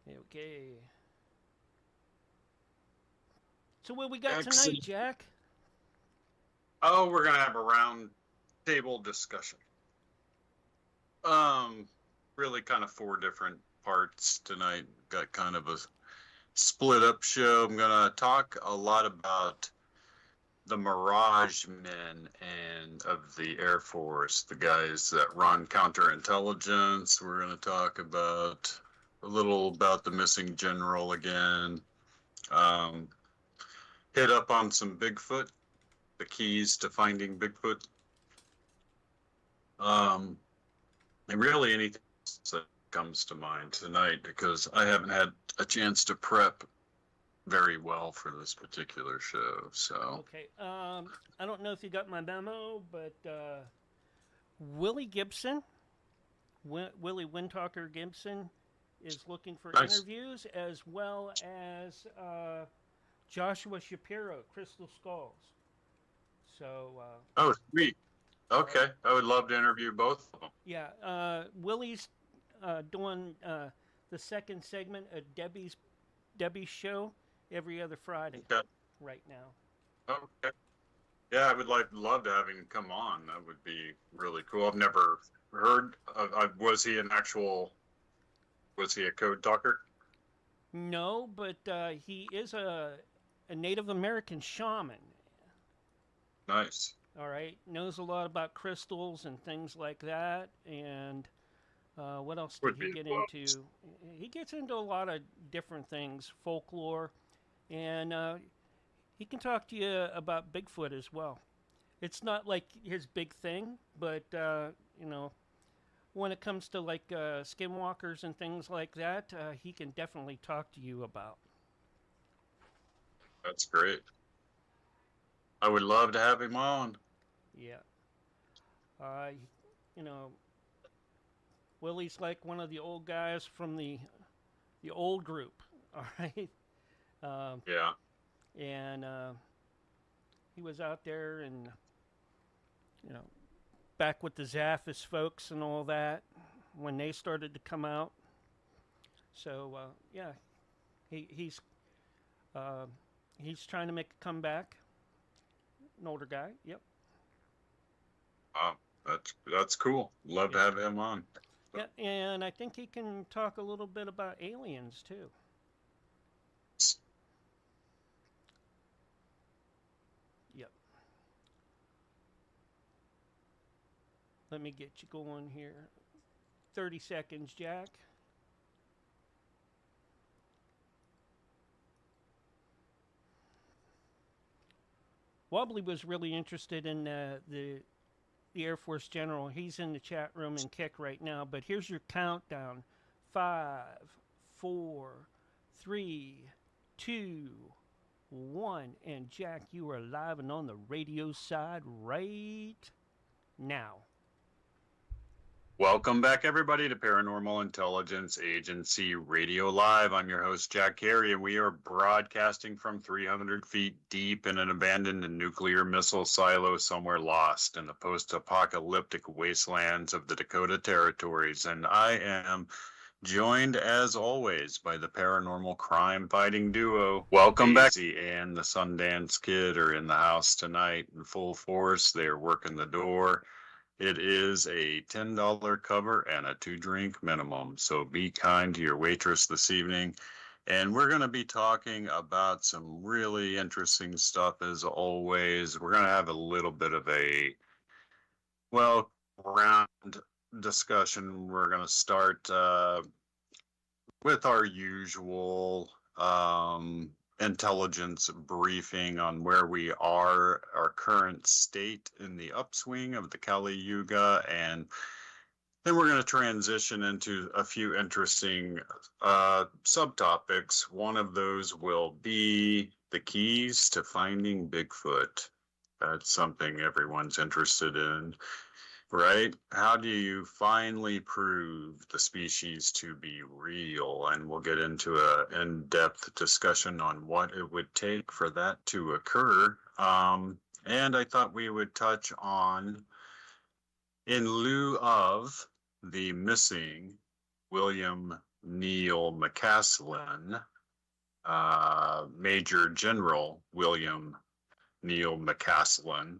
Okay. So what we got tonight, Excellent. Jack? Oh, we're gonna have a round table discussion. Um, really kind of four different parts tonight. Got kind of a split up show. I'm gonna talk a lot about the Mirage men and of the Air Force, the guys that run counterintelligence. We're gonna talk about a little about the missing general again. Um, hit up on some Bigfoot, the keys to finding Bigfoot. Um, and really anything that comes to mind tonight because I haven't had a chance to prep very well for this particular show. So, Okay. I don't know if you got my memo, but Willie Gibson, Willie Windtalker Gibson, is looking for nice. interviews, as well as Joshua Shapiro, Crystal Skulls. So, Oh, sweet. all right. Okay. I would love to interview both of them. Yeah, Willie's doing the second segment of Debbie's show every other Friday Okay. right now. Okay. Yeah, I would love to have him come on. That would be really cool. I've never heard of, was he an actual, was he a code talker? No, but he is a Native American shaman. Nice. All right, knows a lot about crystals and things like that. And what else did Would he be get well. into? He gets into a lot of different things, folklore, and he can talk to you about Bigfoot as well. It's not like his big thing, but you know, when it comes to like skinwalkers and things like that, he can definitely talk to you about. That's great. I would love to have him on. Yeah. Uh, you know, Willie's like one of the old guys from the old group. All right. Um, Yeah. and he was out there and you know back with the Zaffis folks and all that when they started to come out. So yeah, he, uh, he's trying to make a comeback. An older guy. Yep. Wow. That's cool. Love to Yeah. have him on. Yeah, and I think he can talk a little bit about aliens too. Yep. Let me get you going here. 30 seconds, Jack. Wobbly was really interested in the Air Force general. He's in the chat room in Kick right now. But here's your countdown: 5, 4, 3, 2, 1. And Jack, you are live and on the radio side right now. Welcome back, everybody, to Paranormal Intelligence Agency Radio Live. I'm your host, Jack Carey, and we are broadcasting from 300 feet deep in an abandoned nuclear missile silo somewhere lost in the post-apocalyptic wastelands of the Dakota Territories. And I am joined, as always, by the paranormal crime-fighting duo. Welcome back. Daisy and the Sundance Kid are in the house tonight in full force. They are working the door. It is a $10 cover and a 2-drink minimum. So be kind to your waitress this evening. And we're going to be talking about some really interesting stuff as always. We're going to have a little bit of a, well, round discussion. We're going to start with our usual intelligence briefing on where we are, our current state in the upswing of the Kali Yuga, and then we're going to transition into a few interesting subtopics. One of those will be the keys to finding Bigfoot. That's something everyone's interested in, right? How do you finally prove the species to be real? And we'll get into an in-depth discussion on what it would take for that to occur. And I thought we would touch on, in lieu of the missing William Neil McCaslin, Major General William Neil McCaslin,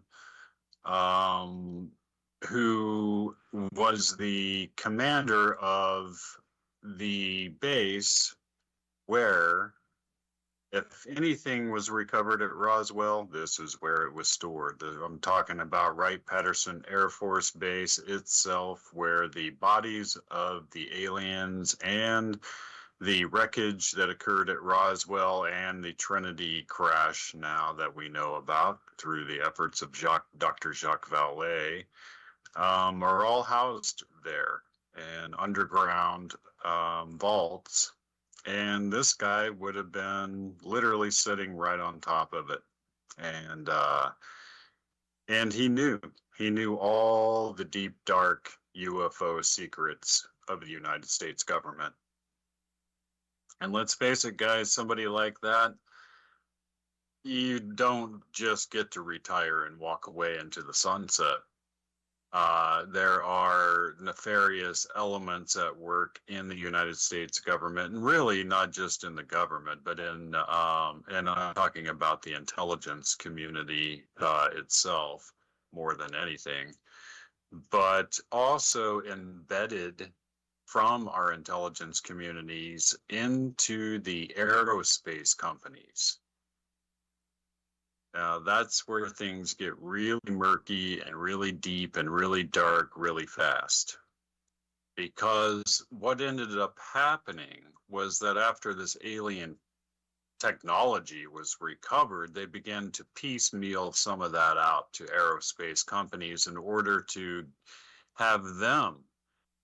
who was the commander of the base where, if anything was recovered at Roswell, this is where it was stored. I'm talking about Wright-Patterson Air Force Base itself, where the bodies of the aliens and the wreckage that occurred at Roswell and the Trinity crash now that we know about through the efforts of Dr. Jacques Vallée, are all housed there in underground vaults. And this guy would have been literally sitting right on top of it. And he knew all the deep, dark UFO secrets of the United States government. And let's face it, guys, somebody like that, you don't just get to retire and walk away into the sunset. There are nefarious elements at work in the United States government, and really not just in the government, but and I'm talking about the intelligence community itself more than anything, but also embedded from our intelligence communities into the aerospace companies. Now, that's where things get really murky and really deep and really dark really fast. Because what ended up happening was that after this alien technology was recovered, they began to piecemeal some of that out to aerospace companies in order to have them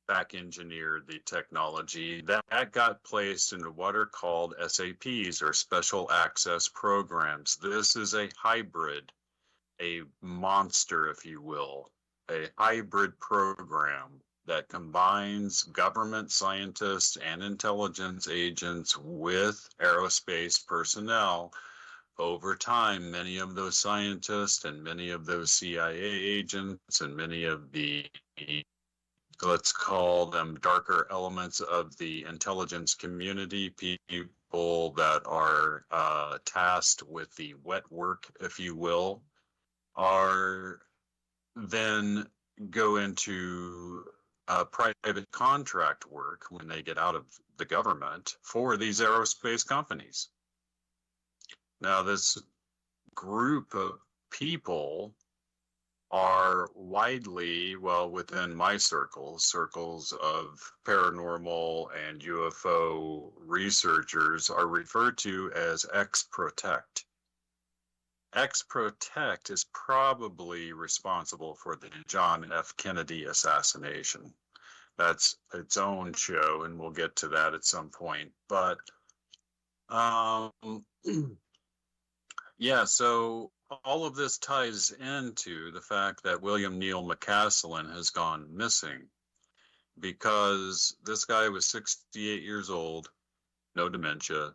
back engineer the technology. That got placed into what are called SAPs, or special access programs. This is a hybrid, a monster, if you will, a hybrid program that combines government scientists and intelligence agents with aerospace personnel. Over time, many of those scientists and many of those CIA agents and many of the, let's call them darker elements of the intelligence community, people that are tasked with the wet work, if you will, are then go into private contract work when they get out of the government for these aerospace companies. Now, this group of people are widely, well, within my circles of paranormal and UFO researchers, are referred to as ex-protect. Ex-protect is probably responsible for the John F. Kennedy assassination. That's its own show, and we'll get to that at some point. But yeah, so all of this ties into the fact that William Neil McCaslin has gone missing, because this guy was 68 years old, no dementia,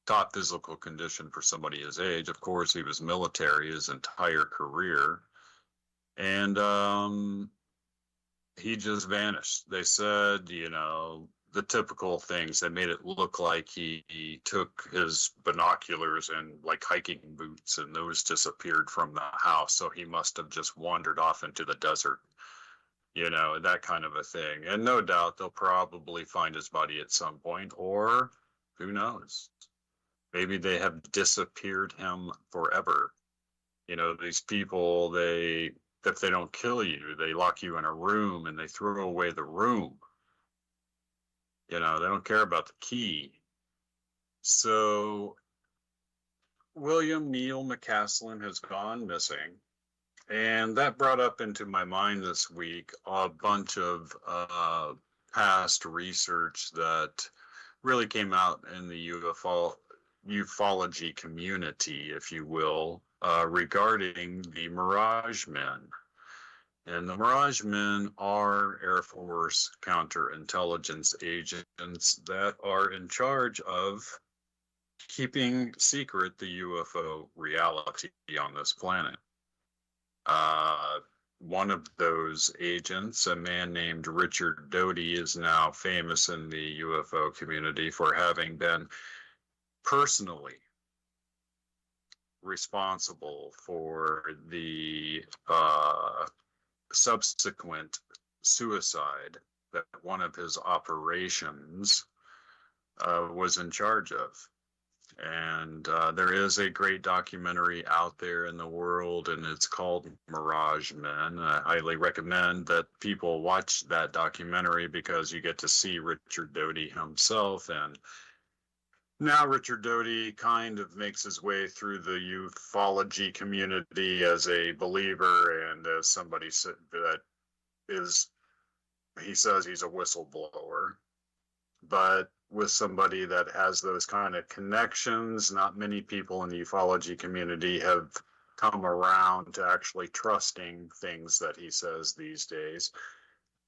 top physical condition for somebody his age. Of course, he was military his entire career, and he just vanished. They said, you know, the typical things. They made it look like he took his binoculars and like hiking boots, and those disappeared from the house. So he must have just wandered off into the desert, you know, that kind of a thing. And no doubt they'll probably find his body at some point, or who knows? Maybe they have disappeared him forever. You know, these people, if they don't kill you, they lock you in a room and they throw away the room. You know, they don't care about the key. So William Neil McCaslin has gone missing. And that brought up into my mind this week a bunch of past research that really came out in the ufology community, if you will, regarding the Mirage Men. And the Mirage Men are Air Force counterintelligence agents that are in charge of keeping secret the UFO reality on this planet. one of those agents, a man named Richard Doty, is now famous in the UFO community for having been personally responsible for the subsequent suicide that one of his operations was in charge of. And there is a great documentary out there in the world, and it's called Mirage Men. I highly recommend that people watch that documentary because you get to see Richard Doty himself. And now Richard Doty kind of makes his way through the ufology community as a believer and as somebody that is, he says he's a whistleblower, but with somebody that has those kind of connections, not many people in the ufology community have come around to actually trusting things that he says these days.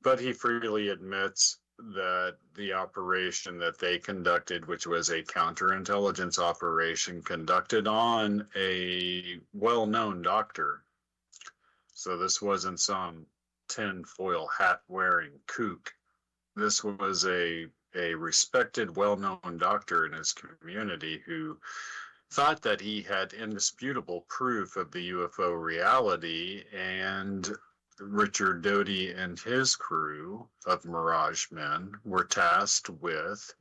But he freely admits that the operation that they conducted, which was a counterintelligence operation conducted on a well-known doctor. So this wasn't some tinfoil hat wearing kook. This was a respected, well-known doctor in his community who thought that he had indisputable proof of the UFO reality, and Richard Doty and his crew of Mirage Men were tasked with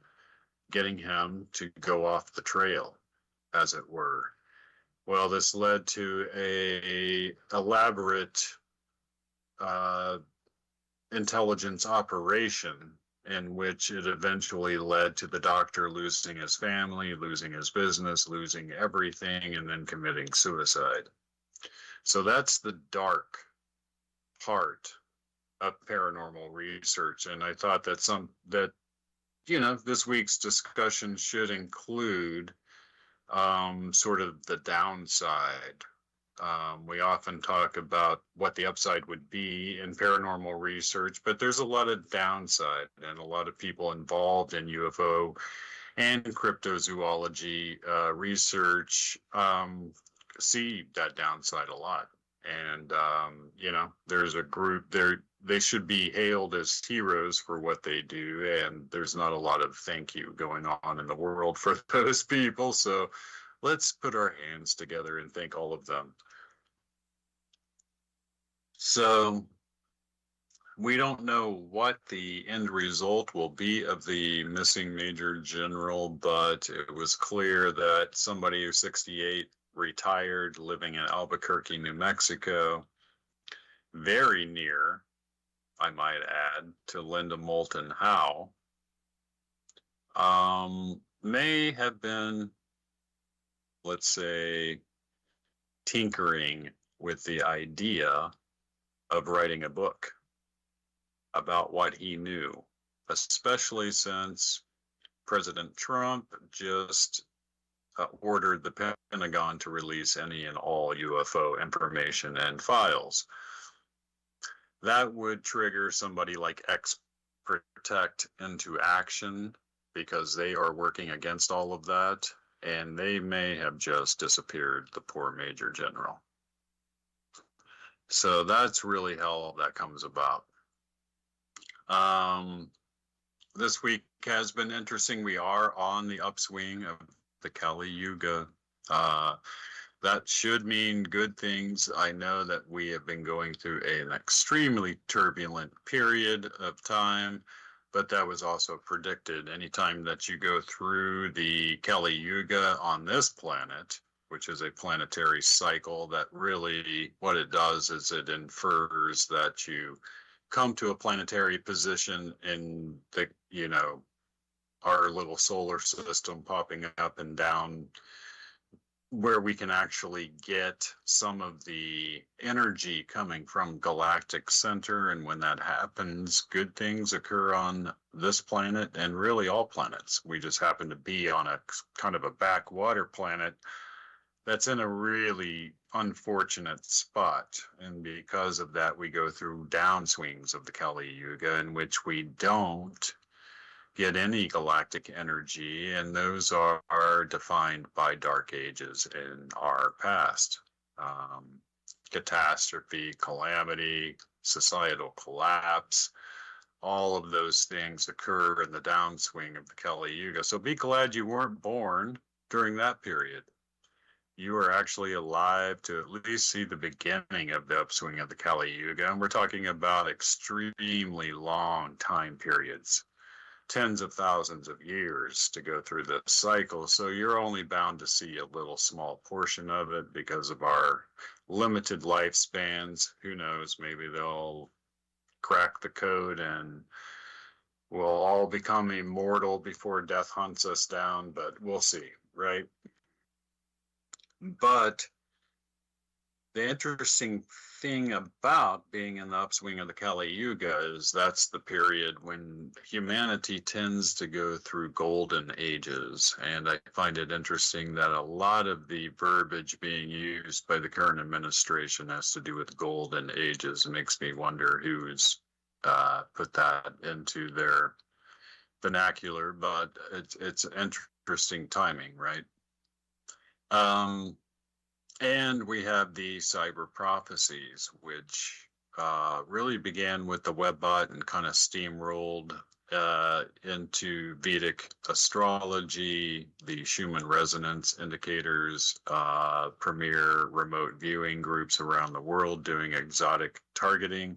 getting him to go off the trail, as it were. Well, this led to a elaborate intelligence operation in which it eventually led to the doctor losing his family, losing his business, losing everything, and then committing suicide. So that's the dark part of paranormal research. And I thought that this week's discussion should include sort of the downside. We often talk about what the upside would be in paranormal research, but there's a lot of downside, and a lot of people involved in UFO and cryptozoology research see that downside a lot. And, there's a group there, they should be hailed as heroes for what they do. And there's not a lot of thank you going on in the world for those people. So let's put our hands together and thank all of them. So we don't know what the end result will be of the missing Major General, but it was clear that somebody who's 68, retired, living in Albuquerque, New Mexico, very near, I might add, to Linda Moulton Howe, may have been, let's say, tinkering with the idea of writing a book about what he knew, especially since President Trump just ordered the Pentagon to release any and all UFO information and files. That would trigger somebody like Protect into action, because they are working against all of that, and they may have just disappeared the poor Major General. So that's really how all that comes about. This week has been interesting. We are on the upswing of the Kali Yuga. That should mean good things. I know that we have been going through an extremely turbulent period of time, but that was also predicted. Anytime that you go through the Kali Yuga on this planet, which is a planetary cycle, that really what it does is it infers that you come to a planetary position in the, our little solar system, popping up and down, where we can actually get some of the energy coming from galactic center. And when that happens, good things occur on this planet and really all planets. We just happen to be on a kind of a backwater planet that's in a really unfortunate spot. And because of that, we go through downswings of the Kali Yuga, in which we don't get any galactic energy, and those are defined by dark ages in our past. catastrophe, calamity, societal collapse. All of those things occur in the downswing of the Kali Yuga. So be glad you weren't born during that period. You are actually alive to at least see the beginning of the upswing of the Kali Yuga. And we're talking about extremely long time periods, tens of thousands of years to go through this cycle. So you're only bound to see a little small portion of it because of our limited lifespans. Who knows? Maybe they'll crack the code and we'll all become immortal before death hunts us down, but we'll see, right? But the interesting thing about being in the upswing of the Kali Yuga is that's the period when humanity tends to go through golden ages. And I find it interesting that a lot of the verbiage being used by the current administration has to do with golden ages. It makes me wonder who's put that into their vernacular, but it's interesting timing, right? And we have the cyber prophecies, which really began with the Webbot and kind of steamrolled into Vedic astrology, the Schumann resonance indicators, premier remote viewing groups around the world doing exotic targeting.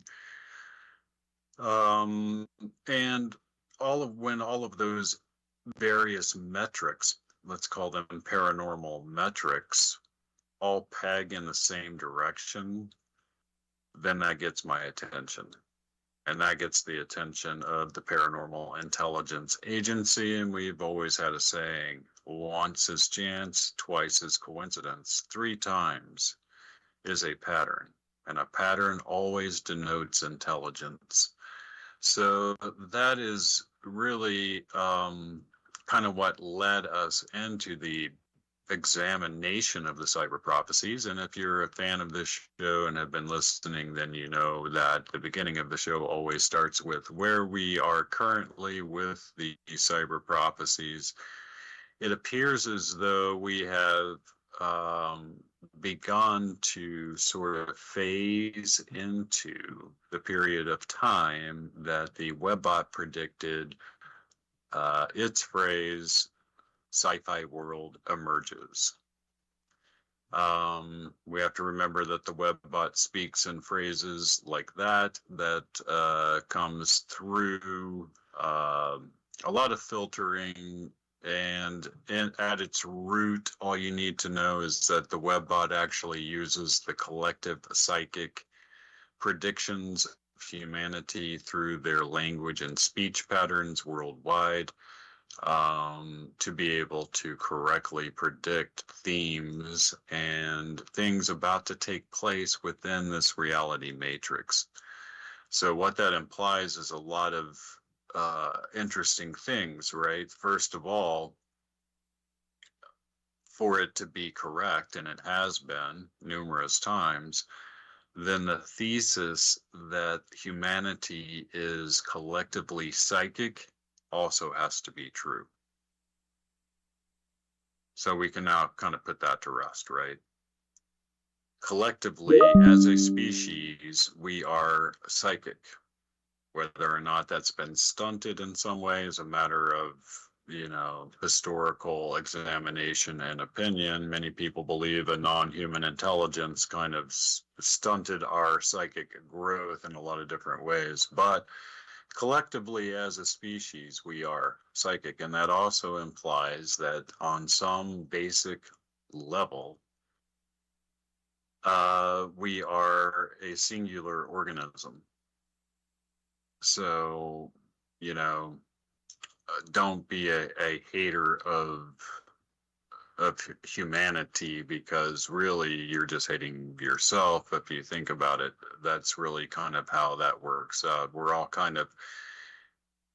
And when all of those various metrics, let's call them paranormal metrics, all peg in the same direction, then that gets my attention. And that gets the attention of the Paranormal Intelligence Agency. And we've always had a saying, once is chance, twice is coincidence, 3 times is a pattern. And a pattern always denotes intelligence. So that is really kind of what led us into the examination of the cyber prophecies. And if you're a fan of this show and have been listening, then you know that the beginning of the show always starts with where we are currently with the cyber prophecies. It appears as though we have begun to sort of phase into the period of time that the Webbot predicted its phrase, sci-fi world emerges. We have to remember that the Webbot speaks in phrases like that comes through a lot of filtering, and at its root, all you need to know is that the Webbot actually uses the collective psychic predictions of humanity through their language and speech patterns worldwide to be able to correctly predict themes and things about to take place within this reality matrix. So what that implies is a lot of interesting things, right? First of all, for it to be correct, and it has been numerous times, then the thesis that humanity is collectively psychic also has to be true. So we can now kind of put that to rest, right? Collectively, as a species, we are psychic. Whether or not that's been stunted in some way is a matter of, historical examination and opinion. Many people believe a non-human intelligence kind of stunted our psychic growth in a lot of different ways. But collectively, as a species, we are psychic. And that also implies that on some basic level, we are a singular organism. So, don't be a hater of humanity, because really you're just hating yourself. If you think about it, that's really kind of how that works out. We're all kind of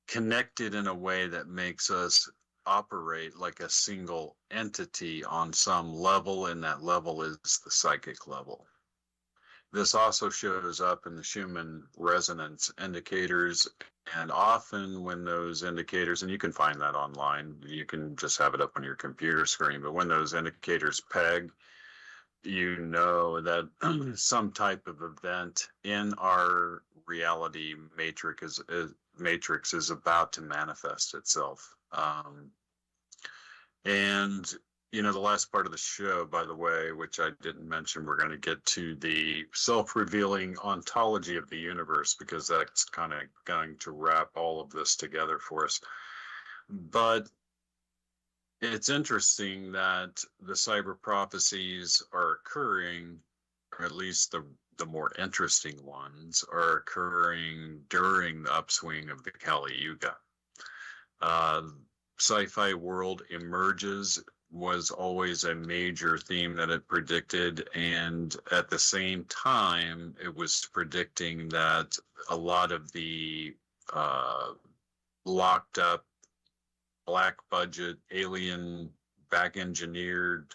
connected in a way that makes us operate like a single entity on some level, and that level is the psychic level. This also shows up in the Schumann resonance indicators, and often when those indicators, and you can find that online, you can just have it up on your computer screen, but when those indicators peg you know that some type of event in our reality matrix is about to manifest itself. And you know, the last part of the show, by the way, which I didn't mention, we're going to get to the self-revealing ontology of the universe, because that's kind of going to wrap all of this together for us. But it's interesting that the cyber prophecies are occurring, or at least the more interesting ones are occurring during the upswing of the Kali Yuga. Sci-fi world emerges was always a major theme that it predicted, and at the same time it was predicting that a lot of the locked up black budget alien back engineered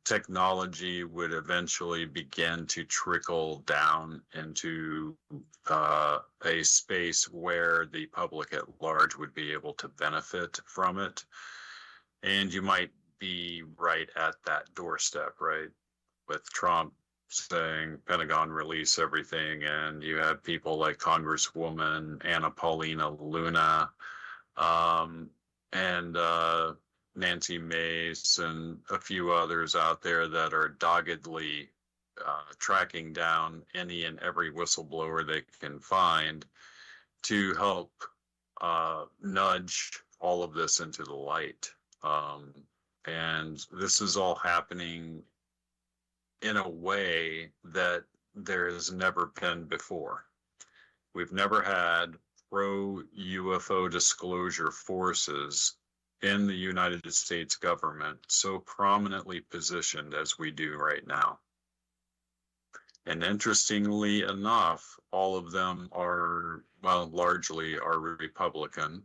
technology would eventually begin to trickle down into a space where the public at large would be able to benefit from it. And you might be right at that doorstep, right? With Trump saying Pentagon release everything, and you have people like Congresswoman Anna Paulina Luna, and Nancy Mace and a few others out there that are doggedly tracking down any and every whistleblower they can find to help nudge all of this into the light. And this is all happening in a way that there has never been before. We've never had pro-UFO disclosure forces in the United States government so prominently positioned as we do right now. And interestingly enough, all of them are, well, largely are Republican.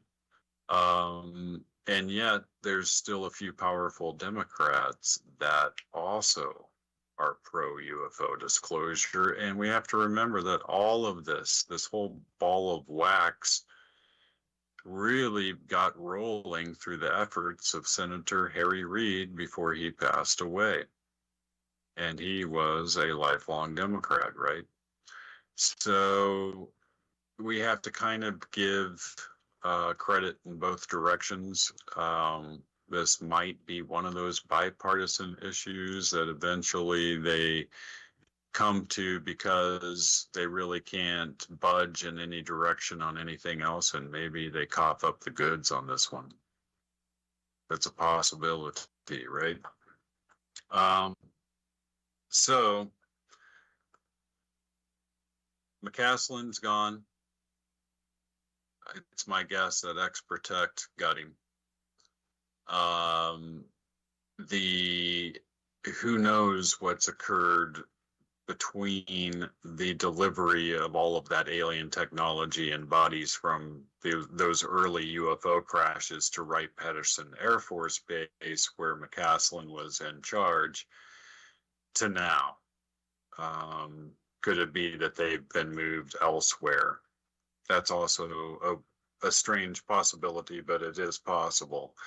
And yet there's still a few powerful Democrats that also are pro-UFO disclosure. And we have to remember that all of this whole ball of wax really got rolling through the efforts of Senator Harry Reid before he passed away. And he was a lifelong Democrat, right? So we have to kind of give credit in both directions. This might be one of those bipartisan issues that eventually they come to because they really can't budge in any direction on anything else, and maybe they cough up the goods on this one. That's a possibility, right? So McCaslin's gone. It's my guess that X-Protect got him. Who knows what's occurred between the delivery of all of that alien technology and bodies from those early UFO crashes to Wright-Patterson Air Force Base, where McCaslin was in charge, to now. Could it be that they've been moved elsewhere? That's also a strange possibility, but it is possible.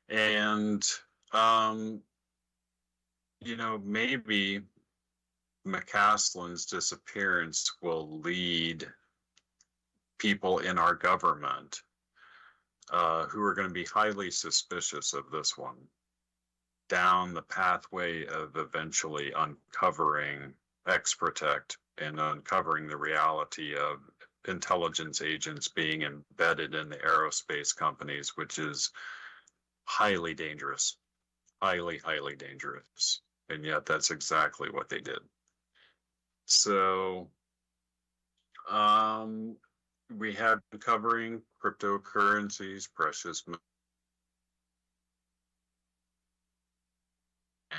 And, you know, maybe McCaslin's disappearance will lead people in our government who are going to be highly suspicious of this one down the pathway of eventually uncovering X-Protect and uncovering the reality of intelligence agents being embedded in the aerospace companies, which is highly dangerous, highly dangerous. And yet that's exactly what they did. So we have been covering cryptocurrencies, precious metals,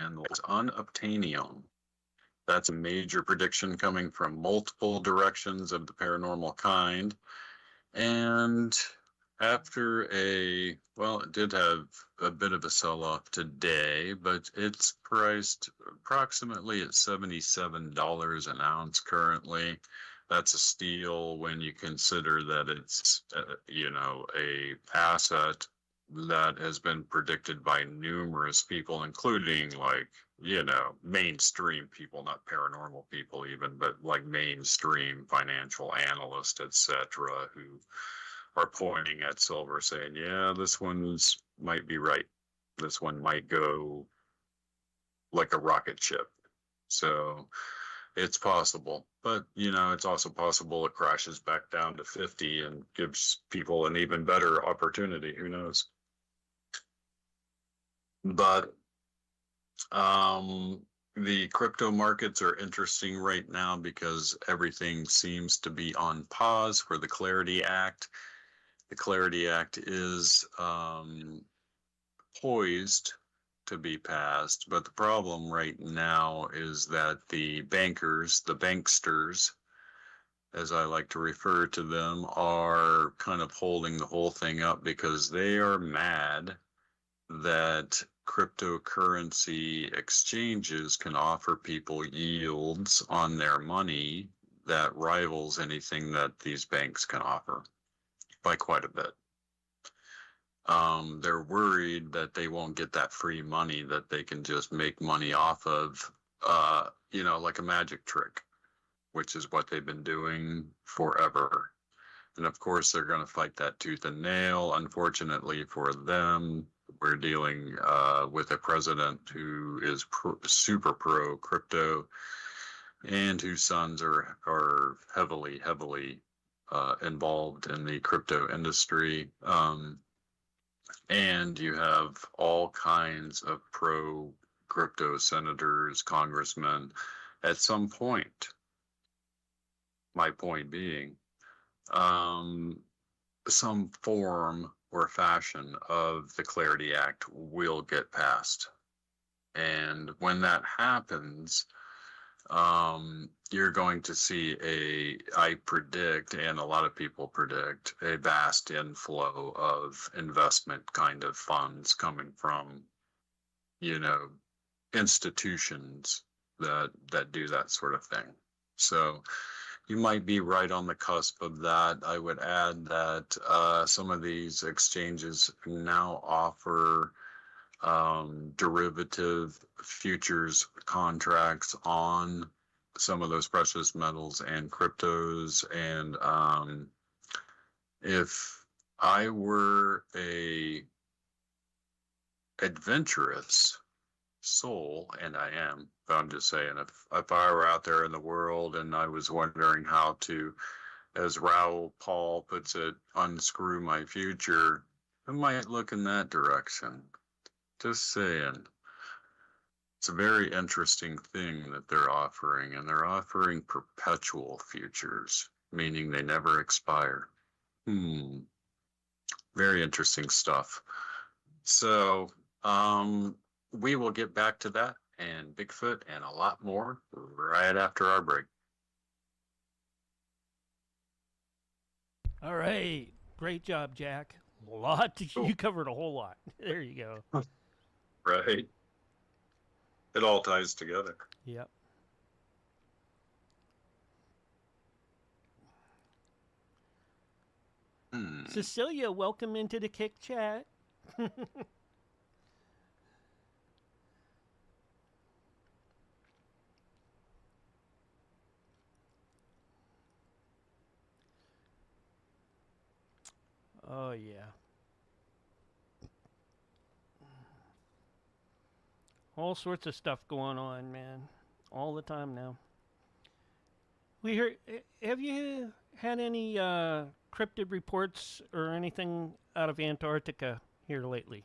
and unobtainium. That's a major prediction coming from multiple directions of the paranormal kind. And after it did have a bit of a sell-off today, but it's priced approximately at $77 an ounce currently. That's a steal when you consider that it's, a asset that has been predicted by numerous people, including like, mainstream people, not paranormal people even, but like mainstream financial analysts, etc., who are pointing at silver saying, yeah, this one's might be right. This one might go like a rocket ship. So it's possible, but it's also possible it crashes back down to 50 and gives people an even better opportunity. Who knows? But the crypto markets are interesting right now because everything seems to be on pause for the Clarity Act. The Clarity Act is poised to be passed, but the problem right now is that the bankers, the banksters, as I like to refer to them, are kind of holding the whole thing up because they are mad that cryptocurrency exchanges can offer people yields on their money that rivals anything that these banks can offer by quite a bit. They're worried that they won't get that free money that they can just make money off of, like a magic trick, which is what they've been doing forever. And of course, they're going to fight that tooth and nail. Unfortunately for them, we're dealing with a president who is super pro crypto and whose sons are heavily involved in the crypto industry. And you have all kinds of pro crypto senators, congressmen. At some point, my point being, some form or fashion of the Clarity Act will get passed. And when that happens, you're going to see I predict, and a lot of people predict, a vast inflow of investment kind of funds coming from, institutions that do that sort of thing. So you might be right on the cusp of that. I would add that some of these exchanges now offer derivative futures contracts on some of those precious metals and cryptos. And if I were a adventurous soul, and I am, but I'm just saying, if I were out there in the world and I was wondering how to, as Raoul Paul puts it, unscrew my future, I might look in that direction. Just saying. It's a very interesting thing that they're offering, and they're offering perpetual futures, meaning they never expire. Very interesting stuff. So, we will get back to that and Bigfoot and a lot more right after our break. All right. Great job, Jack. Cool. You covered a whole lot. There you go. Right. It all ties together. Yep. Cecilia, welcome into the Kick Chat. Oh, yeah. All sorts of stuff going on, man. All the time now. We heard. Have you had any cryptid reports or anything out of Antarctica here lately?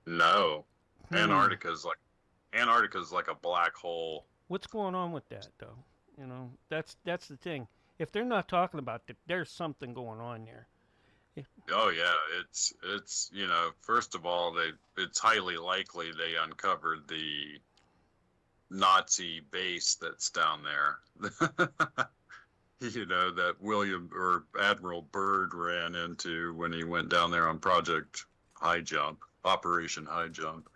No. Antarctica's like a black hole. What's going on with that, though? That's the thing. If they're not talking about it, there's something going on there. Oh yeah, it's first of all, it's highly likely they uncovered the Nazi base that's down there. That William or Admiral Byrd ran into when he went down there on Project High Jump, Operation High Jump.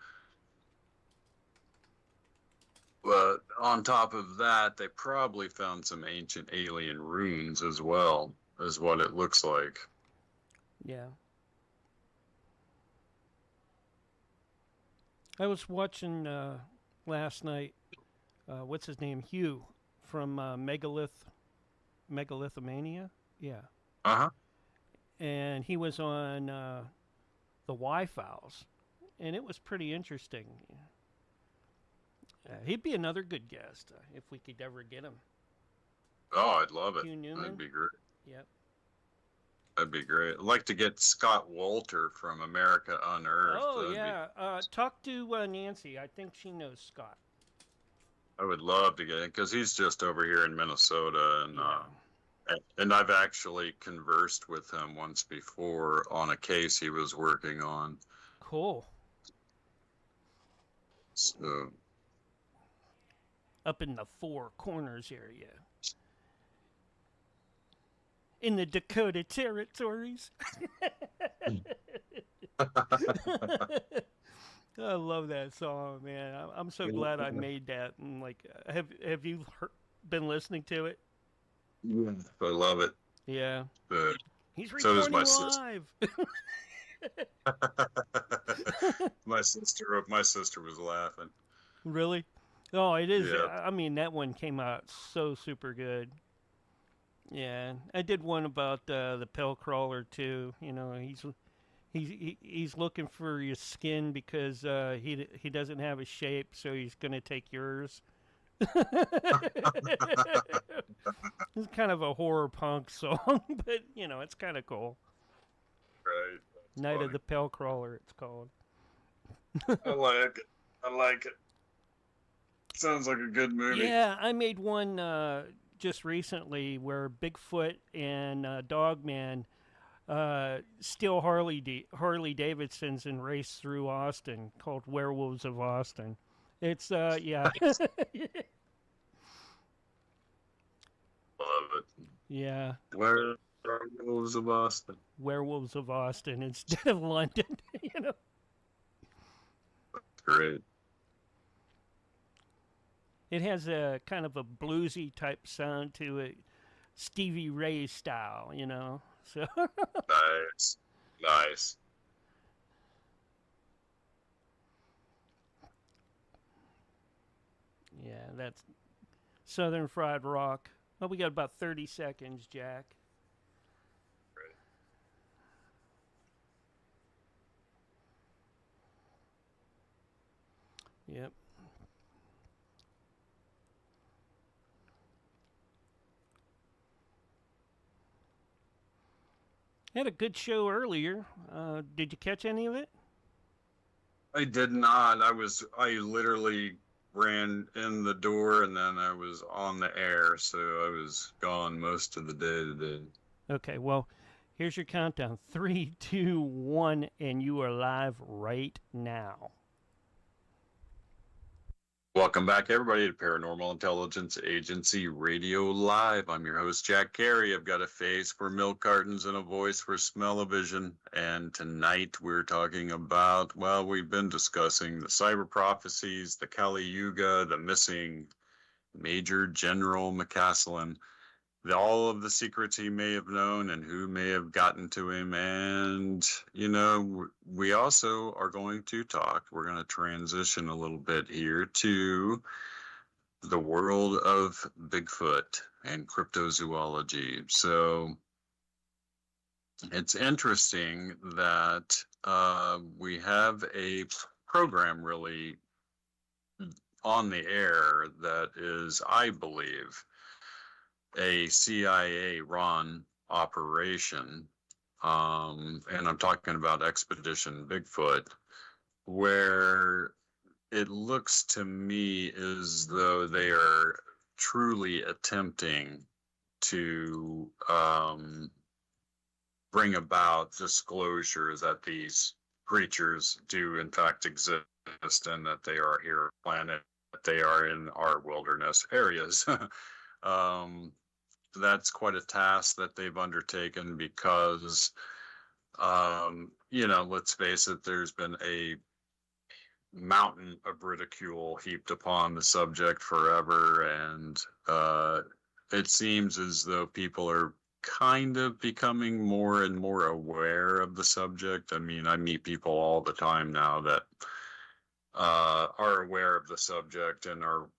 But on top of that, they probably found some ancient alien ruins as well, is what it looks like. Yeah. I was watching last night. What's his name? Hugh from Megalithomania. Yeah, Uh-huh. and he was on the Y-Files, and it was pretty interesting. He'd be another good guest if we could ever get him. Oh, I'd love it. Hugh Newman. That'd be great. Yep. That'd be great. I'd like to get Scott Walter from America Unearthed. Oh yeah. Talk to Nancy. I think she knows Scott. I would love to get him because he's just over here in Minnesota, and I've actually conversed with him once before on a case he was working on. Cool. So, up in the Four Corners area. In the Dakota Territories. I love that song, man. I'm so glad I made that. And like, have you been listening to it? yeah, I love it. Yeah. But He's so does recording my sister. live. My sister was laughing. Really? Oh, it is. Yeah. I mean, that one came out so super good. Yeah, I did one about the pill crawler too. You know, he's looking for your skin because he doesn't have a shape, so he's gonna take yours. It's kind of a horror punk song, but you know, it's kind of cool. Right. That's Night funny. of the Pill Crawler, it's called. I like it. I like it. Sounds like a good movie. Yeah, I made one just recently where Bigfoot and Dogman steal Harley Davidsons and race through Austin, called Werewolves of Austin. It's yeah. Love it. Yeah, Werewolves of Austin. Werewolves of Austin instead of London. You know. Great. It has a kind of a bluesy type sound to it, Stevie Ray style, you know. So Nice. Nice. yeah, that's Southern Fried Rock. Well, we got about 30 seconds, Jack. Great. Yep. Had a good show earlier. Did you catch any of it? I did not. I literally ran in the door and then I was on the air, so I was gone most of the day today. Okay, well, here's your countdown. 3, 2, 1, and you are live right now. Welcome back, everybody, to Paranormal Intelligence Agency Radio Live. I'm your host, Jack Carey. I've got a face for milk cartons and a voice for smell-o-vision. And tonight we're talking about, well, we've been discussing the cyber prophecies, the Kali Yuga, the missing Major General McCaslin, all of the secrets he may have known and who may have gotten to him. And, you know, we also are going to talk, we're going to transition a little bit here to the world of Bigfoot and cryptozoology. So it's interesting that we have a program really on the air that is, I believe, a CIA-run operation, and I'm talking about Expedition Bigfoot, where it looks to me as though they are truly attempting to bring about disclosure that these creatures do in fact exist and that they are here on the planet, that they are in our wilderness areas. That's quite a task that they've undertaken because, you know, let's face it, there's been a mountain of ridicule heaped upon the subject forever. And it seems as though people are kind of becoming more and more aware of the subject. I mean, I meet people all the time now that are aware of the subject and are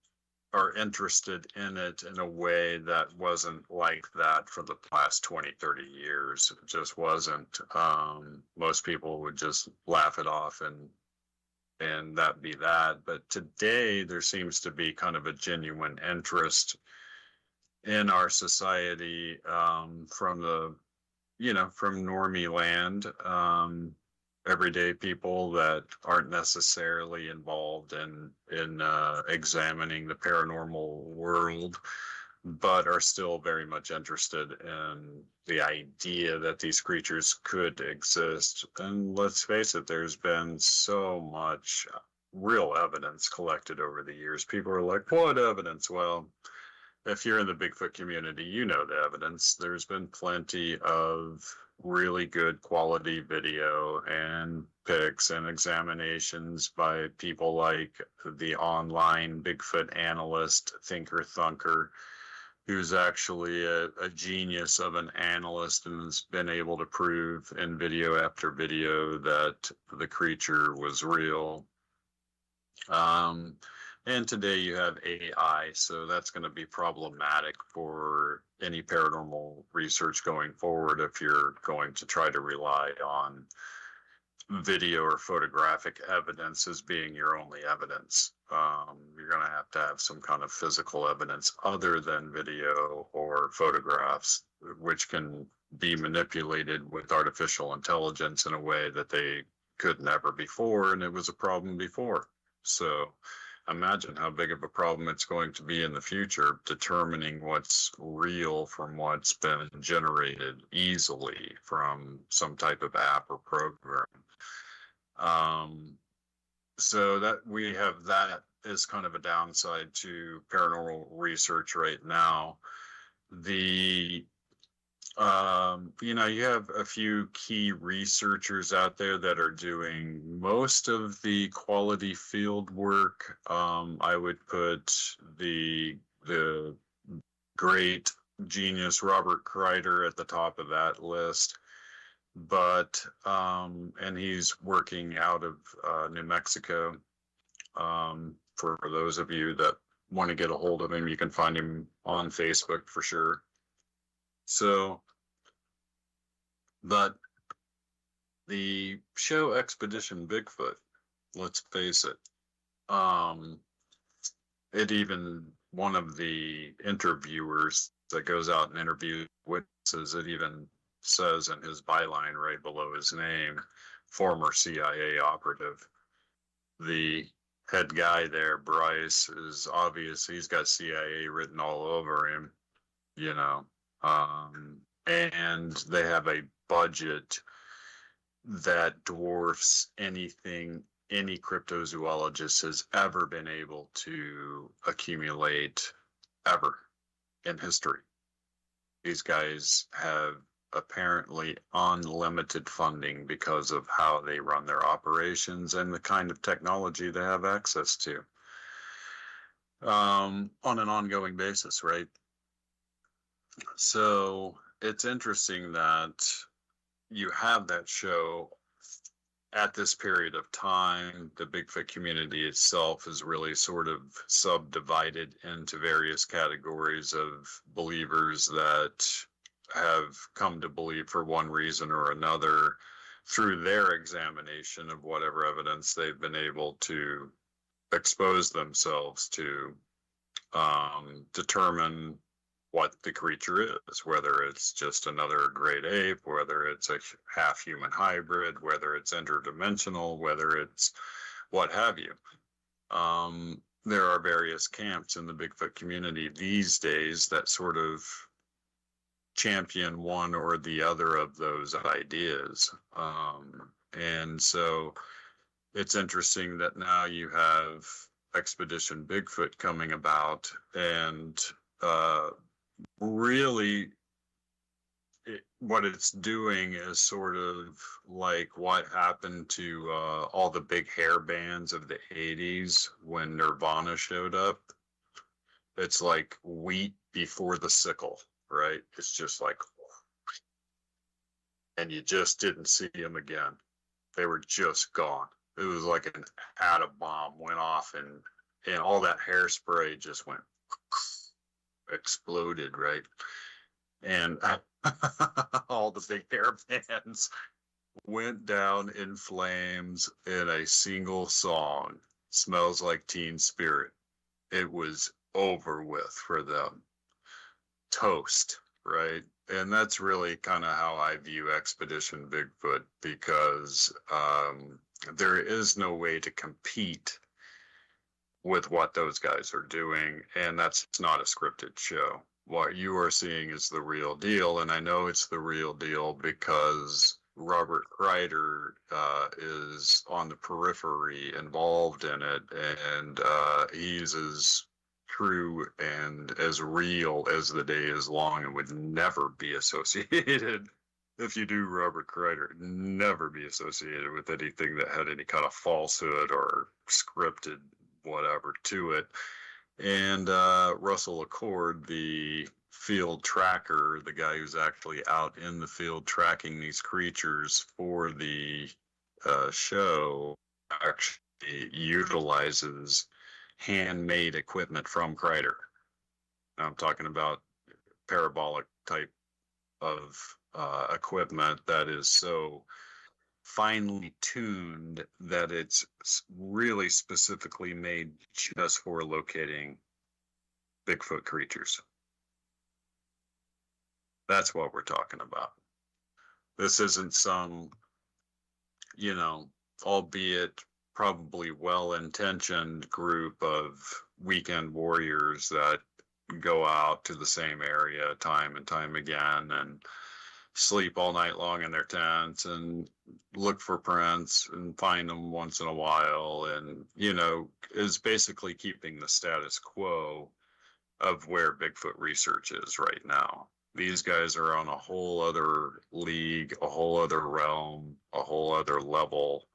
interested in it in a way that wasn't like that for the past 20, 30 years. It just wasn't. Most people would just laugh it off and that be that. But today there seems to be kind of a genuine interest in our society, from from normie land, everyday people that aren't necessarily involved in examining the paranormal world, but are still very much interested in the idea that these creatures could exist. And let's face it, there's been so much real evidence collected over the years. People are like, what evidence? Well, if you're in the Bigfoot community, you know the evidence. There's been plenty of really good quality video and pics and examinations by people like the online Bigfoot analyst Thinker Thunker, who's actually a genius of an analyst and has been able to prove in video after video that the creature was real. And today you have AI, so that's going to be problematic for any paranormal research going forward if you're going to try to rely on video or photographic evidence as being your only evidence. You're going to have some kind of physical evidence other than video or photographs, which can be manipulated with artificial intelligence in a way that they could never before, and it was a problem before. So imagine how big of a problem it's going to be in the future, determining what's real from what's been generated easily from some type of app or program. So that we have that as kind of a downside to paranormal research right now. You have a few key researchers out there that are doing most of the quality field work. I would put the great genius Robert Kreider at the top of that list. But and he's working out of New Mexico. For those of you that want to get a hold of him, you can find him on Facebook for sure. So, but the show Expedition Bigfoot, let's face it, it even, one of the interviewers that goes out and interviews witnesses, it even says in his byline right below his name, former CIA operative. The head guy there, Bryce, is obvious. He's got CIA written all over him, and they have a budget that dwarfs anything any cryptozoologist has ever been able to accumulate ever in history. These guys have apparently unlimited funding because of how they run their operations and the kind of technology they have access to on an ongoing basis, right? So it's interesting that you have that show at this period of time. The Bigfoot community itself is really sort of subdivided into various categories of believers that have come to believe for one reason or another through their examination of whatever evidence they've been able to expose themselves to, determine what the creature is, whether it's just another great ape, whether it's a half human hybrid, whether it's interdimensional, whether it's what have you. There are various camps in the Bigfoot community these days that sort of champion one or the other of those ideas. And so it's interesting that now you have Expedition Bigfoot coming about, and really what it's doing is sort of like what happened to all the big hair bands of the 80s when Nirvana showed up. It's like wheat before the sickle, right? It's just like, and you just didn't see them again. They were just gone. It was like an atom bomb went off, and all that hairspray just went exploded, right? And all the big hair bands went down in flames in a single song. Smells Like Teen Spirit. It was over with for them. Toast, right? And that's really kind of how I view Expedition Bigfoot, because there is no way to compete with what those guys are doing, and that's not a scripted show. What you are seeing is the real deal, and I know it's the real deal because Robert Kreider is on the periphery involved in it, and he's as true and as real as the day is long, and would never be associated. If you do Robert Kreider, never be associated with anything that had any kind of falsehood or scripted whatever to it. And Russell Accord, the field tracker, the guy who's actually out in the field tracking these creatures for the show, actually utilizes handmade equipment from Kreider. I'm talking about parabolic type of equipment that is so finely tuned that it's really specifically made just for locating Bigfoot creatures. That's what we're talking about. This isn't some, albeit probably well-intentioned group of weekend warriors that go out to the same area time and time again and sleep all night long in their tents and look for prints and find them once in a while, and is basically keeping the status quo of where Bigfoot research is right now. These guys are on a whole other league, a whole other realm, a whole other level,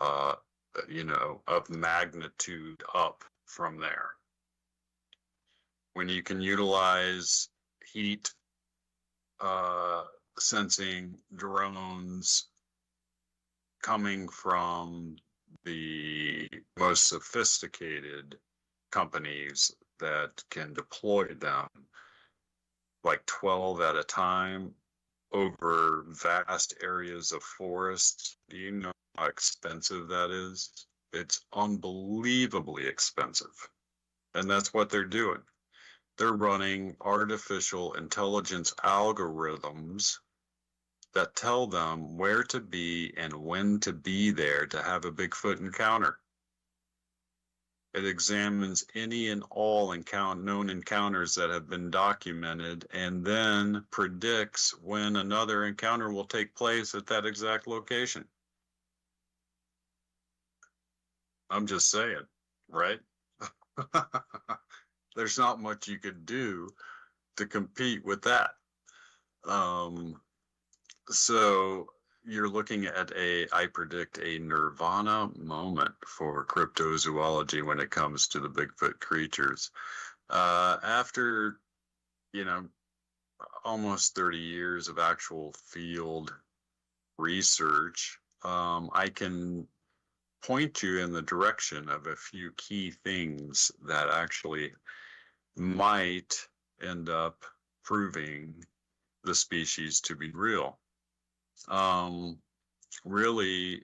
of magnitude up from there. When you can utilize heat sensing drones coming from the most sophisticated companies that can deploy them, like 12 at a time over vast areas of forest. Do you know how expensive that is? It's unbelievably expensive. And that's what they're doing. They're running artificial intelligence algorithms that tell them where to be and when to be there to have a Bigfoot encounter. It examines any and all known encounters that have been documented, and then predicts when another encounter will take place at that exact location. I'm just saying, right? There's not much you could do to compete with that. So you're looking at I predict a nirvana moment for cryptozoology when it comes to the Bigfoot creatures. After, almost 30 years of actual field research, I can point you in the direction of a few key things that actually might end up proving the species to be real. Really,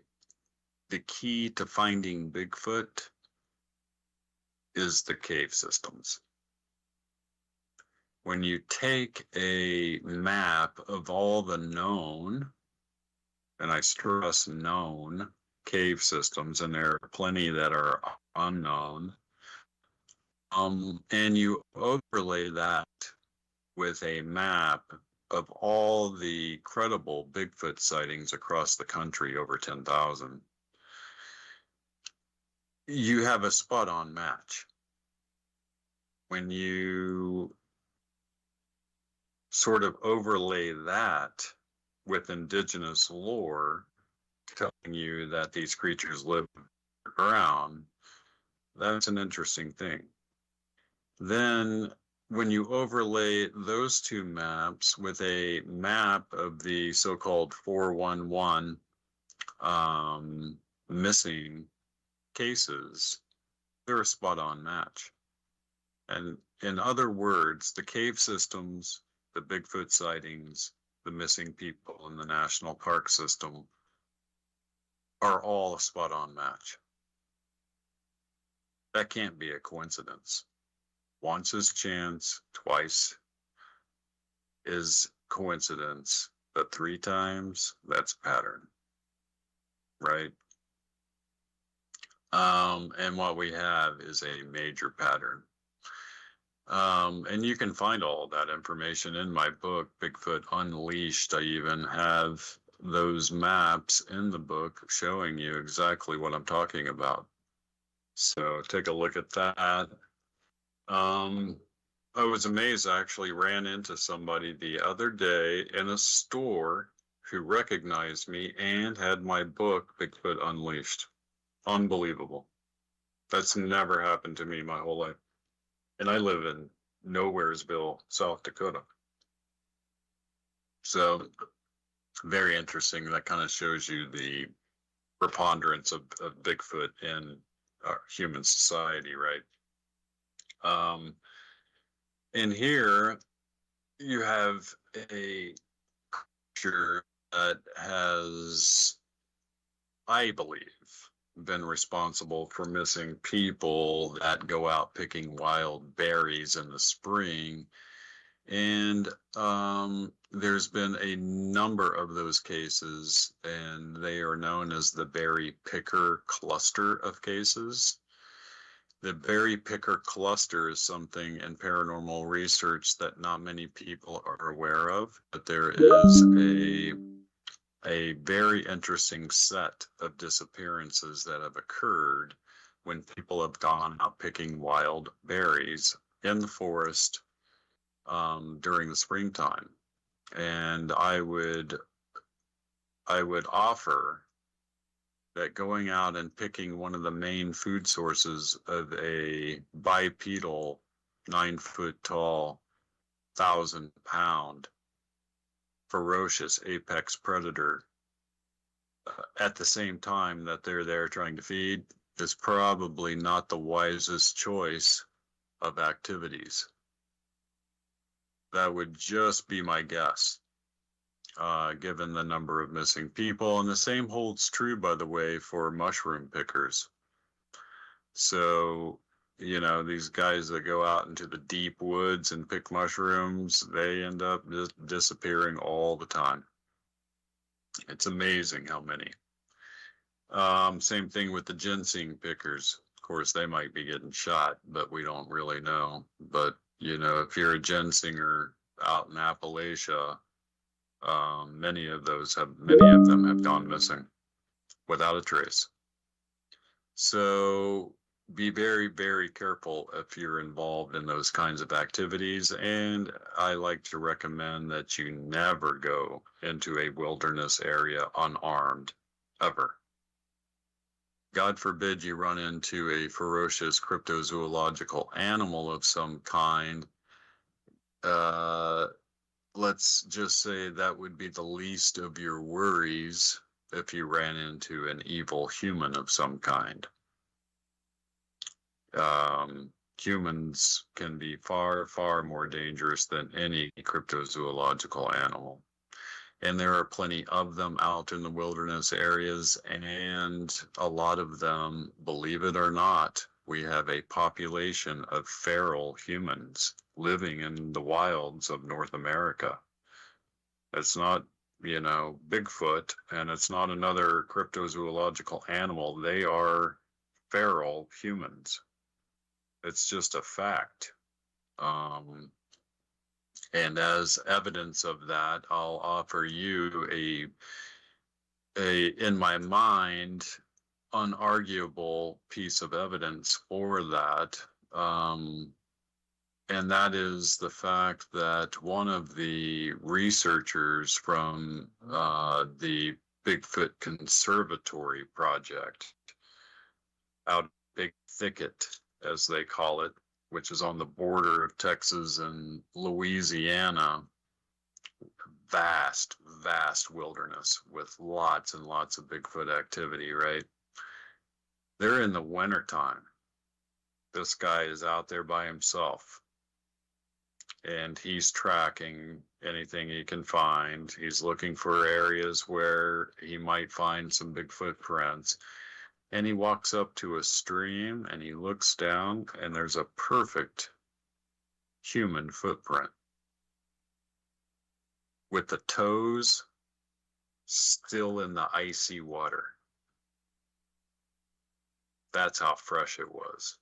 the key to finding Bigfoot is the cave systems. When you take a map of all the known, and I stress known, cave systems, and there are plenty that are unknown, and you overlay that with a map of all the credible Bigfoot sightings across the country, over 10,000, you have a spot-on match. When you sort of overlay that with indigenous lore telling you that these creatures live underground, that's an interesting thing. Then when you overlay those two maps with a map of the so-called 411 missing cases, they're a spot-on match. And in other words, the cave systems, the Bigfoot sightings, the missing people in the national park system are all a spot-on match. That can't be a coincidence. Once is chance, twice is coincidence, but 3 times, that's pattern, right? And what we have is a major pattern. And you can find all that information in my book, Bigfoot Unleashed. I even have those maps in the book showing you exactly what I'm talking about. So take a look at that. I was amazed. I actually ran into somebody the other day in a store who recognized me and had my book, Bigfoot Unleashed. Unbelievable. That's never happened to me my whole life. And I live in Nowheresville, South Dakota. So very interesting. That kind of shows you the preponderance of Bigfoot in our human society, right? And here you have a creature that has, I believe, been responsible for missing people that go out picking wild berries in the spring. And there's been a number of those cases, and they are known as the berry picker cluster of cases. The berry picker cluster is something in paranormal research that not many people are aware of, but there is a very interesting set of disappearances that have occurred when people have gone out picking wild berries in the forest during the springtime. And I would offer that going out and picking one of the main food sources of a bipedal, 9-foot tall, 1,000-pound ferocious apex predator at the same time that they're there trying to feed is probably not the wisest choice of activities. That would just be my guess, given the number of missing people. And the same holds true, by the way, for mushroom pickers. So, you know, these guys that go out into the deep woods and pick mushrooms, they end up disappearing all the time. It's amazing how many. Same thing with the ginseng pickers. Of course, they might be getting shot, but we don't really know. But, you know, if you're a ginsenger out in Appalachia, many of them have gone missing without a trace. So be very, very careful if you're involved in those kinds of activities. And I like to recommend that you never go into a wilderness area unarmed, ever. God forbid you run into a ferocious cryptozoological animal of some kind. Let's just say that would be the least of your worries if you ran into an evil human of some kind. Humans can be far, far more dangerous than any cryptozoological animal. And there are plenty of them out in the wilderness areas, and a lot of them, believe it or not, we have a population of feral humans living in the wilds of North America. It's not, you know, Bigfoot, and it's not another cryptozoological animal. They are feral humans. It's just a fact. And as evidence of that, I'll offer you in my mind, unarguable piece of evidence for that. And that is the fact that one of the researchers from the Bigfoot Conservatory Project out Big Thicket, as they call it, which is on the border of Texas and Louisiana, vast, vast wilderness with lots and lots of Bigfoot activity, right? They're in the wintertime. This guy is out there by himself, and he's tracking anything he can find. He's looking for areas where he might find some big footprints. And he walks up to a stream and he looks down, and there's a perfect human footprint with the toes still in the icy water. That's how fresh it was.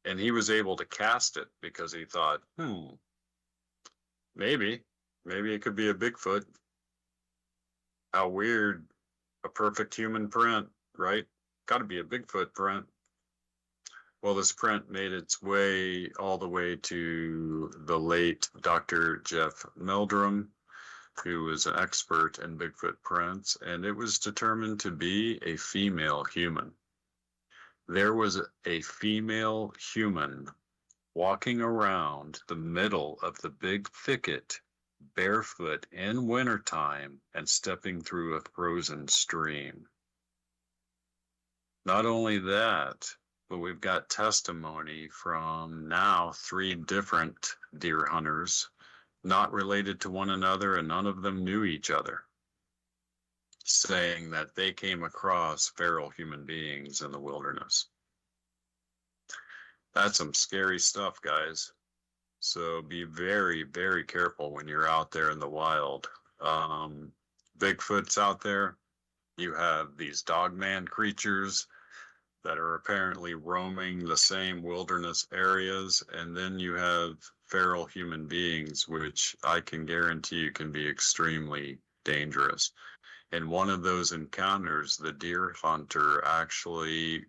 And he was able to cast it because he thought, maybe it could be a Bigfoot. How weird, a perfect human print, right? Got to be a Bigfoot print. Well, this print made its way all the way to the late Dr. Jeff Meldrum, who was an expert in Bigfoot prints, and it was determined to be a female human. There was a female human walking around the middle of the big thicket, barefoot in wintertime, and stepping through a frozen stream. Not only that, but we've got testimony from now 3 different deer hunters, not related to one another, and none of them knew each other, saying that they came across feral human beings in the wilderness. That's some scary stuff, guys. So be very, very careful when you're out there in the wild. Bigfoot's out there. You have these dogman creatures that are apparently roaming the same wilderness areas, and then you have feral human beings, which I can guarantee you can be extremely dangerous. In one of those encounters, the deer hunter actually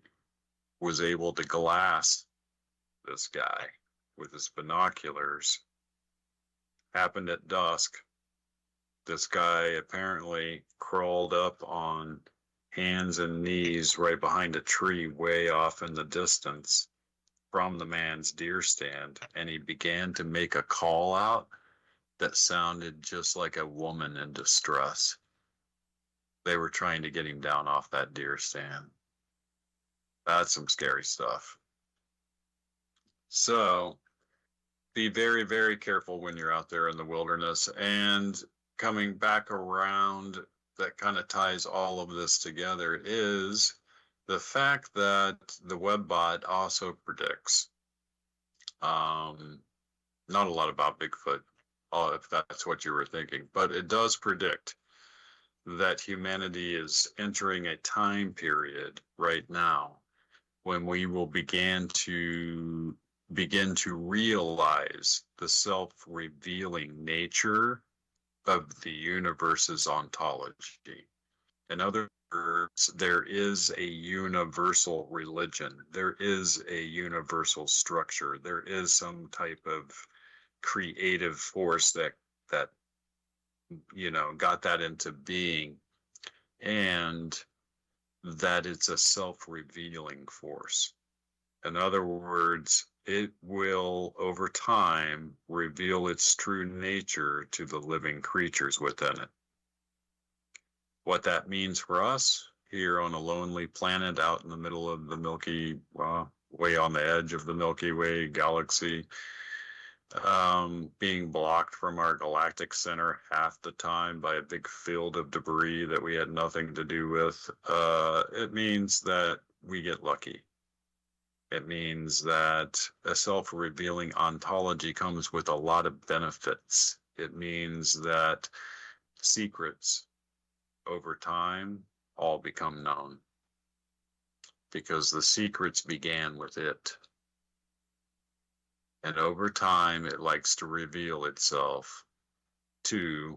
was able to glass this guy with his binoculars. Happened at dusk. This guy apparently crawled up on hands and knees right behind a tree way off in the distance from the man's deer stand, and he began to make a call out that sounded just like a woman in distress. They were trying to get him down off that deer stand. That's some scary stuff. So be very, very careful when you're out there in the wilderness. And coming back around, that kind of ties all of this together, is the fact that the WebBot also predicts, not a lot about Bigfoot, if that's what you were thinking, but it does predict that humanity is entering a time period right now when we will begin to realize the self-revealing nature of the universe's ontology. In other words, there is a universal religion. There is a universal structure. There is some type of creative force that got that into being, and that it's a self-revealing force. In other words, it will, over time, reveal its true nature to the living creatures within it. What that means for us here on a lonely planet out in the middle of the Milky, way on the edge of the Milky Way galaxy, being blocked from our galactic center half the time by a big field of debris that we had nothing to do with, it means that we get lucky. It means that a self-revealing ontology comes with a lot of benefits. It means that secrets over time all become known because the secrets began with it. And over time, it likes to reveal itself to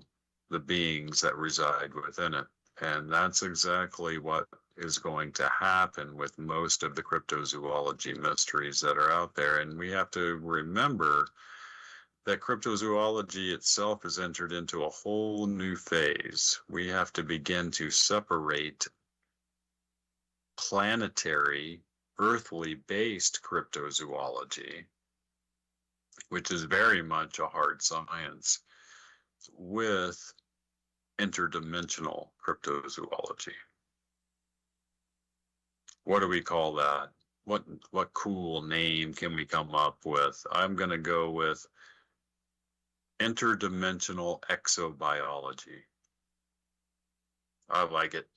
the beings that reside within it. And that's exactly what is going to happen with most of the cryptozoology mysteries that are out there. And we have to remember that cryptozoology itself has entered into a whole new phase. We have to begin to separate planetary, earthly-based cryptozoology, which is very much a hard science, with interdimensional cryptozoology. what do we call that? What cool name can we come up with? I'm going to go with interdimensional exobiology. I like it.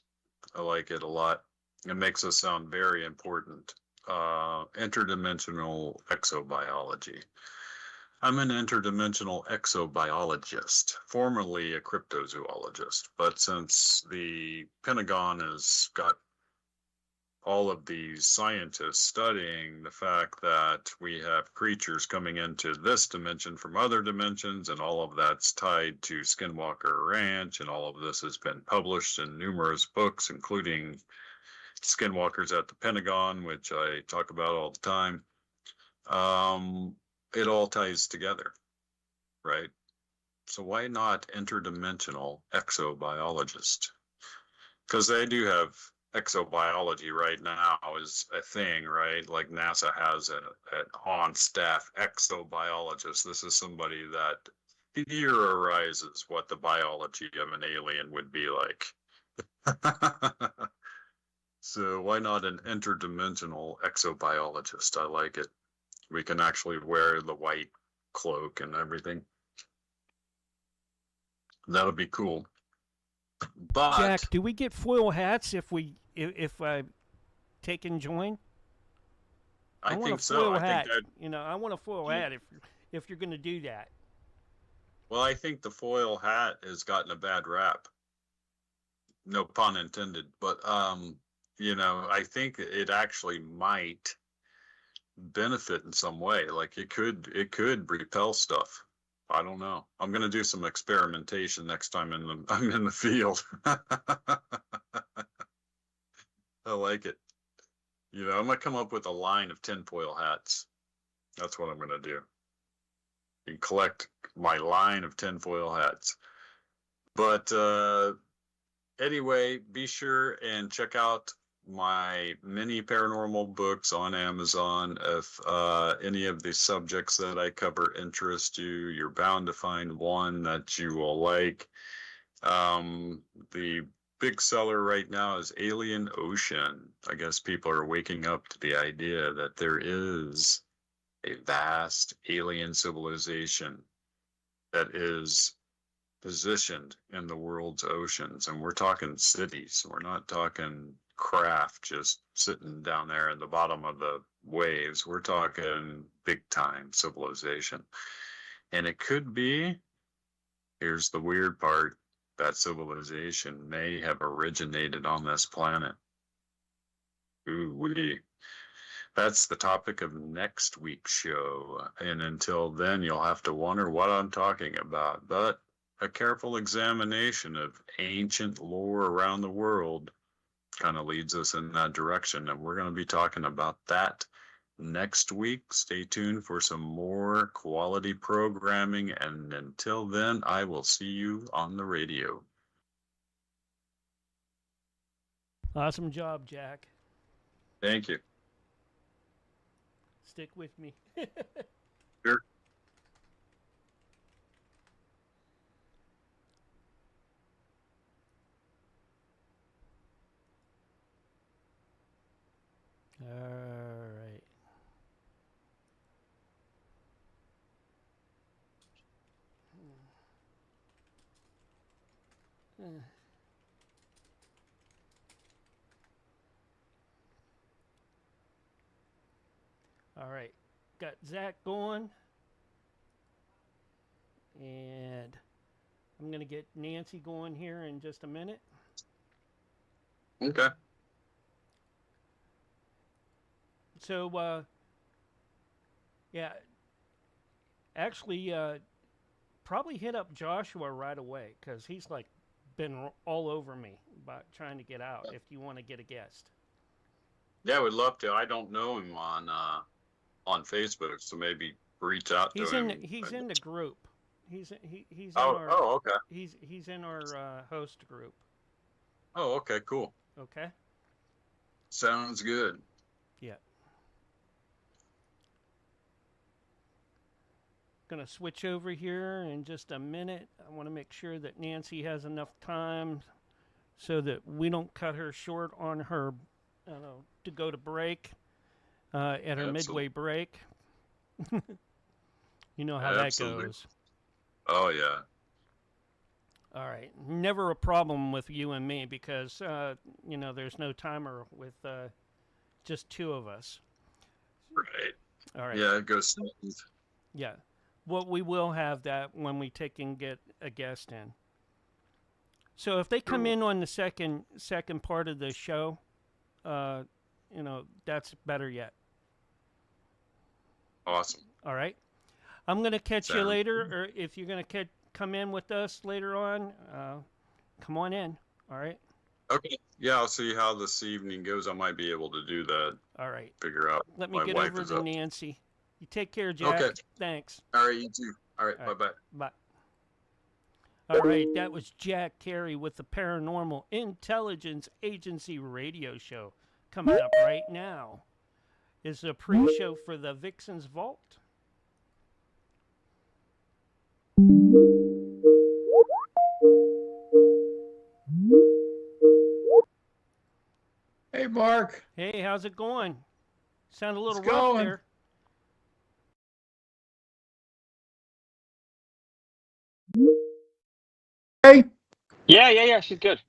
I like it a lot. It makes us sound very important. Interdimensional exobiology. I'm an interdimensional exobiologist, formerly a cryptozoologist, but since the Pentagon has got all of these scientists studying the fact that we have creatures coming into this dimension from other dimensions, and all of that's tied to Skinwalker Ranch, and all of this has been published in numerous books, including Skinwalkers at the Pentagon, which I talk about all the time. It all ties together, right? So why not interdimensional exobiologist? Because they do have exobiology right now is a thing, right? Like NASA has an on-staff exobiologist. This is somebody that theorizes what the biology of an alien would be like. So why not an interdimensional exobiologist? I like it. We can actually wear the white cloak and everything. That'll be cool. But Jack, do we get foil hats if I take and join? I want think a so. foil I hat. think that, I want a foil hat if you're going to do that. well, I think the foil hat has gotten a bad rap. No pun intended, but I think it actually might benefit in some way. Like it could repel stuff. I don't know. I'm gonna do some experimentation next time I'm in the field. I like it. I'm gonna come up with a line of tinfoil hats. That's what I'm gonna do. And collect my line of tinfoil hats. But anyway, be sure and check out my mini paranormal books on Amazon. If any of the subjects that I cover interest you, you're bound to find one that you will like. The big seller right now is Alien Ocean. I guess people are waking up to the idea that there is a vast alien civilization that is positioned in the world's oceans. And we're talking cities. We're not talking craft just sitting down there in the bottom of the waves. We're talking big time civilization. And it could be, here's the weird part, that civilization may have originated on this planet. Ooh-wee. That's the topic of next week's show. And until then, you'll have to wonder what I'm talking about. But a careful examination of ancient lore around the world kind of leads us in that direction. And we're going to be talking about that next week. Stay tuned for some more quality programming. And until then, I will see you on the radio. Awesome job, Jack. Thank you. Stick with me. Sure. All right. All right. Got Zach going. And I'm going to get Nancy going here in just a minute. Okay. So, yeah, actually, probably hit up Joshua right away because he's like been all over me about trying to get out. If you want to get a guest, Yeah, I would love to. I don't know him on Facebook, so maybe reach out to him. He's in the group. He's in our. Oh, okay. He's in our host group. Oh, okay, cool. Okay. Sounds good. Yeah. Gonna switch over here in just a minute. I want to make sure that Nancy has enough time so that we don't cut her short on her to go to break at our midway break. You know how that goes. Oh, yeah. All right. Never a problem with you and me because, there's no timer with just two of us. Right. All right. Yeah, it goes smooth. Yeah. Well, we will have that when we take and get a guest in. So if they come in on the second part of the show, that's better yet. Awesome. All right. I'm going to catch you later, or if you're going to come in with us later on, come on in. All right. Okay. Yeah, I'll see how this evening goes. I might be able to do that. All right. Figure out. Let me get over to Nancy. You take care, Jack. Okay. Thanks. All right, you too. All right. Bye-bye. Bye. All right, that was Jack Carey with the Paranormal Intelligence Agency radio show. Coming up right now is a pre-show for the Vixen's Vault. Hey, Mark. Hey, how's it going? Sound a little It's rough going. there. Hey. Yeah. She's good.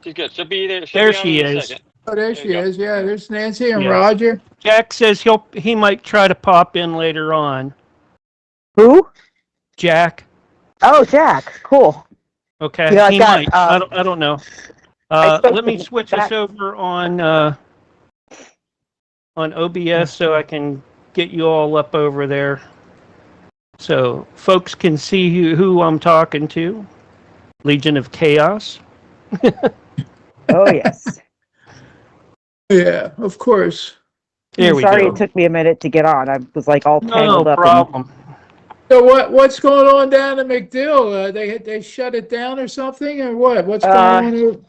She'll be there. There be on she in a is. second. Oh, there There she you go. is. Yeah, there's Nancy and Yeah. Roger. Jack says he might try to pop in later on. Who? Jack. Oh, Jack. Cool. Okay. Yeah, he might. I don't know. Let me switch us over on OBS so I can get you all up over there, so folks can see who I'm talking to. Legion of Chaos. Oh, yes. Yeah, of course. There we Sorry go. it took me a minute to get on. I was like all tangled No up. problem. So what's going on down in McDill? They shut it down or something, or what? What's going on?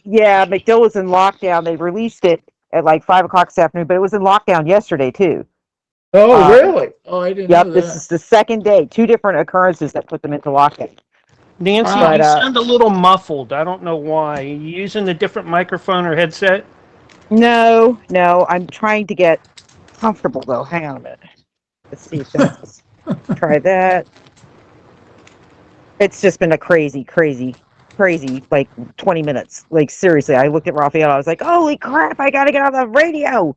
Yeah, McDill was in lockdown. They released it at like 5 o'clock this afternoon, but it was in lockdown yesterday too. Oh, really? Oh, I didn't know that. This is the second day. 2 different occurrences that put them into lockdown. Nancy, you sound a little muffled. I don't know why. Are you using a different microphone or headset? No. I'm trying to get comfortable though. Hang on a minute. Let's see if that's try that. It's just been a crazy, like 20 minutes. Like seriously, I looked at Raphael. I was like, "Holy crap! I gotta get on the radio."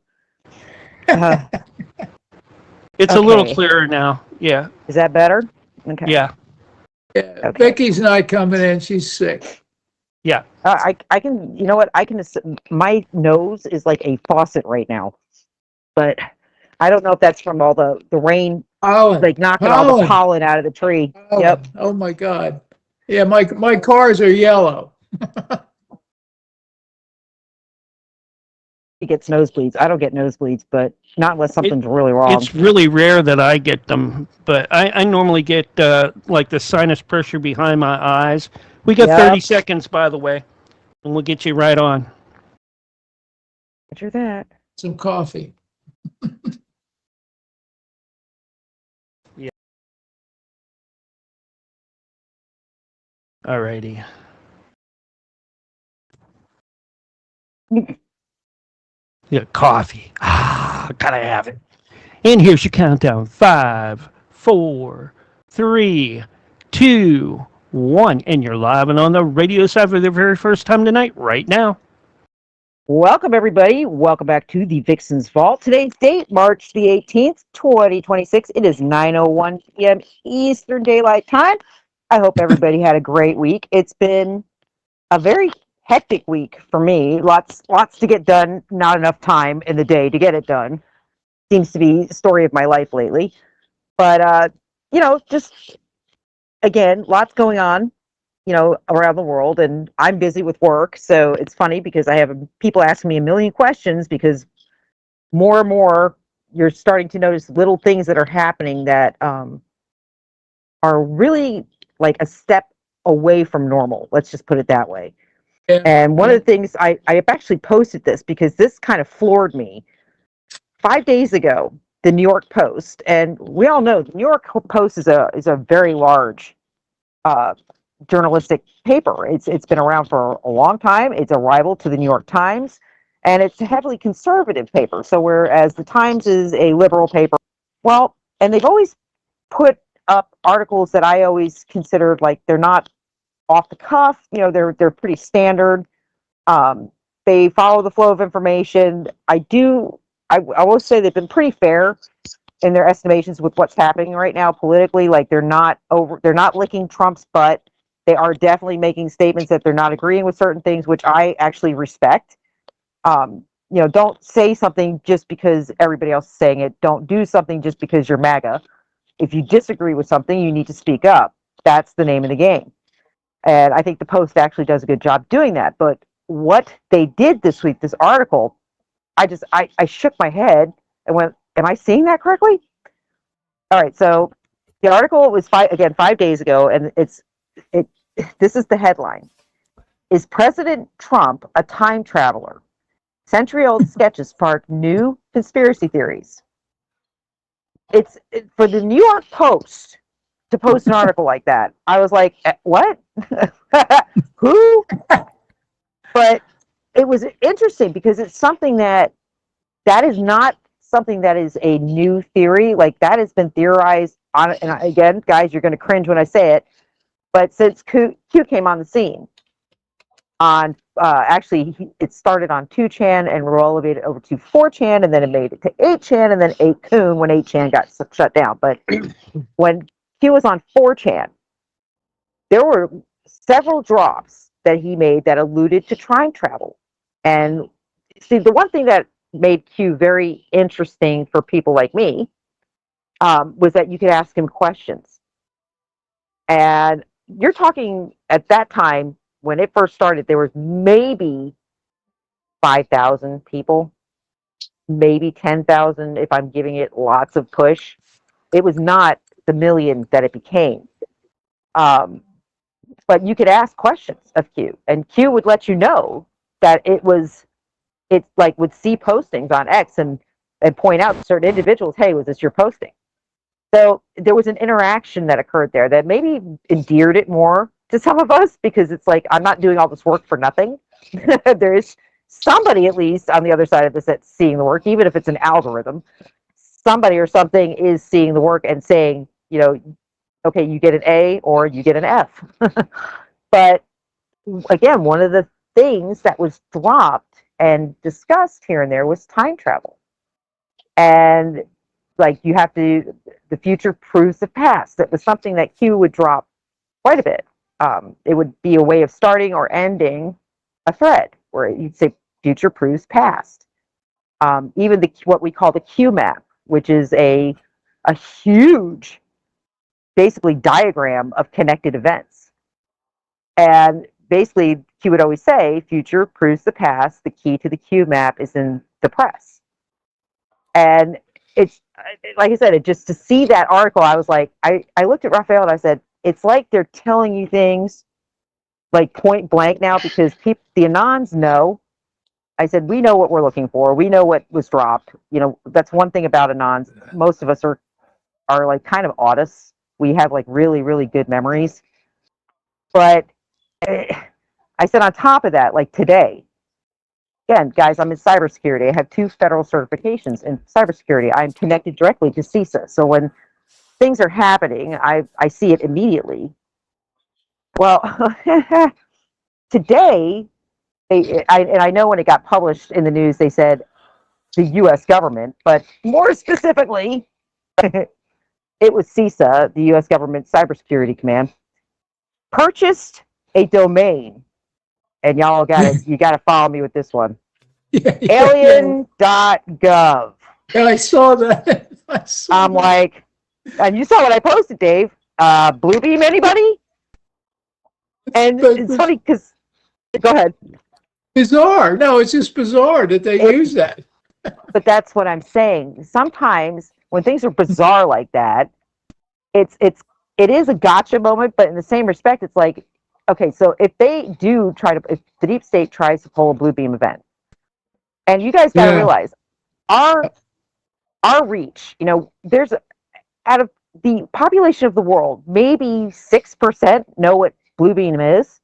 It's a little clearer now. Yeah. Is that better? Okay. Yeah. Yeah. Okay. Becky's not coming in. She's sick. Yeah. I can. You know what? I can. My nose is like a faucet right now, but I don't know if that's from all the rain, like knocking all the pollen out of the tree. Pollen. Yep. Oh my God. Yeah, my cars are yellow. He gets nosebleeds. I don't get nosebleeds, but not unless something's really wrong. It's really rare that I get them, but I normally get like the sinus pressure behind my eyes. We got 30 seconds, by the way, and we'll get you right on. Roger that. Some coffee. Yeah. Alrighty. Yeah, coffee. Gotta have it. And here's your countdown. 5, 4, 3, 2, 1. And you're live and on the radio side for the very first time tonight, right now. Welcome, everybody. Welcome back to the Vixen's Vault. Today's date, March the 18th, 2026. It is 9:01 p.m. Eastern Daylight Time. I hope everybody had a great week. It's been a very hectic week for me. Lots to get done. Not enough time in the day to get it done. Seems to be the story of my life lately. But, just, again, lots going on, around the world. And I'm busy with work. So it's funny because I have people asking me a million questions because more and more you're starting to notice little things that are happening that are really like a step away from normal. Let's just put it that way. Yeah. And one of the things I have actually posted this because this kind of floored me. 5 days ago, the New York Post, and we all know the New York Post is a very large journalistic paper. It's been around for a long time. It's a rival to the New York Times, and it's a heavily conservative paper. So whereas the Times is a liberal paper, well, and they've always put up articles that I always considered like they're not off the cuff. You know, they're pretty standard. They follow the flow of information. I will say they've been pretty fair in their estimations with what's happening right now politically. Like they're not licking Trump's butt. They are definitely making statements that they're not agreeing with certain things, which I actually respect. You know, don't say something just because everybody else is saying it. Don't do something just because you're MAGA. If you disagree with something, you need to speak up. That's the name of the game. And I think the Post actually does a good job doing that. But what they did this week, this article, I shook my head and went, am I seeing that correctly? All right, so the article was 5 days ago, and this is the headline. Is President Trump a time traveler? Century-old sketches spark new conspiracy theories. For the New York Post to post an article like that. I was like, what? Who? But it was interesting because it's something that is not something that is a new theory. Like that has been theorized on, and again, guys, you're going to cringe when I say it, but since Q came on the scene, on it started on 2chan and we're elevated over to 4chan, and then it made it to 8chan, and then 8kun when 8chan got shut down. But when Q was on 4chan, there were several drops that he made that alluded to time travel. And see, the one thing that made Q very interesting for people like me was that you could ask him questions. And you're talking at that time, when it first started, there was maybe 5,000 people, maybe 10,000 if I'm giving it lots of push. It was not the million that it became. But you could ask questions of Q, and Q would let you know that it's like would see postings on X and point out to certain individuals, hey, was this your posting? So there was an interaction that occurred there that maybe endeared it more to some of us, because it's like, I'm not doing all this work for nothing. There's somebody at least on the other side of this that's seeing the work, even if it's an algorithm. Somebody or something is seeing the work and saying, you know, okay, you get an A or you get an F. But again, one of the things that was dropped and discussed here and there was time travel. And like the future proves the past. That was something that Q would drop quite a bit. It would be a way of starting or ending a thread where you'd say future proves past. Even what we call the Q map, which is a huge, basically diagram of connected events. And basically, Q would always say, future proves the past. The key to the Q map is in the press. And it's like I said, just to see that article, I was like, I looked at Raphael and I said, it's like they're telling you things like point blank now, because the Anons know. I said, we know what we're looking for. We know what was dropped. You know, that's one thing about Anons. Most of us are like kind of autists. We have like really, really good memories. But I said on top of that, like today, again, guys, I'm in cybersecurity. I have 2 federal certifications in cybersecurity. I'm connected directly to CISA. So when things are happening, I see it immediately. Well, today, I know when it got published in the news, they said the U.S. government, but more specifically, it was CISA, the U.S. government cybersecurity command, purchased a domain. And y'all you got to follow me with this one. Alien.gov. Yeah, I saw that. I'm like, and you saw what I posted, Dave. Bluebeam, anybody? And it's funny because, go ahead. Bizarre. No, it's just bizarre that they use that. But that's what I'm saying. Sometimes when things are bizarre like that, it is a gotcha moment, but in the same respect, it's like, okay, so if they do if the deep state tries to pull a Bluebeam event, and you guys got to realize our reach, you know, there's out of the population of the world, maybe 6% know what Bluebeam is.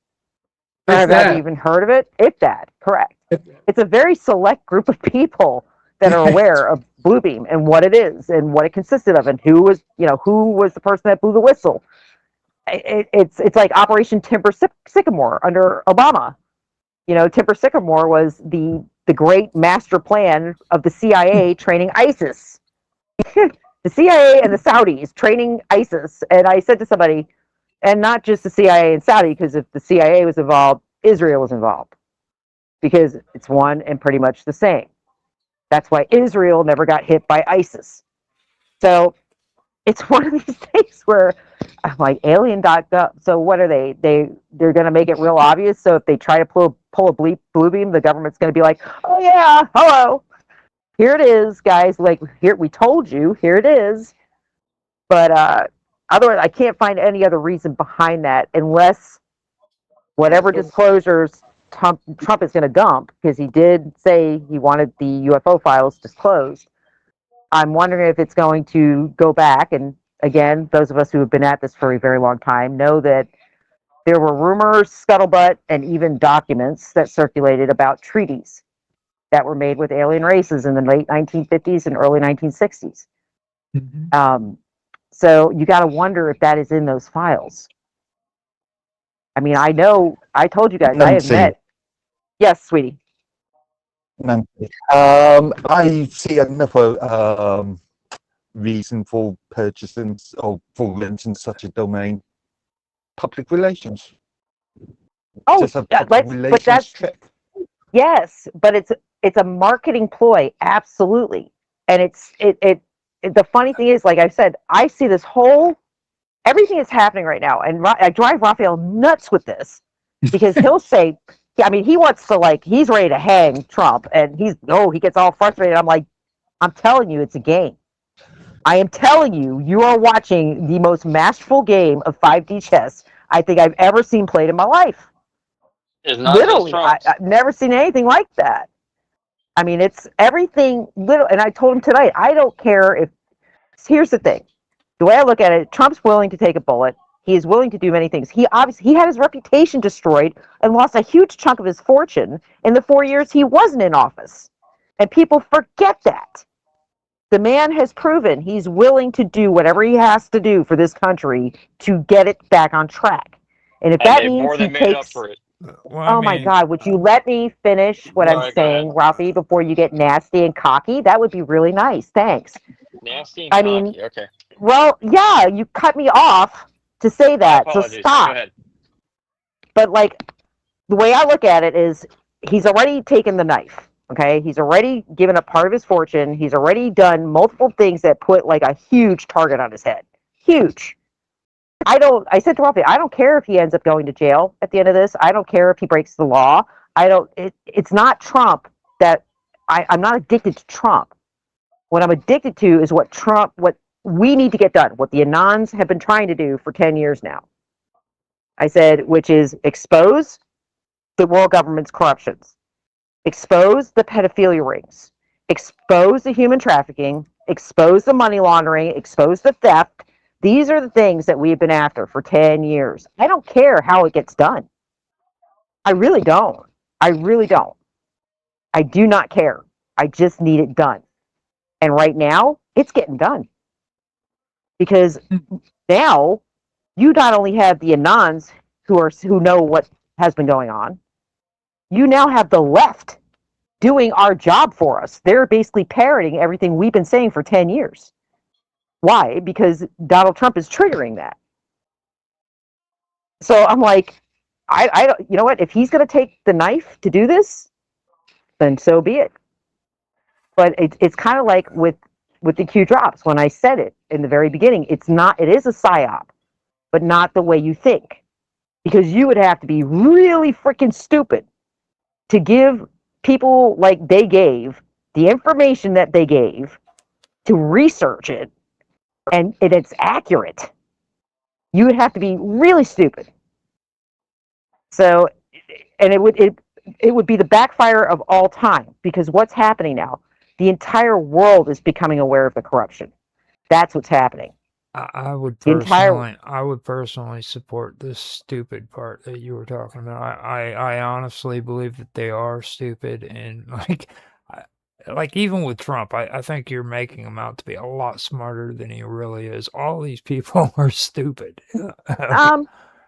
Have even heard of it? If that, correct. It's a very select group of people that are aware of Bluebeam and what it is and what it consisted of and who was the person that blew the whistle. It's like Operation Timber Sycamore under Obama. Timber Sycamore was the great master plan of the CIA training ISIS. The CIA and the Saudis training ISIS. And I said to somebody, and not just the CIA and Saudi, because if the CIA was involved, Israel was involved. Because it's one and pretty much the same. That's why Israel never got hit by ISIS. So it's one of these things where I'm like, alien.gov. So what are they? They're going to make it real obvious. So if they try to pull a blue beam, the government's going to be like, oh yeah, hello. Here it is, guys. Like, here, we told you, here it is. But otherwise, I can't find any other reason behind that unless whatever disclosures Trump is going to dump, because he did say he wanted the UFO files disclosed. I'm wondering if it's going to go back. And again, those of us who have been at this for a very long time know that there were rumors, scuttlebutt, and even documents that circulated about treaties that were made with alien races in the late 1950s and early 1960s. Mm-hmm. So you got to wonder if that is in those files. I mean, I know, I told you guys, I have met. Yes, sweetie. Nancy. I see another reason for purchasing or for renting such a domain: public relations. Oh, just a public relations but that's trick. Yes, but it's a marketing ploy, absolutely. And it's the funny thing is, like I said, I see this whole everything is happening right now, and I drive Raphael nuts with this because he'll say, I mean, he wants to he's ready to hang Trump, and he gets all frustrated. I'm like, I'm telling you, it's a game. I am telling you, you are watching the most masterful game of 5D chess I think I've ever seen played in my life. It's not Literally, just I've never seen anything like that. I mean, it's everything little, and I told him tonight, I don't care if, here's the thing. The way I look at it, Trump's willing to take a bullet. He is willing to do many things. He had his reputation destroyed and lost a huge chunk of his fortune in the 4 years he wasn't in office. And people forget that. The man has proven he's willing to do whatever he has to do for this country to get it back on track. And if that means more than he made up takes, for it. Well, my God, would you let me finish what I'm saying, Ralphie, before you get nasty and cocky? That would be really nice. Thanks. Nasty and cocky, okay. Well, yeah, you cut me off to say that, so stop. Go ahead. But the way I look at it is he's already taken the knife, okay? He's already given up part of his fortune. He's already done multiple things that put a huge target on his head. Huge. I said to Ralphie, I don't care if he ends up going to jail at the end of this. I don't care if he breaks the law. It's not Trump that I'm not addicted to Trump. What I'm addicted to is what we need to get done, what the Anons have been trying to do for 10 years now. I said, which is expose the world government's corruptions, expose the pedophilia rings, expose the human trafficking, expose the money laundering, expose the theft. These are the things that we've been after for 10 years. I don't care how it gets done. I really don't. I really don't. I do not care. I just need it done. And right now, it's getting done. Because now, you not only have the Anons who know what has been going on, you now have the left doing our job for us. They're basically parroting everything we've been saying for 10 years. Why? Because Donald Trump is triggering that. So I'm like, I don't, you know what? If he's going to take the knife to do this, then so be it. But it's kind of like with the Q drops. When I said it in the very beginning, it is a psyop, but not the way you think. Because you would have to be really freaking stupid to give people like they gave the information that they gave to research it, and it's accurate. You would have to be really stupid. So, and it would be the backfire of all time, because what's happening now? The entire world is becoming aware of the corruption. That's what's happening. I would The entire personally support this stupid part that you were talking about. I honestly believe that they are stupid, and like even with Trump, I think you're making him out to be a lot smarter than he really is. All these people are stupid.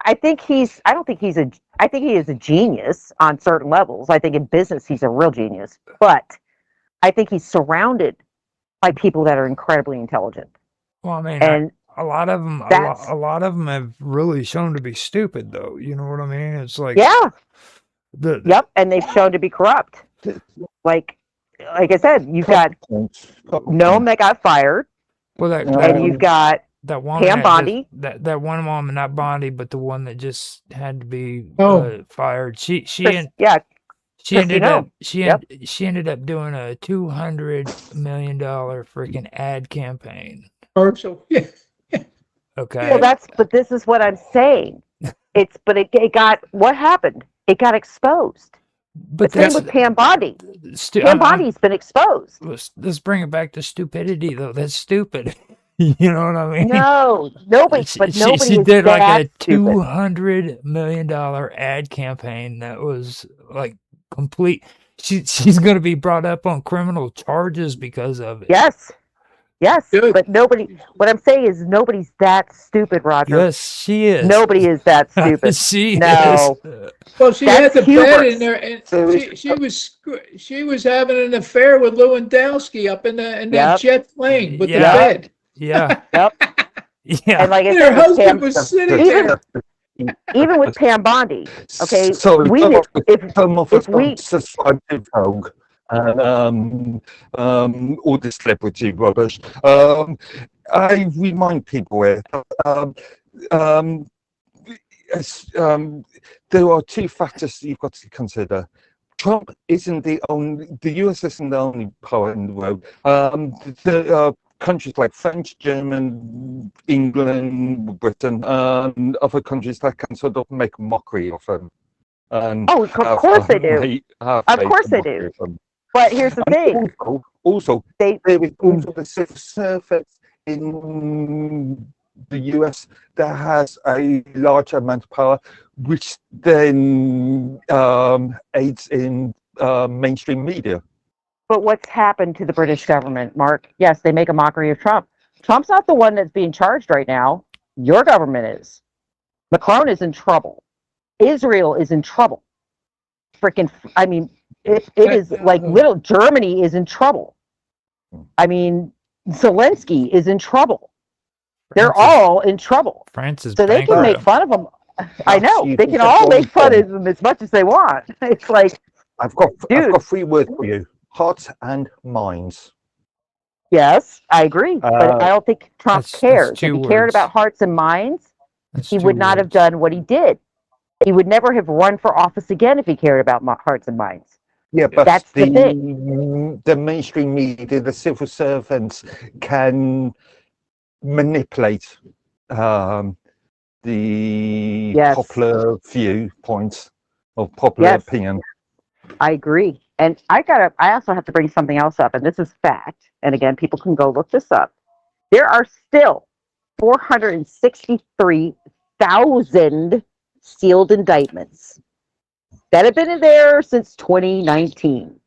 I think I think he is a genius on certain levels. I think in business he's a real genius, but I think he's surrounded by people that are incredibly intelligent. Well, I mean, And a lot of them, that's a lot of them have really shown to be stupid, though. You know what I mean? It's like yeah, the yep, and they've shown to be corrupt. Like I said, you've got Noam that got fired, well and you've got that woman Pam Bondi. that one woman, not Bondi, but the one that just had to be fired. She ended up she ended up doing a $200 million freaking ad campaign. Commercial. Yeah. Okay. Well, but this is what I'm saying. It got what happened? It got exposed. But the same with Pam Bondi. Pam Bondi's been exposed. Let's bring it back to stupidity, though. That's stupid. You know what I mean? No, nobody. She did like a $200 million ad campaign that was like complete. She's going to be brought up on criminal charges because of it. Yes, good. But nobody. What I'm saying is nobody's that stupid, Roger. Yes, she is. Nobody is that stupid. She no. is. Well, she had the bed in there, and she was having an affair with Lewandowski up in that jet plane with the bed. Yeah. Yep. Yeah. And like I and said, her husband was sitting there. Even with Pam Bondi, okay. So we knew, if we Vogue and all this celebrity rubbish. I remind people here. There are two factors you've got to consider. Trump isn't the US isn't the only power in the world. There are countries like French, German, England, Britain, and other countries that can sort of make a mockery of him. And of course they do. Of course they do. But here's the thing. Also, there is also the civil service in the US that has a large amount of power, which then aids in mainstream media. But what's happened to the British government, Mark? Yes, they make a mockery of Trump. Trump's not the one that's being charged right now. Your government is. Macron is in trouble. Israel is in trouble. It is like little Germany is in trouble. I mean, Zelensky is in trouble. They're all in trouble. France is so they can make fun of them. I know. They can all make fun of them as much as they want. It's like, I've got 3 words for you. Hearts and minds. Yes, I agree. But I don't think Trump cares. If he cared about hearts and minds, he would not have done what he did. He would never have run for office again if he cared about hearts and minds. Yeah, but that's the thing. The mainstream media, the civil servants can manipulate the popular viewpoints or popular opinion. I agree. And I also have to bring something else up, and this is fact. And again, people can go look this up. There are still 463,000 sealed indictments that have been in there since 2019.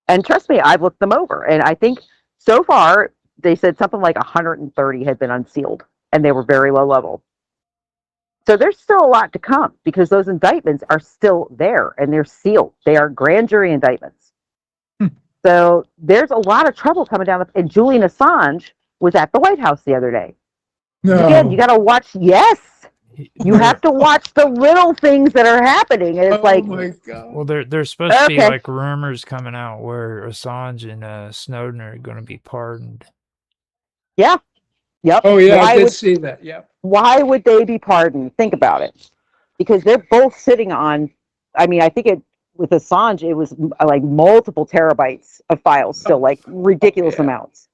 And trust me, I've looked them over. And I think so far, they said something like 130 had been unsealed, and they were very low level. So there's still a lot to come because those indictments are still there and they're sealed. They are grand jury indictments. So there's a lot of trouble coming down. And Julian Assange was at the White House the other day. No. Again, you got to watch. Yes. You have to watch the little things that are happening. And it's oh my God. Well, there's supposed to be like rumors coming out where Assange and Snowden are going to be pardoned. Yeah. Yep. Oh yeah, I did see that. Yep. Why would they be pardoned? Think about it. Because they're both sitting on, I think with Assange, it was like multiple terabytes of files, still like ridiculous amounts.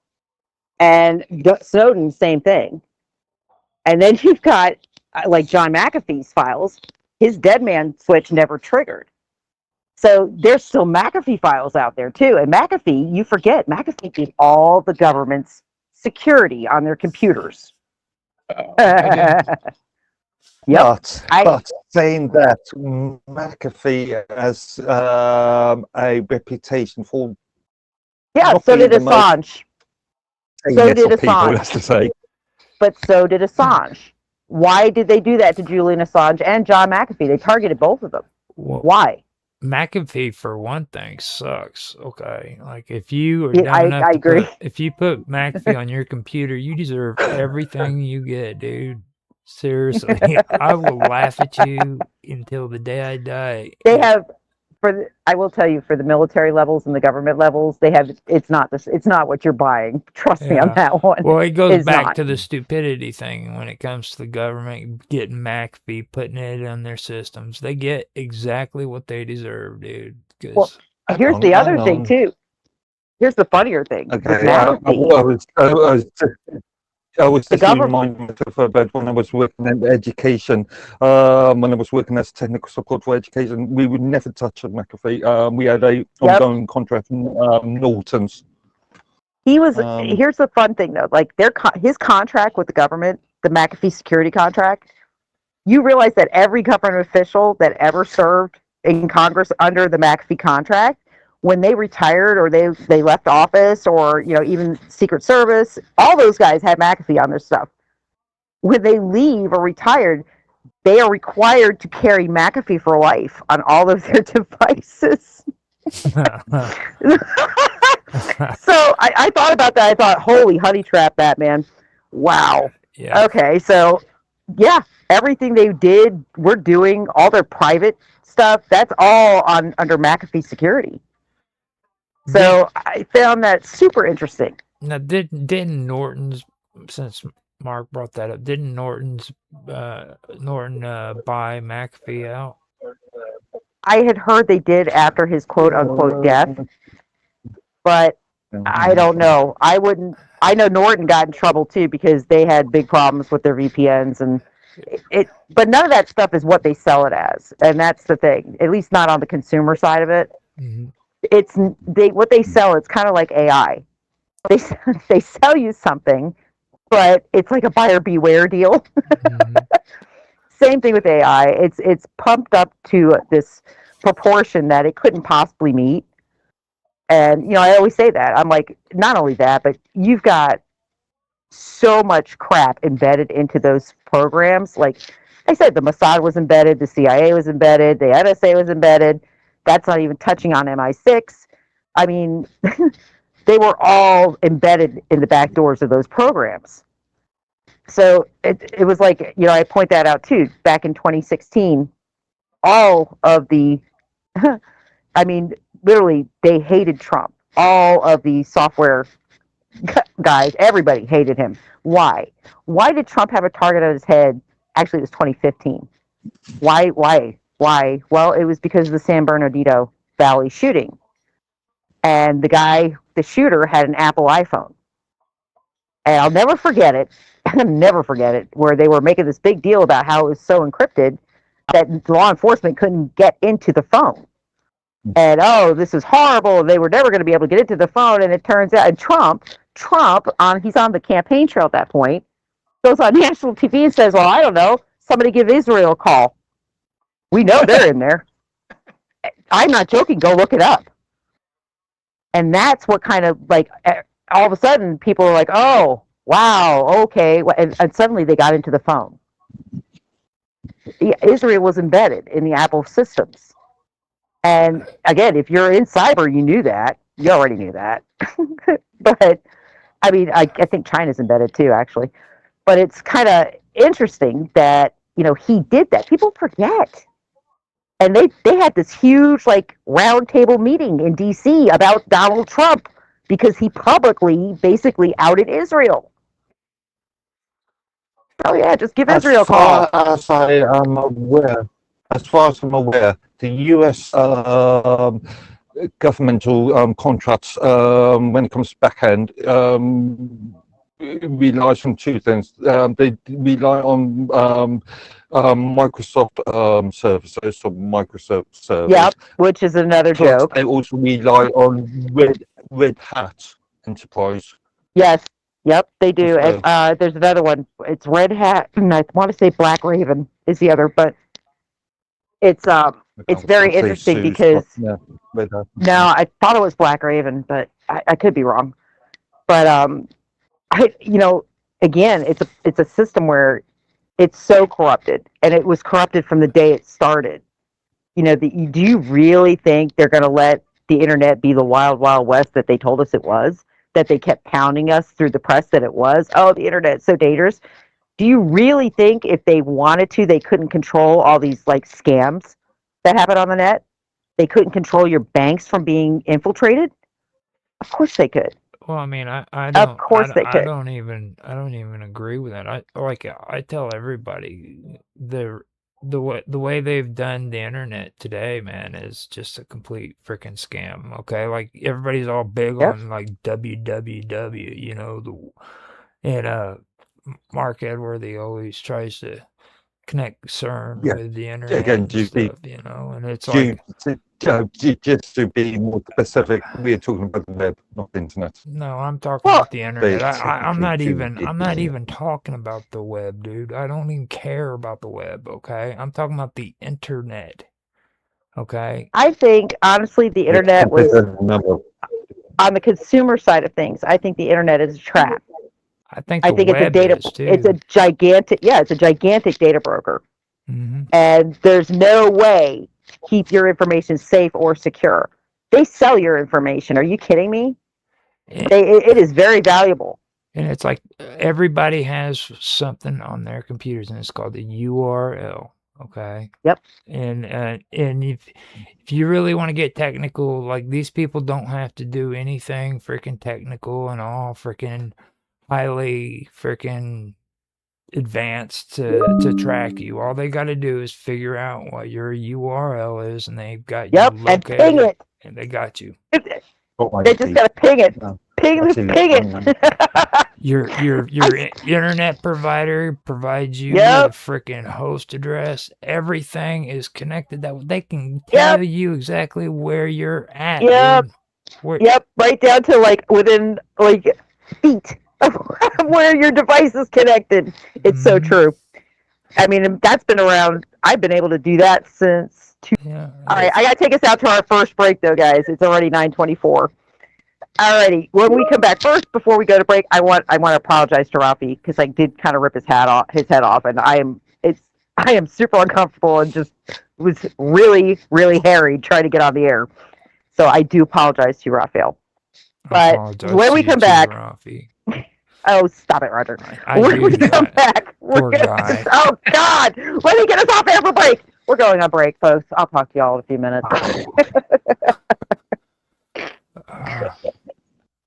And Snowden, same thing. And then you've got like John McAfee's files. His dead man switch never triggered. So there's still McAfee files out there too. And McAfee, you forget, McAfee did all the government's security on their computers. I didn't. Yep. But saying that, McAfee has a reputation for not so being did the most Assange. So did Assange. That's to say. But so did Assange. Why did they do that to Julian Assange and John McAfee? They targeted both of them. Well, Why? McAfee, for one thing, sucks. Okay, like if you are Yeah, dumb enough I to agree. if you put McAfee on your computer, you deserve everything you get, dude. Seriously, I will laugh at you until the day I die. They have, I will tell you, for the military levels and the government levels, they have. It's not this. It's not what you're buying. Trust me on that one. Well, it goes It's back not. to the stupidity thing when it comes to the government getting McAfee, putting it on their systems. They get exactly what they deserve, dude. Well, here's the other thing too. Here's the funnier thing. Okay, I was just reminding myself about when I was working in education. When I was working as technical support for education, we would never touch a McAfee. We had a ongoing contract from Norton's. He was. Here's the fun thing though. Like his contract with the government, the McAfee security contract. You realize that every government official that ever served in Congress under the McAfee contract, when they retired or they left office, or even Secret Service, all those guys had McAfee on their stuff. When they leave or retired, they are required to carry McAfee for life on all of their devices. So I thought about that. I thought, holy honey trap, Batman. Wow. Yeah. Okay, so yeah, everything they did, we're doing, all their private stuff, that's all under McAfee security. So I found that super interesting. Now, didn't Norton's, since Mark brought that up, didn't Norton buy McAfee out? I had heard they did after his quote unquote death, but I don't know. I know Norton got in trouble too because they had big problems with their VPNs and but none of that stuff is what they sell it as, and that's the thing. At least not on the consumer side of it. Mm-hmm. What they sell. It's kind of like AI. They sell you something, but it's like a buyer beware deal. Mm-hmm. Same thing with AI. It's pumped up to this proportion that it couldn't possibly meet. And I always say that. I'm like, not only that, but you've got so much crap embedded into those programs. Like I said, the Mossad was embedded, the CIA was embedded, the NSA was embedded. That's not even touching on MI6. I mean, they were all embedded in the back doors of those programs. So it was like, I point that out too. Back in 2016, all of the, I mean, literally, they hated Trump. All of the software guys, everybody hated him. Why? Why did Trump have a target on his head? Actually, it was 2015. Why? Well, it was because of the San Bernardino Valley shooting. And the shooter, had an Apple iPhone. And I'll never forget it, where they were making this big deal about how it was so encrypted that law enforcement couldn't get into the phone. And, this is horrible. They were never going to be able to get into the phone. And it turns out, and Trump, he's on the campaign trail at that point, goes on national TV and says, well, I don't know, somebody give Israel a call. We know they're in there. I'm not joking. Go look it up. And that's what kind of, like, all of a sudden, people are like, oh, wow, okay. And suddenly they got into the phone. Israel was embedded in the Apple systems. And again, if you're in cyber, you knew that. You already knew that. But, I mean, I think China's embedded too, actually. But it's kind of interesting that, he did that. People forget. And they had this huge, like, roundtable meeting in D.C. about Donald Trump because he publicly basically outed Israel. Oh, yeah, just give Israel a call. As far as I'm aware, the U.S. Governmental contracts, when it comes to back end, relies on two things. They rely on Microsoft services, or Microsoft servers. Yep, which is another joke. They also rely on Red Hat Enterprise. Yes, Yep, they do. So- And there's another one. It's Red Hat. And I want to say Black Raven is the other, but it's very interesting because no, I thought it was Black Raven, but I could be wrong. But again, it's a system where it's so corrupted, and it was corrupted from the day it started. Do you really think they're going to let the internet be the wild, wild west that they told us it was? That they kept pounding us through the press that it was? Oh, the internet's so dangerous. Do you really think if they wanted to, they couldn't control all these like scams that happen on the net? They couldn't control your banks from being infiltrated? Of course they could. Well, I mean, I Of don't, course they I could. don't even agree with that. I tell everybody the way they've done the internet today, man, is just a complete freaking scam. Okay, like everybody's all big Yep. on like WWW, and Mark Edworthy always tries to connect CERN Yeah. with the internet Again, and stuff, and it's just to be more specific, we're talking about the web, not the internet. no, I'm talking Well, about the internet. I'm not technically, I'm not even talking about the web, dude. I don't even care about the web, okay? I'm talking about the internet. Okay? I think honestly the internet was on the consumer side of things. I think the internet is a trap. I think I the think it's a web data. is too. It's a gigantic data broker, Mhm. and there's no way to keep your information safe or secure. They sell your information. Are you kidding me? And, It is very valuable. and it's like everybody has something on their computers, and it's called the URL. Okay. Yep. And if you really want to get technical, like these people don't have to do anything freaking technical and all freaking highly freaking advanced to track you. All they got to do is figure out what your URL is, and they've got Yep, you and located, ping it. and they got you. They just got to ping it. Ping it. Your internet provider provides you Yep. with a freaking host address. Everything is connected. That they can tell you exactly where you're at. Yep. Dude. Yep, right down to like within like feet of where your device is connected. It's so true. I mean, that's been around. I've been able to do that since. Yeah. All right, I got to take us out to our first break, though, guys. It's already 9:24. All righty. When we come back, first, before we go to break, I want to apologize to Rafi because I did kind of rip his head off, and I am super uncomfortable and just was really, really harried trying to get on the air. So I do apologize to you, Raphael. But when we come back, oh, stop it, Roger. When we come back, poor guy. Oh God, let me get us off air for break. We're going on break, folks. I'll talk to y'all in a few minutes.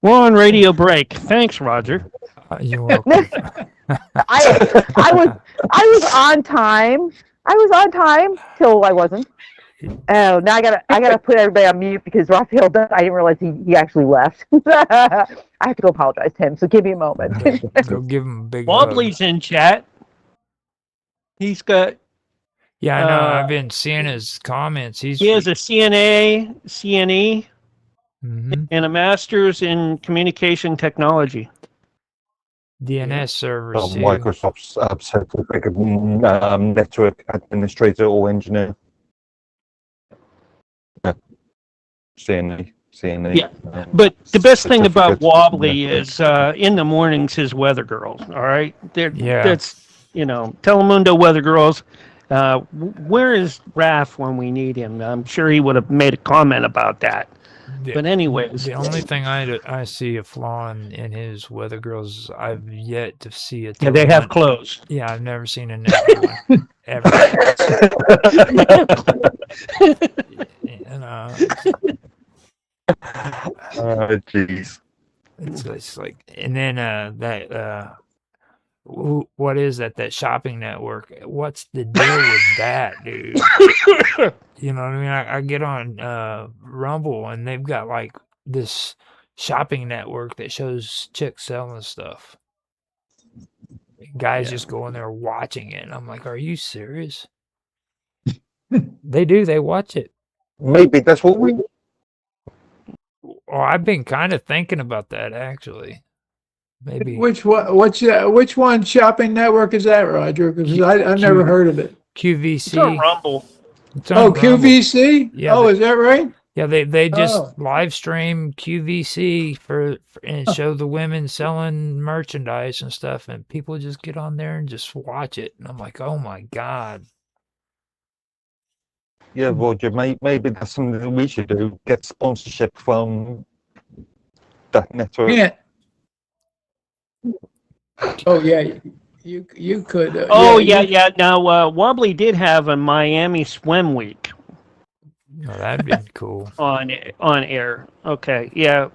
We're on radio break. Thanks, Roger. You're welcome. I was on time. I was on time till I wasn't. Oh, now I gotta put everybody on mute because Raphael I didn't realize he actually left. I have to go apologize to him. So give me a moment. Go give him a big Wobbly's in chat. He's got. Yeah, I know. I've been seeing his comments. He has a CNA, CNE, and a master's in communication technology. DNS servers. Microsoft's certificate network administrator or engineer. CNE. Yeah, but the best thing about Wobbly is in the mornings his weather girls. All right, that's Telemundo weather girls. Where is Raph when we need him? I'm sure he would have made a comment about that. But anyways, the only thing I see a flaw in his weather girls is I've yet to see it. Yeah, they have clothes. Yeah, I've never seen a naked one ever. Jeez. It's like, and then that what is that? That shopping network? What's the deal with that, dude? You know what I mean? I get on Rumble and they've got like this shopping network that shows chicks selling stuff. Guys just go in there watching it. And I'm like, are you serious? They do. They watch it. Maybe that's what we. Well, I've been kind of thinking about that actually. Maybe Which one? Which one? Shopping network is that, Roger? Because I've never heard of it. It's on QVC. Rumble. It's on Oh, Rumble. QVC. Yeah, Oh, is that right? Yeah, they just Oh. live stream QVC and show the women selling merchandise and stuff, and people just get on there and just watch it. And I'm like, oh my god. Yeah, Roger, maybe that's something that we should do. Get sponsorship from that network. Yeah. Oh yeah, you could. Oh yeah. Now Wobbly did have a Miami Swim Week Oh, that'd be cool. on air. Okay, yeah.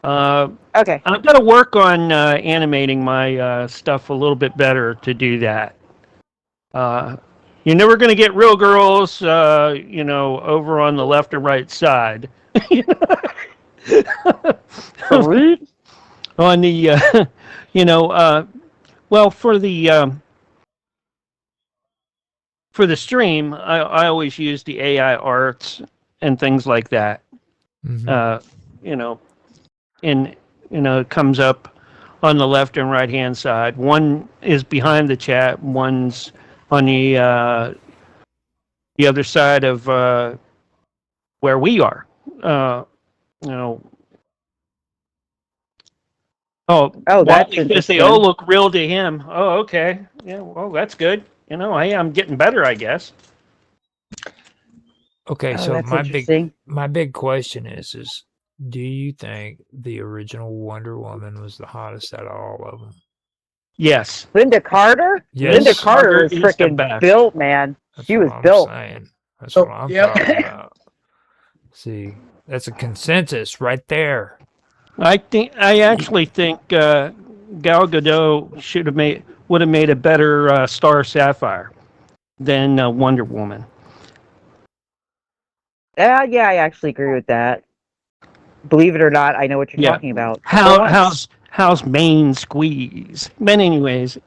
Okay. I've got to work on animating my stuff a little bit better to do that. You're never going to get real girls, over on the left or right side. On the, well, for the stream, I always use the AI arts and things like that. Mhm. And it comes up on the left and right hand side. One is behind the chat, one's on the other side of where we are. Oh, Oh, that's Wobbly says they interesting. all look real to him. Oh, okay. Yeah, well, that's good. I'm getting better, I guess. Okay, Oh, so that's my interesting. big question is do you think the original Wonder Woman was the hottest out of all of them? Yes. Linda Carter? Yes. Linda Carter Carter was is the freaking best. built, man. That's She what was I'm built. saying. That's Oh, what I'm yep. talking about. See, that's a consensus right there. I actually think Gal Gadot would have made a better Star Sapphire than Wonder Woman. Yeah, I actually agree with that. Believe it or not, I know what you're Yeah. talking about. For once. How's main squeeze? But anyways,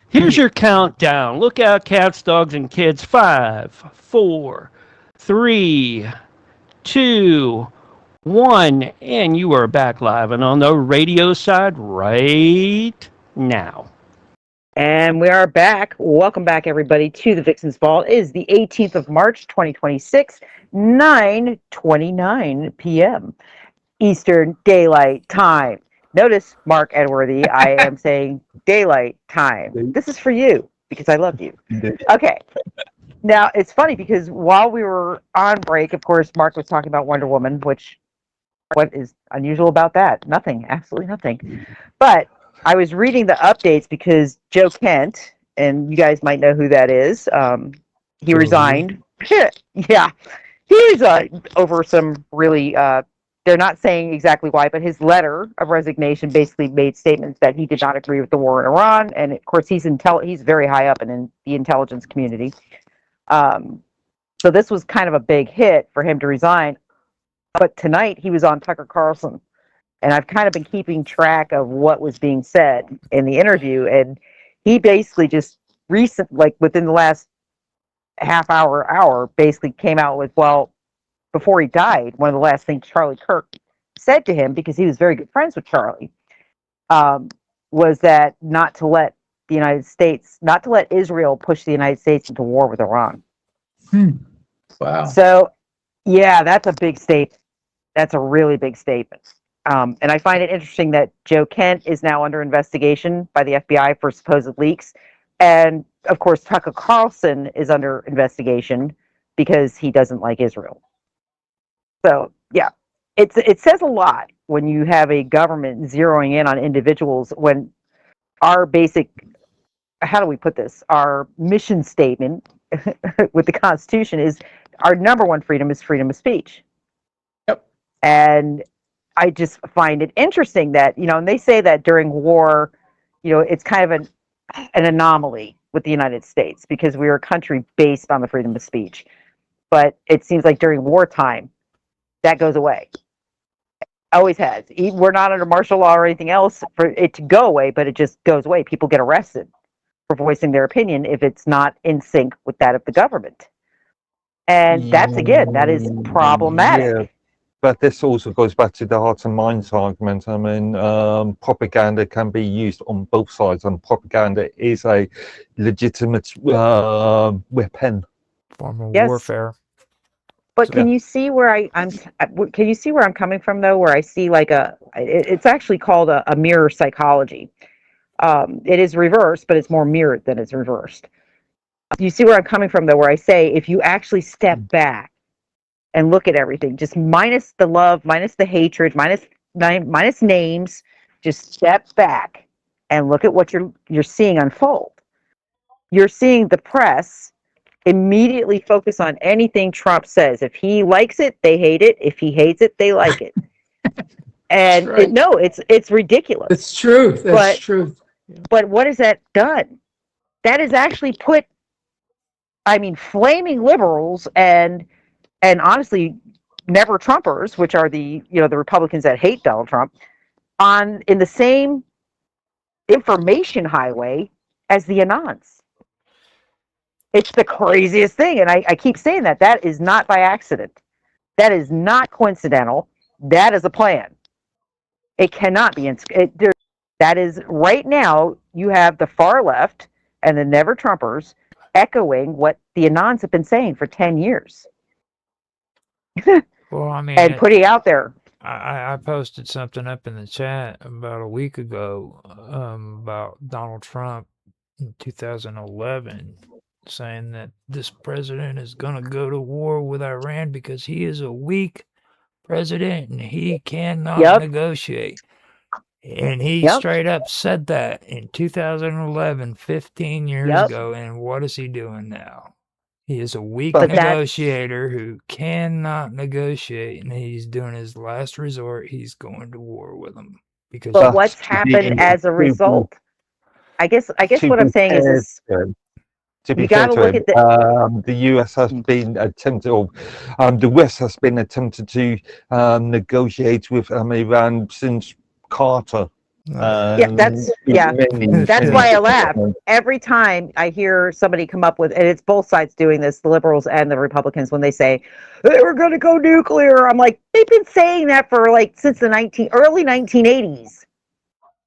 here's your countdown. Look out, cats, dogs, and kids. 5, 4, 3, 2, 1, and you are back live and on the radio side right now. And we are back. Welcome back, everybody, to the Vixen's Vault. It is the 18th of March, 2026, 9:29 p.m. Eastern Daylight Time. Notice, Mark Edworthy, I am saying daylight time. This is for you because I love you. Okay. Now, it's funny because while we were on break, of course, Mark was talking about Wonder Woman, which, what is unusual about that? Nothing, absolutely nothing. But I was reading the updates because Joe Kent, and you guys might know who that is, he resigned. Yeah, he resigned over some really, they're not saying exactly why, but his letter of resignation basically made statements that he did not agree with the war in Iran. And of course, he's very high up in the intelligence community. So this was kind of a big hit for him to resign. But tonight he was on Tucker Carlson, and I've kind of been keeping track of what was being said in the interview. And he basically just within the last hour, basically came out with, well, before he died, one of the last things Charlie Kirk said to him, because he was very good friends with Charlie, was that not to let Israel push the United States into war with Iran. Wow. So, yeah, that's a big statement. That's a really big statement. And I find it interesting that Joe Kent is now under investigation by the FBI for supposed leaks. And, of course, Tucker Carlson is under investigation because he doesn't like Israel. So, yeah, it says a lot when you have a government zeroing in on individuals when our basic, how do we put this? Our mission statement with the Constitution is our number one freedom is freedom of speech. Yep. And I just find it interesting that, and they say that during war, it's kind of an anomaly with the United States because we are a country based on the freedom of speech. But it seems like during wartime, that goes away. Always has. We're not under martial law or anything else for it to go away, but it just goes away. People get arrested for voicing their opinion if it's not in sync with that of the government. And that is problematic. But this also goes back to the hearts and minds argument. I mean, propaganda can be used on both sides, and propaganda is a legitimate weapon. Form of Yes. warfare. But So- can you see where can you see where I'm coming from though? Where I see like it's actually called a mirror psychology. It is reversed, but it's more mirrored than it's reversed. You see where I'm coming from though, where I say if you actually step back and look at everything, just minus the love, minus the hatred, minus names, just step back and look at what you're seeing unfold. You're seeing the press immediately focus on anything Trump says. If he likes it, they hate it. If he hates it, they like it. And right. it's ridiculous. That's truth. That's truth. But what has that done? That has actually put, I mean, flaming liberals and honestly, never Trumpers, which are the Republicans that hate Donald Trump, in the same information highway as the Anons. It's the craziest thing, and I keep saying that is not by accident. That is not coincidental. That is a plan. It cannot be. That is right now. You have the far left and the never Trumpers echoing what the Anons have been saying for 10 years. Well, I mean, and putting out there. I posted something up in the chat about a week ago about Donald Trump in 2011 saying that this president is going to go to war with Iran because he is a weak president and he cannot negotiate. And he straight up said that in 2011, 15 years ago. And what is he doing now? He is a weak negotiator who cannot negotiate, and he's doing his last resort. He's going to war with them because. But what's happened as a result? I guess what I'm saying is to be fair to him, the US has been attempted, or the West has been attempted to negotiate with Iran since Carter. That's why I laugh every time I hear somebody come up with, and it's both sides doing this, the liberals and the Republicans, when they say hey, we're going to go nuclear. I'm like, they've been saying that for since the early 1980s,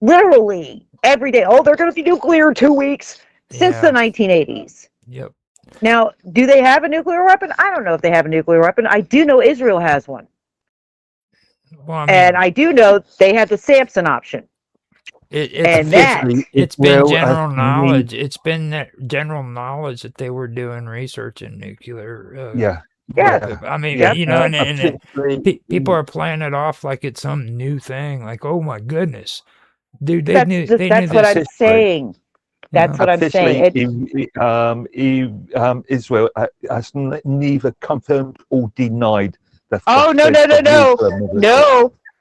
literally every day. Oh, they're going to be nuclear in 2 weeks since the 1980s. Yep. Now, do they have a nuclear weapon? I don't know if they have a nuclear weapon. I do know Israel has one. Well, I mean, and I do know they have the Samson option. It's been general knowledge. It's been general knowledge that they were doing research in nuclear. I mean, and people are playing it off like it's some new thing. Like, oh my goodness, dude, they knew. That's what I'm saying. That's what I'm saying. Israel has neither confirmed or denied that. Oh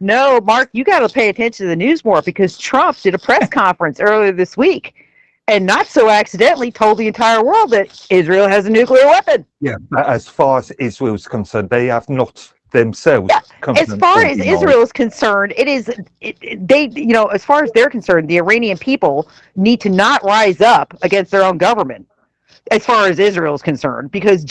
no, Mark, you got to pay attention to the news more, because Trump did a press conference earlier this week and not so accidentally told the entire world that Israel has a nuclear weapon. Yeah, as far as Israel is concerned, they have not themselves. As far as Israel is concerned, as far as they're concerned, the Iranian people need to not rise up against their own government, as far as Israel is concerned, because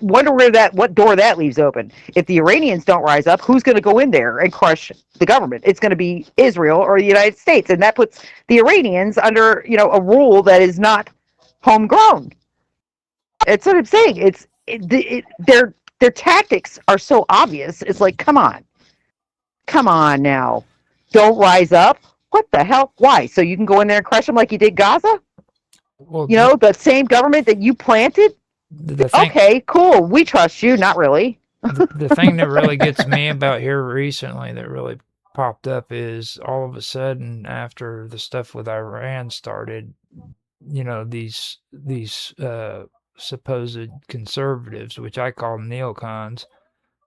wonder what door that leaves open. If the Iranians don't rise up, who's going to go in there and crush the government? It's going to be Israel or the United States, and that puts the Iranians under a rule that is not homegrown. That's what I'm saying. Their tactics are so obvious. It's like, come on now, don't rise up. What the hell? Why? So you can go in there and crush them like you did Gaza? Well, the same government that you planted. Okay, cool. We trust you. Not really. The thing that really gets me about here recently that really popped up is all of a sudden, after the stuff with Iran started, these supposed conservatives, which I call neocons,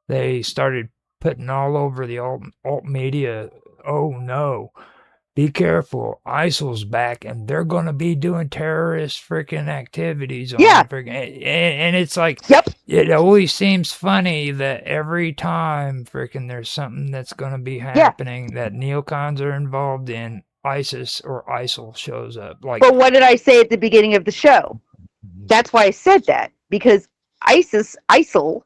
they started putting all over the alt media, oh no, be careful, ISIL's back, and they're going to be doing terrorist freaking activities. And it's like, it always seems funny that every time freaking there's something that's going to be happening that neocons are involved in, ISIS or ISIL shows up. But what did I say at the beginning of the show? That's why I said that, because ISIL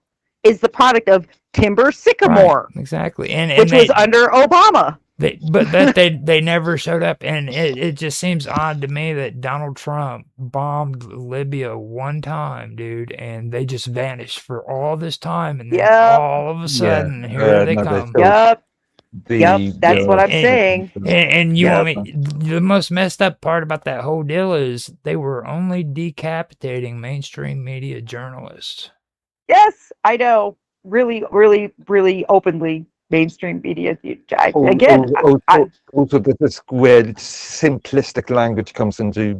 is the product of Timber Sycamore, right, exactly, and which was under Obama. But they never showed up, and it just seems odd to me that Donald Trump bombed Libya one time, dude, and they just vanished for all this time, and then all of a sudden here they come. Yep, that's what I'm saying. And you want me? The most messed up part about that whole deal is they were only decapitating mainstream media journalists. Yes, I know. Really, really, really openly. Mainstream media. Also, this is where simplistic language comes into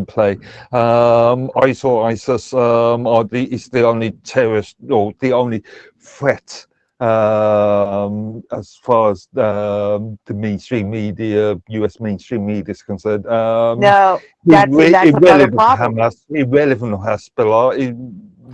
play. I saw ISIS is the only terrorist or the only threat as far as the mainstream media, U.S. mainstream media is concerned. No, that's another problem. Hamas, irrelevant of Hezbollah,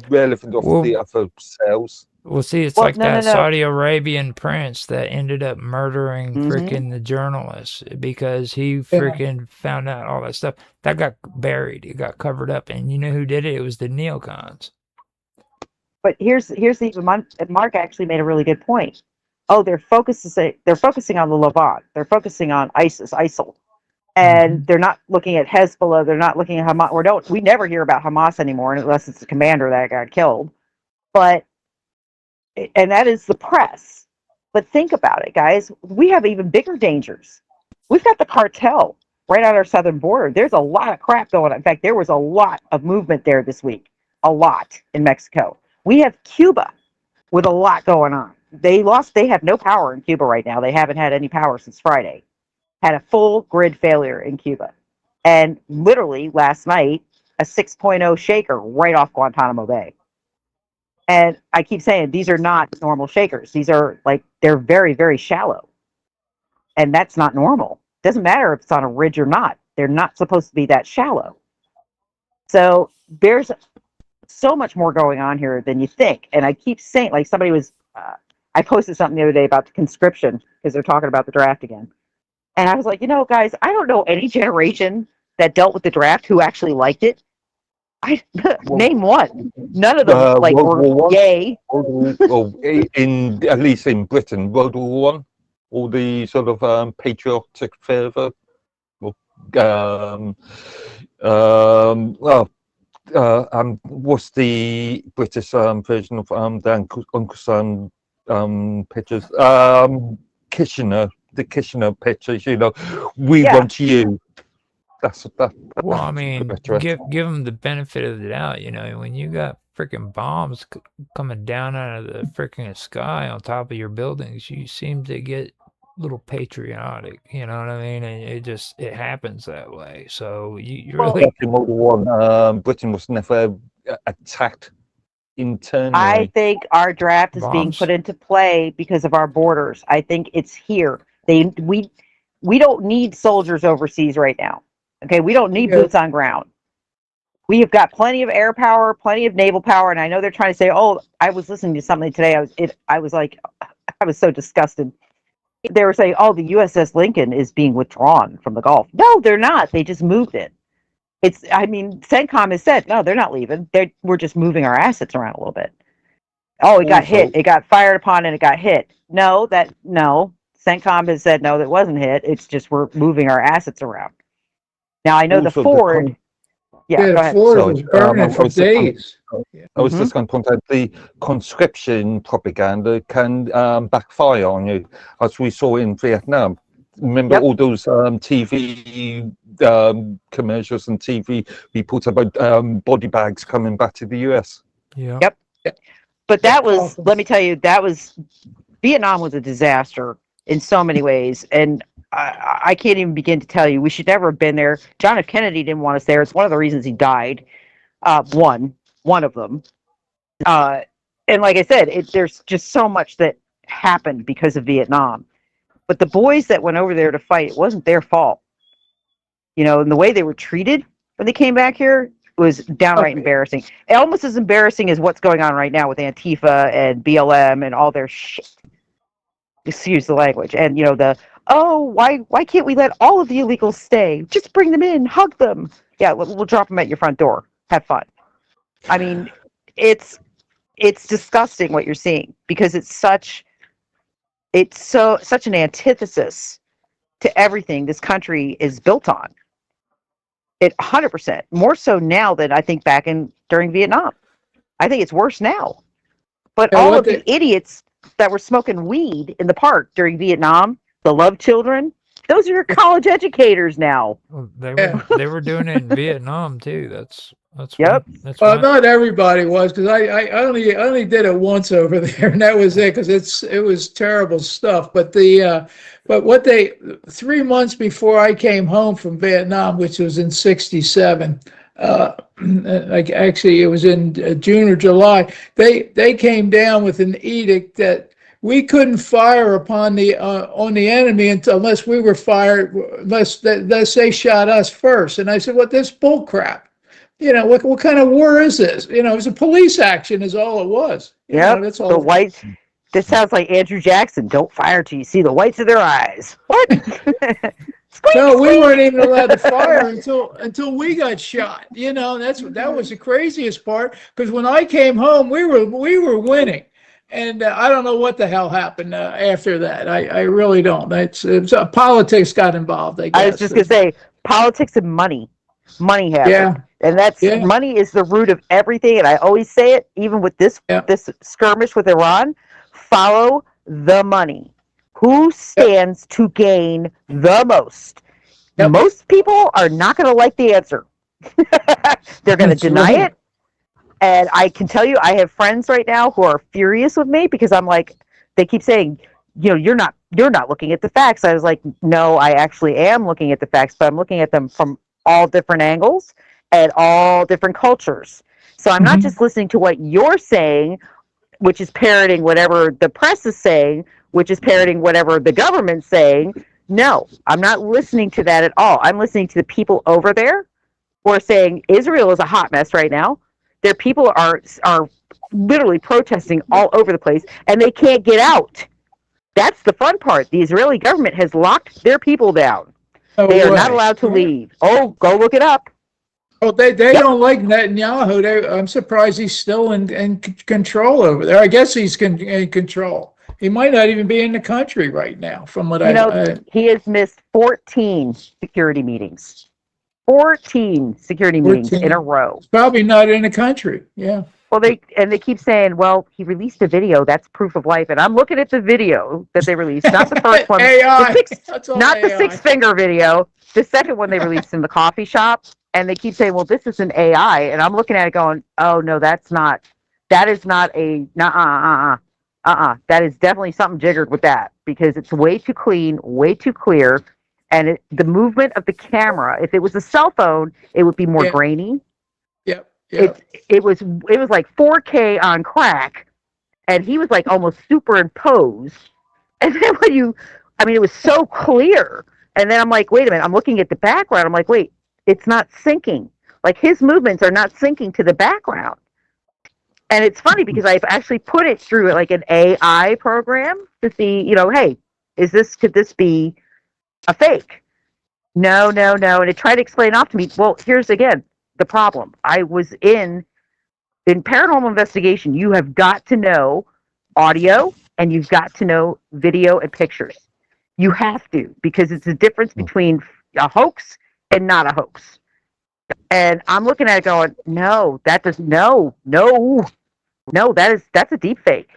irrelevant of the other cells. Well, see, it's like that Saudi Arabian prince that ended up murdering freaking the journalists because he freaking found out all that stuff. That got buried. It got covered up. And you know who did it? It was the neocons. But here's Mark actually made a really good point. Oh, they're focusing on the Levant. They're focusing on ISIL. And they're not looking at Hezbollah. They're not looking at Hamas. We never hear about Hamas anymore unless it's the commander that got killed. And that is the press. But think about it, guys. We have even bigger dangers. We've got the cartel right on our southern border. There's a lot of crap going on. In fact, there was a lot of movement there this week. A lot in Mexico. We have Cuba with a lot going on. They have no power in Cuba right now. They haven't had any power since Friday. Had a full grid failure in Cuba. And literally last night, a 6.0 shaker right off Guantanamo Bay. And I keep saying these are not normal shakers. These are they're very, very shallow. And that's not normal. Doesn't matter if it's on a ridge or not. They're not supposed to be that shallow. So there's so much more going on here than you think. And I keep saying, I posted something the other day about the conscription because they're talking about the draft again. And I was like, guys, I don't know any generation that dealt with the draft who actually liked it. Name one. None of them were yay. At least in Britain, World War I, all the sort of patriotic fervor. What's the British version of the Uncle Sam pictures? Kitchener, the Kitchener pictures. We want you. Well, I mean, give them the benefit of the doubt. When you got freaking bombs coming down out of the freaking sky on top of your buildings, you seem to get a little patriotic. You know what I mean? And it happens that way. So you really. In World War I, Britain was never attacked internally. I think our draft is being put into play because of our borders. I think it's here. We don't need soldiers overseas right now. Okay, we don't need boots on ground. We have got plenty of air power, plenty of naval power, and I know they're trying to say, "Oh, I was listening to something today. I was so disgusted." They were saying, "Oh, the USS Lincoln is being withdrawn from the Gulf." No, they're not. They just moved it. CENTCOM has said, "No, they're not leaving. We're just moving our assets around a little bit." Oh, it got hit. It got fired upon, and it got hit. No. CENTCOM has said, "No, that wasn't hit. It's just we're moving our assets around." Now I know the Ford. Go ahead. Ford was burning for days. I was just going to point out the conscription propaganda can backfire on you, as we saw in Vietnam. Remember all those TV commercials and TV reports about body bags coming back to the US? Yeah. Yep. But let me tell you, Vietnam was a disaster in so many ways. And I can't even begin to tell you. We should never have been there. John F. Kennedy didn't want us there. It's one of the reasons he died. One of them. And like I said, there's just so much that happened because of Vietnam. But the boys that went over there to fight, it wasn't their fault. And the way they were treated when they came back here was downright embarrassing. Almost as embarrassing as what's going on right now with Antifa and BLM and all their shit. Excuse the language. And, why can't we let all of the illegals stay? Just bring them in, hug them. Yeah, we'll drop them at your front door. Have fun. I mean, it's it's disgusting what you're seeing, because it's such an antithesis to everything this country is built on. It 100% more so now than I think during Vietnam. I think it's worse now. But all of the idiots that were smoking weed in the park during Vietnam, the love children, those are your college educators now. Well, they were doing it in Vietnam too. That's Yep. Well, not everybody was, because I only did it once over there, and that was it, because it was terrible stuff. But what 3 months before I came home from Vietnam, which was in '67, like actually it was in June or July, they came down with an edict that we couldn't fire upon on the enemy unless we were fired, unless they shot us first. And I said, "What, this bull crap? You know, what kind of war is this? You know, it was a police action is all it was." Yeah, that's all. The whites. This sounds like Andrew Jackson. Don't fire till you see the whites of their eyes. What? Squeak, no, we squeak. weren't even allowed to fire until we got shot. You know, that was the craziest part, because when I came home, we were winning. And I don't know what the hell happened after that. I really don't. It's politics got involved, I guess. I was just going to say, politics and money. Money has it. And that's money is the root of everything. And I always say it, even with this skirmish with Iran, follow the money. Who stands to gain the most? Most people are not going to like the answer. They're going to deny it. And I can tell you, I have friends right now who are furious with me, because I'm like, they keep saying, you know, you're not looking at the facts. I was like, no, I actually am looking at the facts, but I'm looking at them from all different angles and all different cultures. So I'm not just listening to what you're saying, which is parroting whatever the press is saying, which is parroting whatever the government's saying. No, I'm not listening to that at all. I'm listening to the people over there who are saying Israel is a hot mess right now. Their people are literally protesting all over the place, and they can't get out. That's the fun part. The Israeli government has locked their people down. They are not allowed to leave. Oh, go look it up. Oh, they don't like Netanyahu. I'm surprised he's still in control over there. I guess he's in control. He might not even be in the country right now, from what he has missed 14 security meetings. 14 security meetings in a row. Probably not in the country. Yeah. Well, they keep saying, well, he released a video. That's proof of life. And I'm looking at the video that they released, not the first one. AI. The 6-finger video. The second one they released in the coffee shop. And they keep saying, well, this is an AI. And I'm looking at it going, oh, no, that is not a, that is definitely something jiggered with that, because it's way too clean, way too clear. And the movement of the camera, if it was a cell phone, it would be more grainy. Yep. It was like 4K on crack, and he was like almost superimposed. And then it was so clear. And then I'm like, wait a minute, I'm looking at the background. I'm like, wait, it's not syncing. Like, his movements are not syncing to the background. And it's funny, because I've actually put it through like an AI program to see, hey, could this be a fake? No. And it tried to explain off to me. Well, here's again the problem. I was in paranormal investigation. You have got to know audio, and you've got to know video and pictures. You have to, because it's the difference between a hoax and not a hoax. And I'm looking at it going, no, that's a deep fake.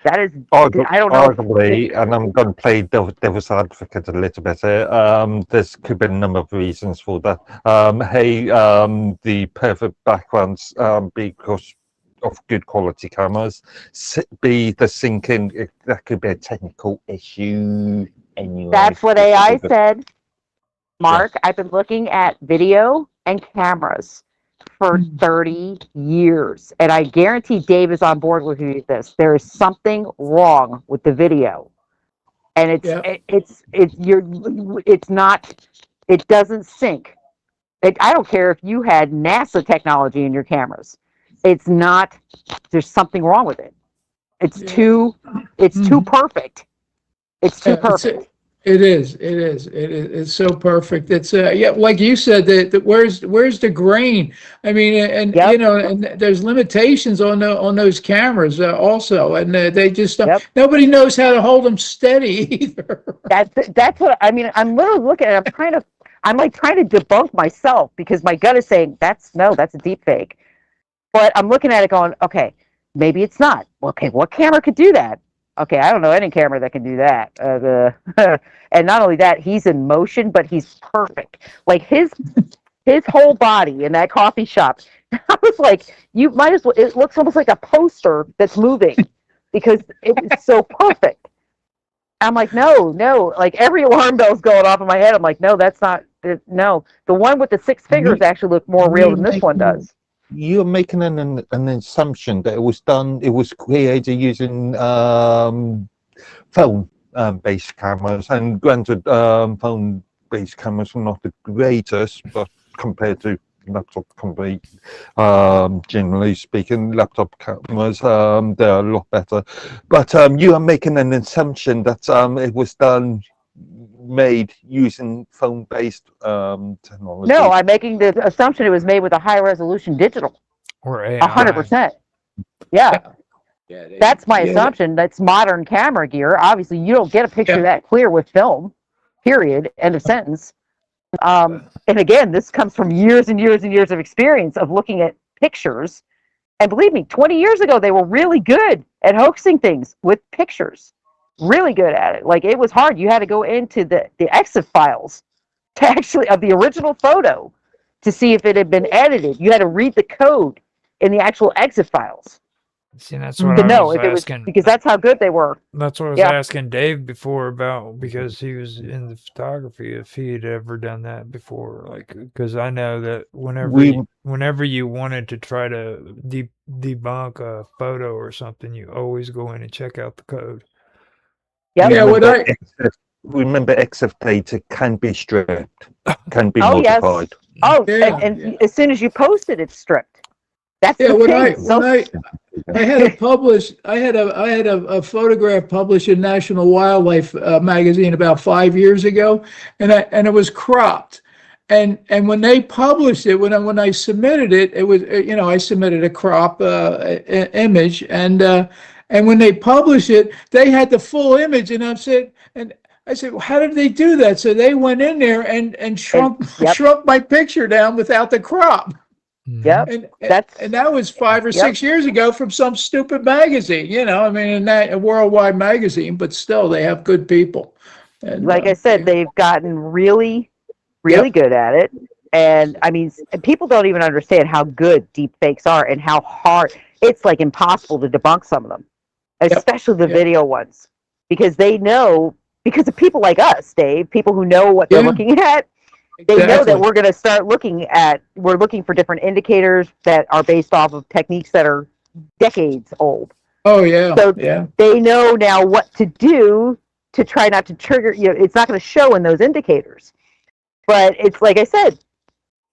That is, I don't know. Arguably, and I'm going to play devil's advocate a little bit here. There's could be a number of reasons for that. The perfect backgrounds, because of good quality cameras. B, the syncing, that could be a technical issue anyway. That's what AI said. Mark, I've been looking at video and cameras for 30 years. And I guarantee Dave is on board with this. There is something wrong with the video. And it doesn't sync. I don't care if you had NASA technology in your cameras. There's something wrong with it. It's too perfect. It's too perfect. It is. It is. It is. It's so perfect. It's yeah, like you said. That where's the grain? I mean, and Yep. you know, and there's limitations on those cameras also, and they just don't, Yep. nobody knows how to hold them steady either. That's what I mean. I'm literally looking at it. I'm like trying to debunk myself because my gut is saying that's a deep fake. But I'm looking at it going, okay, maybe it's not. Okay, what camera could do that? Okay, I don't know any camera that can do that. And not only that, he's in motion, but he's perfect. Like his whole body in that coffee shop. I was like, you might as well. It looks almost like a poster that's moving because it was so perfect. I'm like, no. Like every alarm bell's going off in my head. I'm like, no, that's not. No, the one with the 6 figures actually look more real than this one does. You're making an assumption that it was created using phone based cameras, and granted, phone based cameras are not the greatest, but compared to laptop company, generally speaking, laptop cameras, they're a lot better. But you are making an assumption that it was made using phone-based technology. No, I'm making the assumption it was made with a high-resolution digital. Or AI. 100%. Yeah, Yeah, that's my assumption. That's modern camera gear. Obviously, you don't get a picture that clear with film. Period. End of sentence. And again, this comes from years and years and years of experience of looking at pictures. And believe me, 20 years ago, they were really good at hoaxing things with pictures. Really good at it. Like, it was hard. You had to go into the EXIF files to actually, of the original photo, to see if it had been edited. You had to read the code in the actual EXIF files See, that's what to I know was if it was, asking. because that's how good they were. That's what I was Yeah. asking Dave before about, because he was in the photography, if he had ever done that before. Like, because I know that whenever you wanted to try to debunk a photo or something, you always go in and check out the code. Yep. Yeah, what I Remember, EXIF data can be stripped, can be Oh, yes. modified. Oh, Yeah, and as soon as you post it, it's stripped. That's yeah, the when thing. I had a photograph published in National Wildlife magazine about 5 years ago, and it was cropped. And when they published it, when I submitted it, it was, I submitted a crop image, and when they published it, they had the full image, and I said, well, how did they do that? So they went in there and shrunk my picture down without the crop. Yep. And that was 5 or 6 years ago from some stupid magazine, I mean, a worldwide magazine, but still they have good people. And, like I said, they've gotten really good at it. And I mean, people don't even understand how good deep fakes are and how hard it's, like, impossible to debunk some of them, especially the video ones, because they know, because of people like us, Dave, people who know what they're looking at. They know that we're going to start we're looking for different indicators that are based off of techniques that are decades old. Oh, yeah. So they know now what to do to try not to trigger, it's not going to show in those indicators. But it's like I said,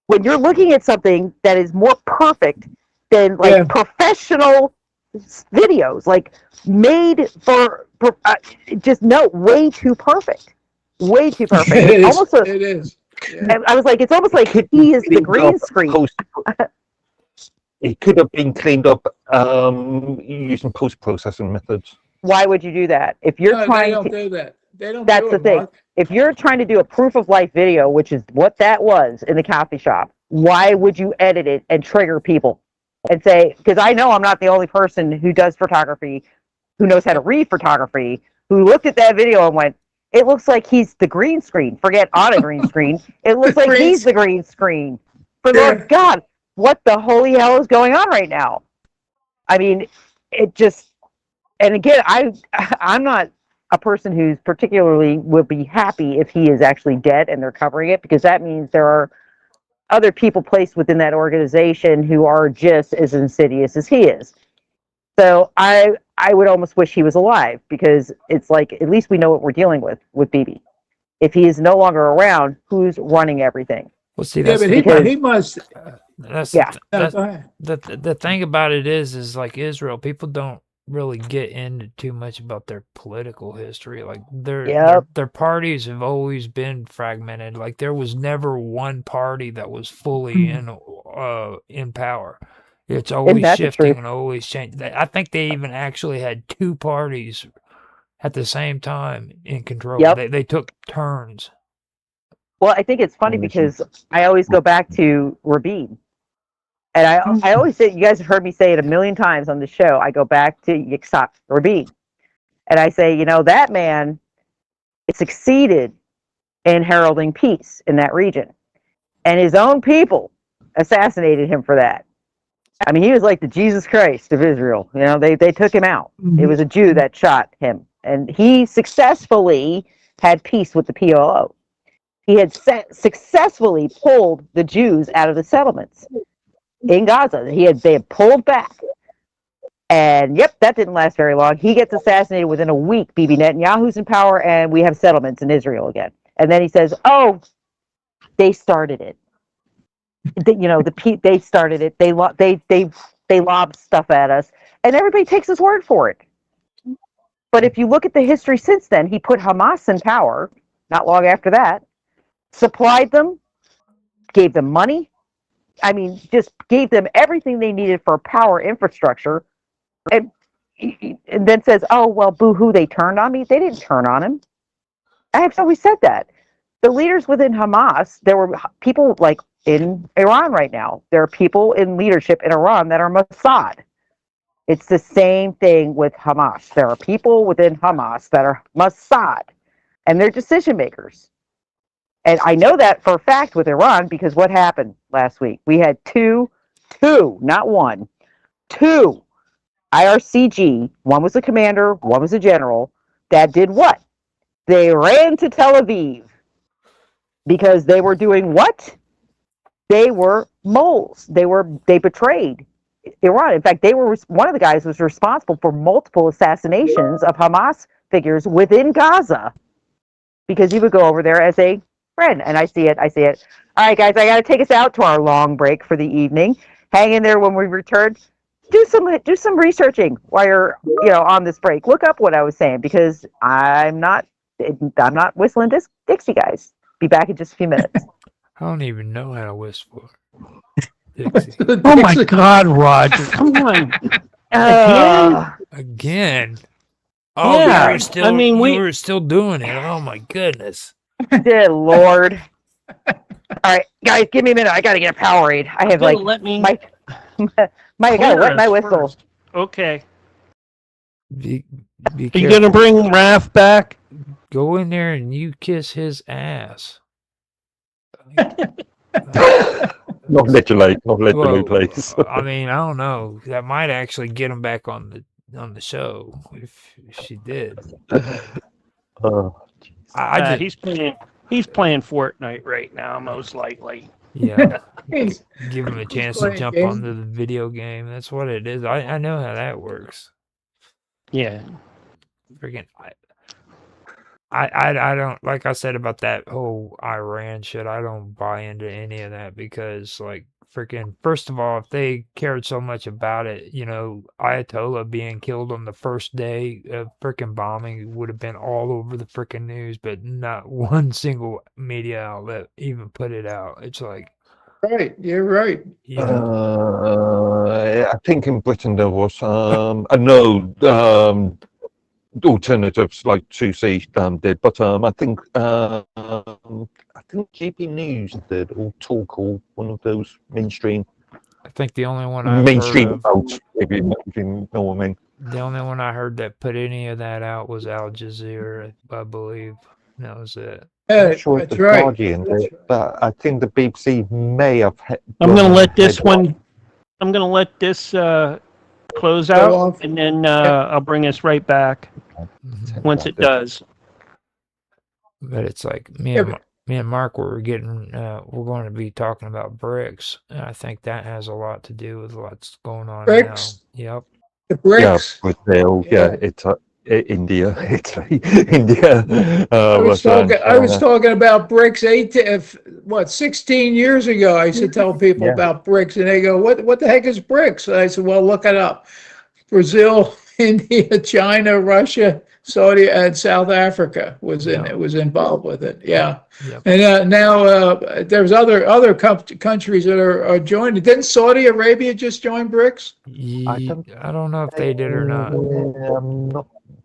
when you're looking at something that is more perfect than professional videos, like made for just way too perfect. Way too perfect. It is. Yeah. I was like, it's almost like he is the green screen. It could have been cleaned up using post-processing methods. Why would you do that? If you're trying they don't do that. They don't. That's the thing. Mark. If you're trying to do a proof of life video, which is what that was in the coffee shop, why would you edit it and trigger people and say? Because I know I'm not the only person who does photography, who knows how to read photography, who looked at that video and went, it looks like he's the green screen. Forget on a green screen. It looks like he's the green screen. For Lord God, what the holy hell is going on right now? I mean, it just, and again, I'm not a person who's particularly would be happy if he is actually dead and they're covering it, because that means there are other people placed within that organization who are just as insidious as he is. So I would almost wish he was alive, because it's like, at least we know what we're dealing with BB. If he is no longer around, who's running everything? Well, see, that's but he must. that's Go ahead. the thing about it is like Israel. People don't really get into too much about their political history. Like Yep. their parties have always been fragmented. Like there was never one party that was fully in power. It's always that the shifting truth? and always changing. I think they even actually had two parties at the same time in control. Yep. They took turns. Well, I think it's funny because I always go back to Rabin. And I always say, you guys have heard me say it a million times on the show. I go back to Yitzhak Rabin. And I say, that man succeeded in heralding peace in that region. And his own people assassinated him for that. I mean, he was like the Jesus Christ of Israel. They took him out. It was a Jew that shot him. And he successfully had peace with the PLO. He had successfully pulled the Jews out of the settlements in Gaza. They had pulled back. And yep, that didn't last very long. He gets assassinated within a week. Bibi Netanyahu's in power, and we have settlements in Israel again. And then he says, "Oh, they started it. They started it. They lobbed stuff at us, and everybody takes his word for it." But if you look at the history since then, he put Hamas in power. Not long after that, supplied them, gave them money. I mean, just gave them everything they needed for power infrastructure, and then says, "Oh, well, boo-hoo, they turned on me." They didn't turn on him. I have always said that. The leaders within Hamas, there were people like in Iran right now. There are people in leadership in Iran that are Mossad. It's the same thing with Hamas. There are people within Hamas that are Mossad, and they're decision makers. And I know that for a fact with Iran because what happened last week? We had two, not one, two IRCG. One was a commander, one was a general. That did what? They ran to Tel Aviv because they were doing what? They were moles. They betrayed Iran. In fact, one of the guys was responsible for multiple assassinations of Hamas figures within Gaza because he would go over there as a friend. And I see it. All right, guys, I got to take us out to our long break for the evening. Hang in there when we return. Do some researching while you're on this break. Look up what I was saying because I'm not whistling Dixie, guys. Be back in just a few minutes. I don't even know how to whistle. Dixie. Oh my God, Roger! Come on. Again. Oh, Yeah, we were still doing it. Oh my goodness. Dear Lord. All right, guys, give me a minute. I gotta get a Powerade. I have like let me. I gotta wet my whistle. First. Okay. Be Are you careful. gonna bring Raph back? Go in there and you kiss his ass. Not literally, Well, please. I mean, I don't know. That might actually get him back on the show if she did. I just, He's playing Fortnite right now, most likely. yeah, He's- give him a chance to playing jump games. onto the video game. That's what it is. I know how that works. Yeah. Freaking, I don't, like I said about that whole Iran shit, I don't buy into any of that because, like, freaking, first of all, if they cared so much about it, Ayatollah being killed on the first day of freaking bombing would have been all over the freaking news, but not one single media outlet even put it out. It's like, Right, you're right. I think in Britain there was alternatives like 2C did, but I think GB News did, or Talk, or one of those mainstream I think the only one I've mainstream heard of, outlets, if you know what I mean. the only one I heard that put any of that out was Al Jazeera, I believe. That was it. Yeah, Not sure if that's the right. Guardian That's did, but I think the BBC may have. I'm gonna let this headline. I'm gonna let this close Go out, off. and then I'll bring us right back once it does. But it's like Yeah, me and Mark were getting we're going to be talking about BRICS, and I think that has a lot to do with what's going on BRICS? now. Yep. The Yeah, BRICS. Brazil, Yeah. it's India, Italy, India. I was Russia, talking about BRICS 16 years ago. I used to tell people Yeah. about BRICS, and they go, "What the heck is BRICS?" And I said, "Well, look it up. Brazil, India, China, Russia, Saudi, and South Africa was Yeah. involved with it. Yeah, Yep. and now there's other countries that are joining. Didn't Saudi Arabia just join BRICS? I don't know if they did or not.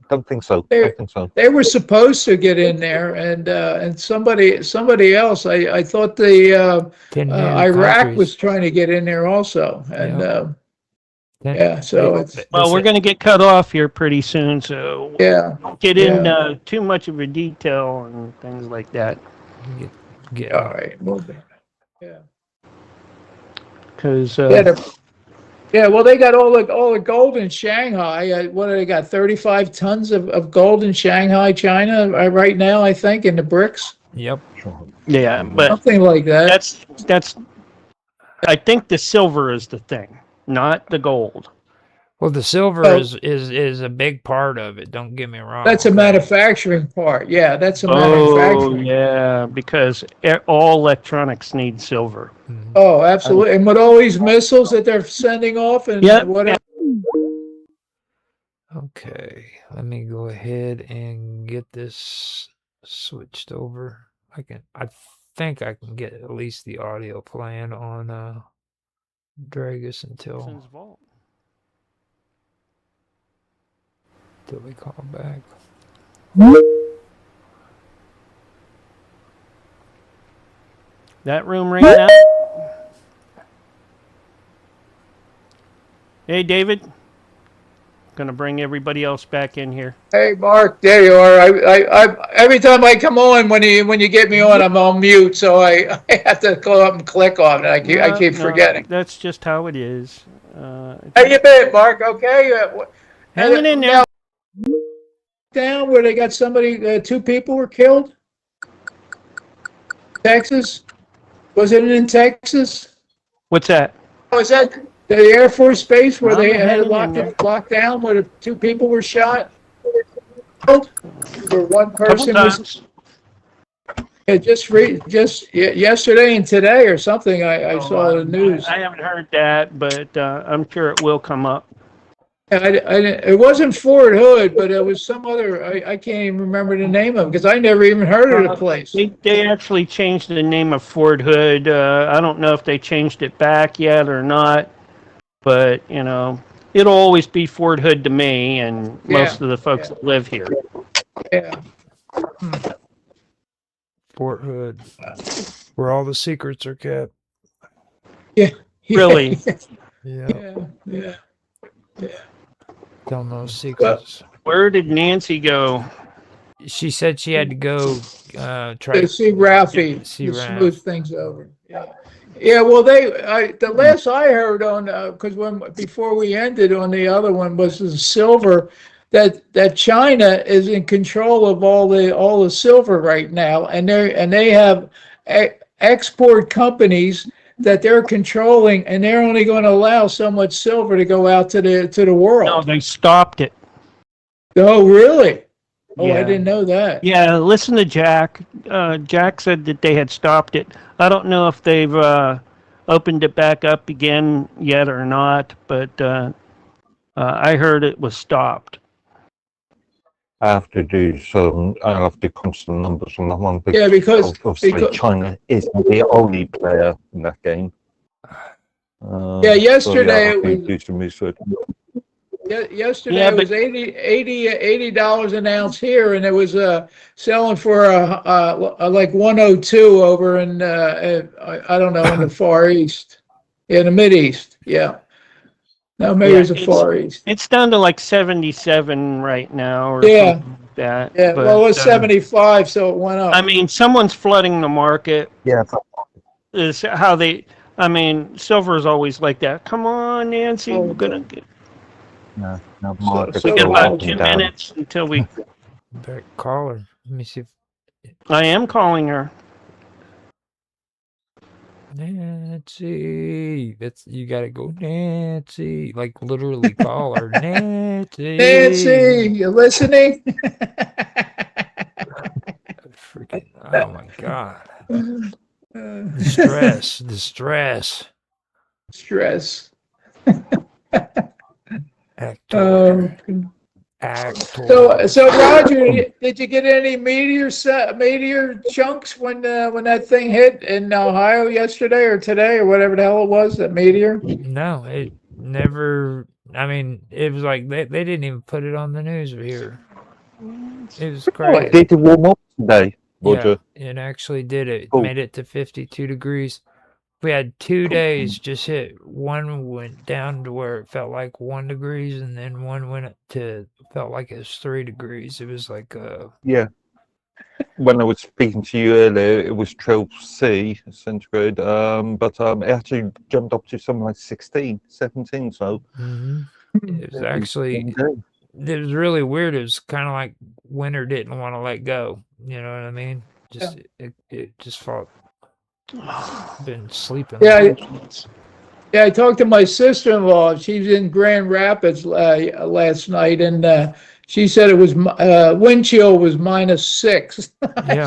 Don't think so. They- Don't think so. They were supposed to get in there, and somebody else. I thought the 10 new Iraq countries. was trying to get in there also, and yeah. So it's Well, we're going to get cut off here pretty soon, so yeah. don't get in too much of a detail and things like that. Get All right. Well, yeah. Because Yeah, well, they got all the gold in Shanghai. What do they got? 35 tons of gold in Shanghai, China, right now, I think, in the BRICS. Yep. yeah, but Something like that. that's. I think the silver is the thing, not the gold. Well, the silver Oh. is a big part of it. Don't get me wrong. That's a okay? manufacturing part. Yeah, that's a Oh manufacturing. yeah, because all electronics need silver. Mhm. Oh, absolutely. And with all these missiles that they're sending off and Yep. whatever. Okay, let me go ahead and get this switched over. I think I can get at least the audio playing on Draegus until Since Vault. we call back. That room ran out. Hey, David. Gonna bring everybody else back in here. Hey, Mark, there you are. I every time I come on, when you get me on, I'm on mute, so I have to go up and click on it. I keep No, forgetting. That's just how it is. How you been, Mark? Okay. Hanging in there. Down where they got somebody, 2 people were killed. Texas? Was it in Texas? What's that? Was that the Air Force Base where I'm they had hanging it in locked down, where the 2 people were shot? Where one Couple person was times. just yesterday and today or something. I saw the news. I haven't heard that, but I'm sure it will come up. It wasn't Fort Hood, but it was some other. I can't even remember the name of it because I never even heard of the place. They actually changed the name of Fort Hood. I don't know if they changed it back yet or not, but it'll always be Fort Hood to me and most of the folks that live here. Yeah. Fort Hood, where all the secrets are kept. Really? Yeah. Yeah. Tell no secrets. Where did Nancy go? She said she had to go try To see Ralphie See to Ralph. smooth things over. Yeah. Yeah. Well, the last I heard on because before we ended on the other one was the silver. That China is in control of all the silver right now, and they have export companies that they're controlling, and they're only going to allow so much silver to go out to the No, world. they stopped it. Oh, really? Oh, Yeah. I didn't know that. Yeah, listen to Jack. Jack said that they had stopped it. I don't know if they've opened it back up again yet or not, but I heard it was stopped. I have to do some. I have to crunch some numbers on that one. Yeah, because China isn't the only player in that game. Yeah, yesterday I have to it was- do some research. Yesterday Yeah, it was $80 an ounce here, and it was selling for like 102 over in I don't know, in the Far East, in the Mid East. Yeah, no, maybe Yeah, it was the Far East. It's down to like 77 right now, or Yeah. something like that. Yeah, but, well, it was 75, so it went up. I mean, someone's flooding the market. Yeah, Is how they. I mean, silver is always like that. Come on, Nancy, we're gonna get. no, so We got go about up 2 minutes until we. back caller. Let me see if I am calling her. Nancy. That's you gotta go Nancy. Like literally call her Nancy. Nancy, you listening? Freaking oh my god. Distress. Stress. Actor. Um, Actor. so Roger, did you get any meteor chunks when that thing hit in Ohio yesterday or today or whatever the hell it was, that meteor? No, it never. I mean, it was like they didn't even put it on the news here. It was Really? crazy. Did it warm up today, Yeah, Roger? it actually did. It Cool. made it to 52 degrees. We had 2 days just hit. One went down to where it felt like 1 degrees, and then one went up to felt like it was 3 degrees. It was like Yeah. When I was speaking to you earlier, it was 12 C centigrade, but it actually jumped up to something like 16, 17. So it was actually it was really weird. It was kind of like winter didn't want to let go. You know what I mean? Just it just felt been sleeping. Yeah, I talked to my sister-in-law. She's in Grand Rapids last night, and she said it was wind chill was -6. Yeah.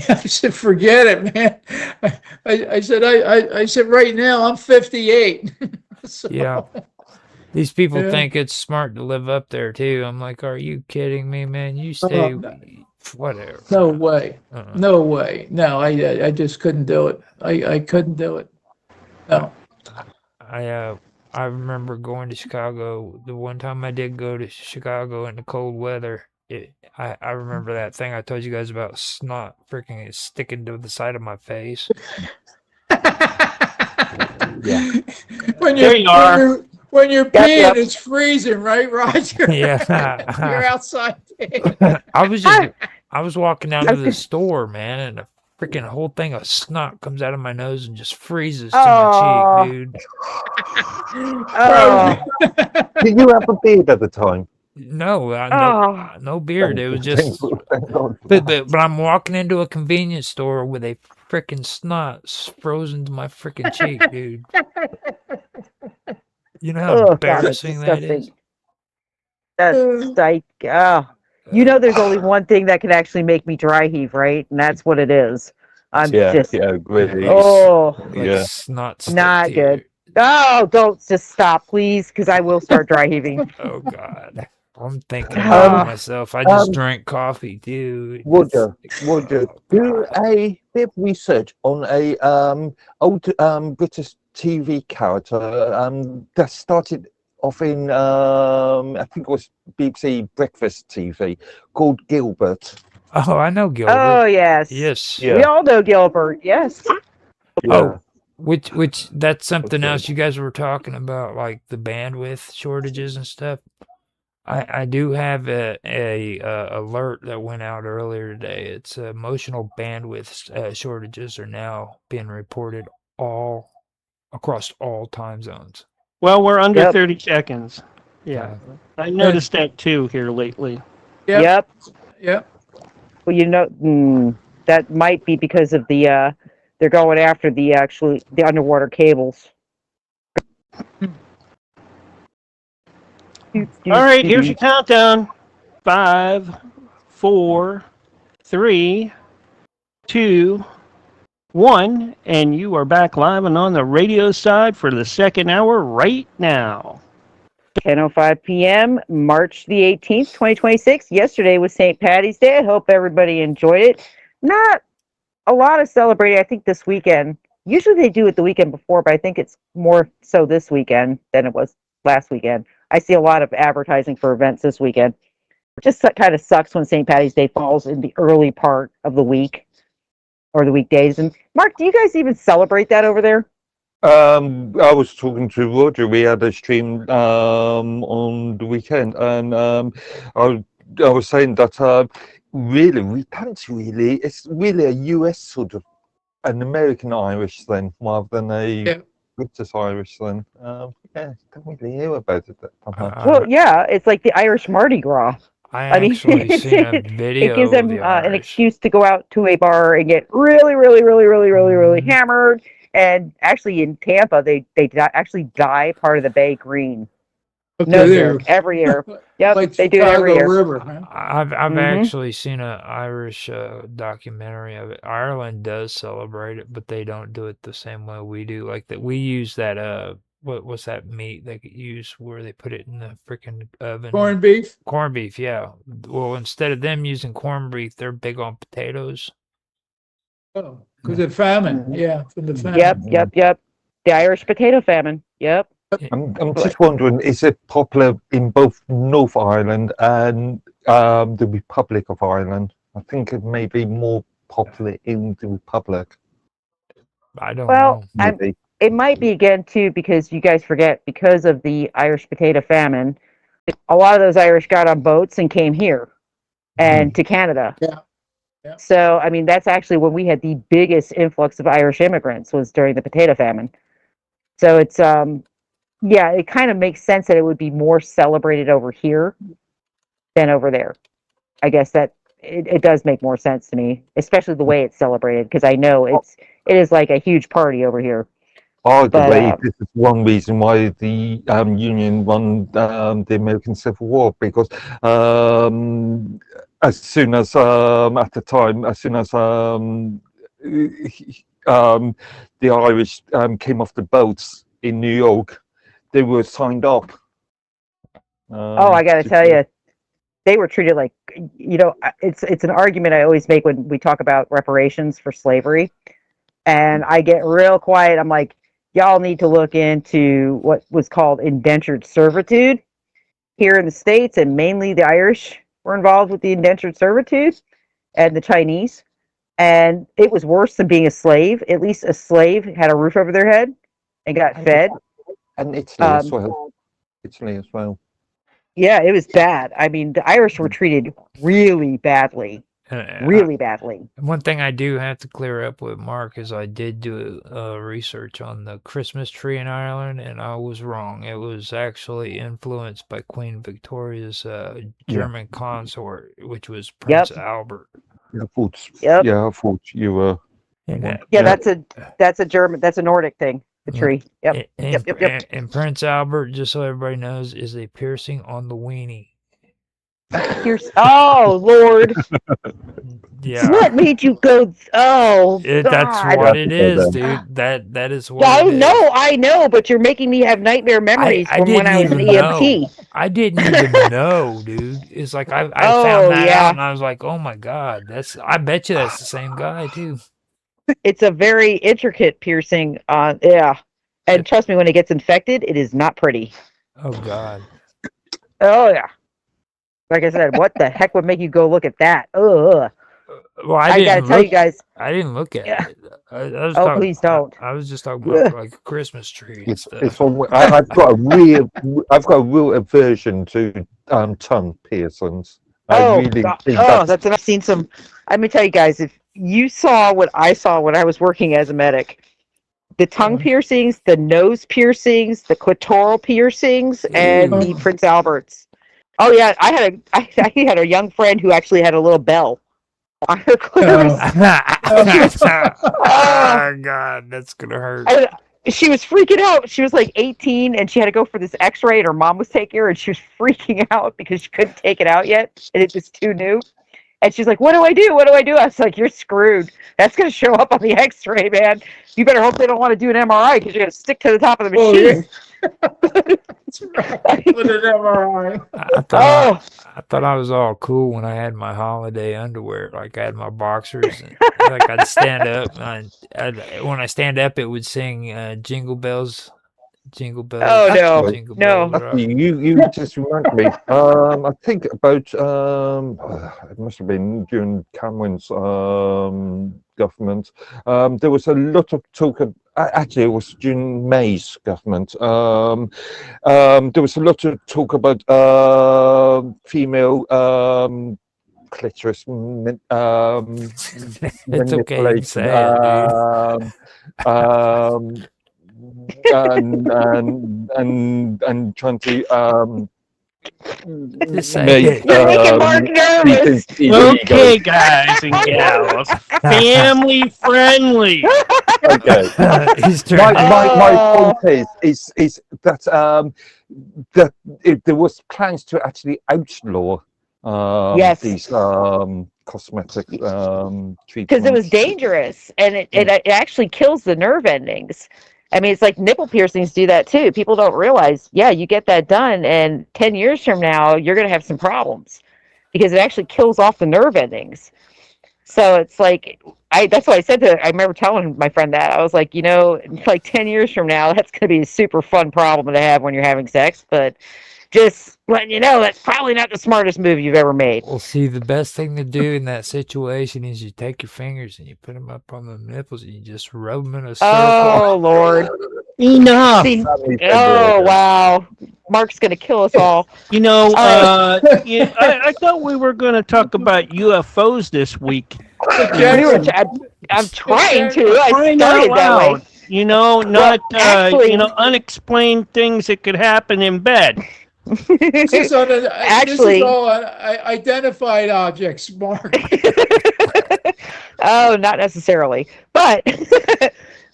I said, forget it, man. I said, right now I'm 58. So, Yeah. These people Yeah. think it's smart to live up there too. I'm like, are you kidding me, man? You stay whatever. No way. Uh-uh. No way. No, I just couldn't do it. I couldn't do it. No. I remember going to Chicago. The one time I did go to Chicago in the cold weather, I remember that thing I told you guys about snot freaking sticking to the side of my face. Yeah. When There you are. When you're Yep, peeing, yep. it's freezing, right, Roger? Yeah. You're outside peeing. I was walking down to the store, man, and a freaking whole thing of snot comes out of my nose and just freezes to my cheek, dude. Oh, Did you have a beard at the time? No, oh. no beard. It was just. Thank God. But I'm walking into a convenience store with a freaking snot frozen to my freaking cheek, dude. You know how Oh, God, that's embarrassing that is? disgusting. That's like, you know, there's only one thing that can actually make me dry heave, right? And that's what it is. I'm just, really. oh, Like Yeah. snot stick not to good. you. Oh, don't just stop, please, because I will start dry heaving. Oh God. I'm thinking Um, about myself. I just drank coffee, dude. Roger, Oh, do God. a bit of research on a old British TV character that started off in I think it was BBC Breakfast TV called Gilbert. Oh, I know Gilbert. Oh, yes. Yes. Yeah. We all know Gilbert, yes. Oh, which that's something Okay. else you guys were talking about, like the bandwidth shortages and stuff. I do have a alert that went out earlier today. It's emotional bandwidth shortages are now being reported all across all time zones. Well, we're under Yep. 30 seconds. Yeah. I noticed that too here lately. Yep. Yep. Well, you know, that might be because of the, they're going after the underwater cables. All right, here's your countdown. 5, 4, 3, 2, 1, and you are back live and on the radio side for the second hour right now. 10:05 p.m., March the 18th, 2026. Yesterday was St. Patty's Day. I hope everybody enjoyed it. Not a lot of celebrating, I think, this weekend. Usually they do it the weekend before, but I think it's more so this weekend than it was last weekend. I see a lot of advertising for events this weekend. It just kind of sucks when St. Patty's Day falls in the early part of the week or the weekdays. And Mark, do you guys even celebrate that over there? I was talking to Roger. We had a stream on the weekend, and I was saying that really we don't really. It's really a US sort of an American Irish thing rather than a British Irish thing. Don't really hear about it that much. Well, yeah, it's like the Irish Mardi Gras. I mean, actually seen a video it gives them of the an Irish. excuse to go out to a bar and get really, really, really, really, really, really hammered. And actually, in Tampa, they actually dye part of the bay green. No there. joke, every year. Yep, Like they do it every Chicago year. River, huh? I've Mhm. actually seen an Irish documentary of it. Ireland does celebrate it, but they don't do it the same way we do. Like that, we use that what's that meat they could use where they put it in the freaking oven? Corned beef. Corned beef, yeah. Well, instead of them using corned beef, they're big on potatoes. Oh, because of famine. Mhm. Yeah, from the famine. Yep. The Irish potato famine. Yep. I'm just wondering, is it popular in both North Ireland and the Republic of Ireland? I think it may be more popular in the Republic. I don't Well, know. Maybe. it might be again too because you guys forget because of the Irish potato famine, a lot of those Irish got on boats and came here and to Canada. Yeah. Yeah. So I mean that's actually when we had the biggest influx of Irish immigrants was during the potato famine. So it's yeah, it kind of makes sense that it would be more celebrated over here than over there. I guess that it does make more sense to me, especially the way it's celebrated because I know it is like a huge party over here. Arguably, this is one reason why the Union won the American Civil War, because as soon as at the time, as soon as the Irish came off the boats in New York, they were signed up. I got to tell you, they were treated like, it's an argument I always make when we talk about reparations for slavery. And I get real quiet. I'm like, y'all need to look into what was called indentured servitude here in the States. And mainly the Irish were involved with the indentured servitude and the Chinese. And it was worse than being a slave. At least a slave had a roof over their head and got fed. And Italy as well. Italy as well. Yeah, it was bad. I mean, the Irish were treated really badly. Really badly. One thing I do have to clear up with Mark is I did do research on the Christmas tree in Ireland, and I was wrong. It was actually influenced by Queen Victoria's German consort, which was Prince Albert. I thought you were. That's a Nordic thing. The tree. Yep. And Prince Albert, just so everybody knows, is a piercing on the weenie. Oh Lord! Yeah. What made you go? Oh, that's what it is, dude. That is what. I know, but you're making me have nightmare memories from when I was an EMT. I didn't even know, dude. It's like I found that out, and I was like, oh my god, I bet you that's the same guy too. It's a very intricate piercing. And trust me, when it gets infected, it is not pretty. Oh god. Oh yeah. Like I said, what the heck would make you go look at that? Ugh. Well, I gotta tell you guys. I didn't look at it. Please don't. I was just talking about like a Christmas tree and stuff. I've got a real aversion to tongue piercings. I've seen some. Let me tell you guys, if you saw what I saw when I was working as a medic, the tongue piercings, the nose piercings, the clitoral piercings, and the Prince Alberts. Oh yeah, I had a young friend who actually had a little bell on her clitoris. Oh god, that's gonna hurt. She was freaking out. She was like 18 and she had to go for this x-ray and her mom was taking her and she was freaking out because she couldn't take it out yet and it was too new. And she's like, what do I do? What do I do? I was like, you're screwed. That's going to show up on the x-ray, man. You better hope they don't want to do an MRI because you're going to stick to the top of the machine. That's right. With an MRI. I thought I was all cool when I had my holiday underwear. Like I had my boxers. And, like I'd stand up. When I stand up, it would sing Jingle Bells. Jingle bells. Oh no, jingle no! bells, You just remind me. I think about it must have been during Cameron's government. There was a lot of talk. Actually, it was during May's government. There was a lot of talk about female clitoris It's okay to say it, dude. And trying to make Mark nervous. Okay, guys and gals, family friendly. Okay. My point is that there was plans to actually outlaw these cosmetic treatments because it was dangerous and it actually kills the nerve endings. I mean, it's like nipple piercings do that too. People don't realize, yeah, you get that done, and 10 years from now, you're going to have some problems because it actually kills off the nerve endings. So it's like, that's what I said I remember telling my friend that. I was like, like 10 years from now, that's going to be a super fun problem to have when you're having sex. But just letting you know, that's probably not the smartest move you've ever made. Well, see, the best thing to do in that situation is you take your fingers and you put them up on the nipples and you just rub them in a circle. Oh, Lord. Enough. See, Family friendly, oh, I guess. wow. Mark's going to kill us all. You know, All right. I thought we were going to talk about UFOs this week. Jackson, I'm trying to. I Crying out started that way. loud. You know, not actually- unexplained things that could happen in bed. this is Actually- all identified objects, Mark. Oh, not necessarily. But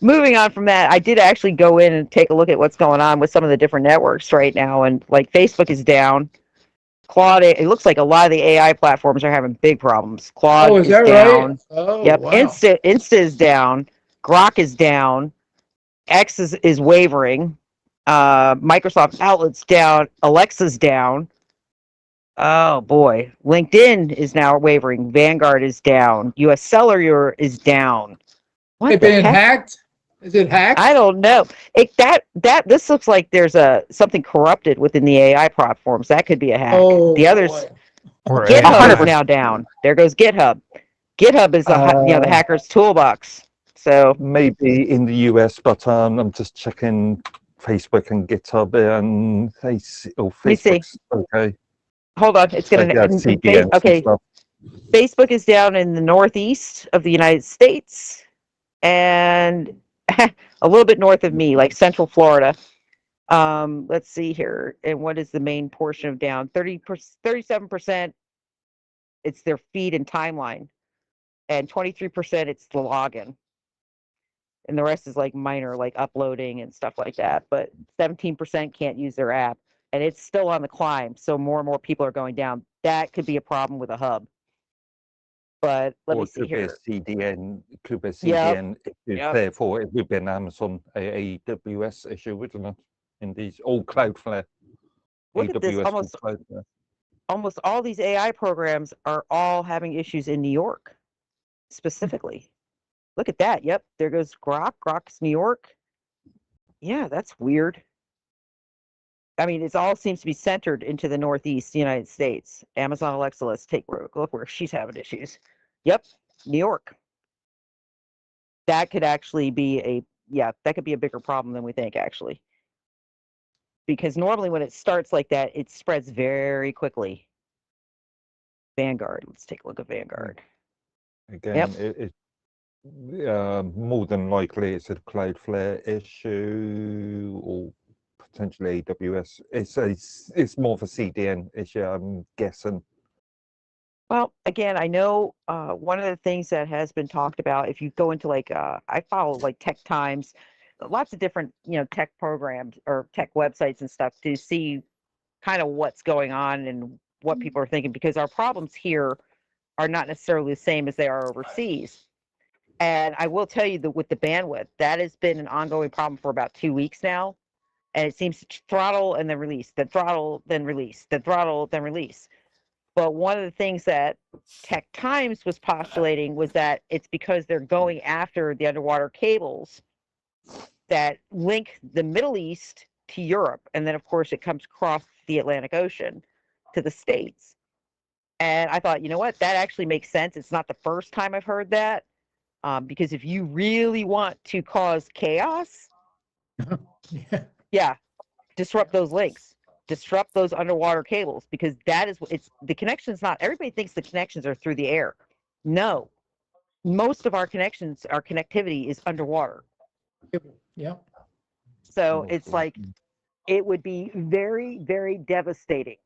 moving on from that, I did actually go in and take a look at what's going on with some of the different networks right now. And like Facebook is down. Claude, it looks like a lot of the AI platforms are having big problems. Claude Oh, is that down. right? Oh, Yep. wow. Insta is down. Grok is down. X is wavering. Microsoft Outlook's down. Alexa's down. Oh boy. LinkedIn is now wavering. Vanguard is down. US Cellular is down. What It the being heck? hacked? Is it hacked? I don't know. This looks like there's something corrupted within the AI platforms. That could be a hack. Oh, The others, boy. Or GitHub AI. is now down. There goes GitHub. GitHub is the hacker's toolbox. So Maybe in the US, but I'm just checking Facebook and GitHub, and me see. Facebook's okay. hold on, it's gonna. Yeah, CDNs and Okay, stuff. Facebook is down in the northeast of the United States, and a little bit north of me, like Central Florida. Let's see here, and what is the main portion of down? 37%. It's their feed and timeline, and 23% it's the login. And the rest is like minor, like uploading and stuff like that. But 17% can't use their app, and it's still on the climb. So more and more people are going down. That could be a problem with a hub. But let Or me it see could be a here. CDN, could be a Yep. CDN issue. Yep. Therefore, it would be an Amazon AWS issue, wouldn't it? In these, all Cloudflare. Look at this. AWS or Almost Cloudflare. all these AI programs are all having issues in New York, specifically. Look at that. Yep, there goes Grok. Grok's New York. Yeah, that's weird. I mean, it all seems to be centered into the Northeast United States. Amazon Alexa, let's take a look where she's having issues. Yep, New York. That could actually be that could be a bigger problem than we think, actually. Because normally when it starts like that, it spreads very quickly. Vanguard. Let's take a look at Vanguard. Again, it more than likely it's a Cloudflare issue or potentially AWS. It's more of a CDN issue, I'm guessing. Well, again, I know one of the things that has been talked about, if you go into like, I follow like Tech Times, lots of different, tech programs or tech websites and stuff to see kind of what's going on and what people are thinking, because our problems here are not necessarily the same as they are overseas. And I will tell you that with the bandwidth, that has been an ongoing problem for about 2 weeks now. And it seems to throttle and then release, then throttle, then release, then throttle, then release. But one of the things that Tech Times was postulating was that it's because they're going after the underwater cables that link the Middle East to Europe. And then, of course, it comes across the Atlantic Ocean to the States. And I thought, you know what, that actually makes sense. It's not the first time I've heard that. Because if you really want to cause chaos, Yeah. disrupt those links, disrupt those underwater cables, because that is it's the connection's not. Everybody thinks the connections are through the air. No, most of our connectivity is underwater. Yeah. So it's like it would be very, very devastating.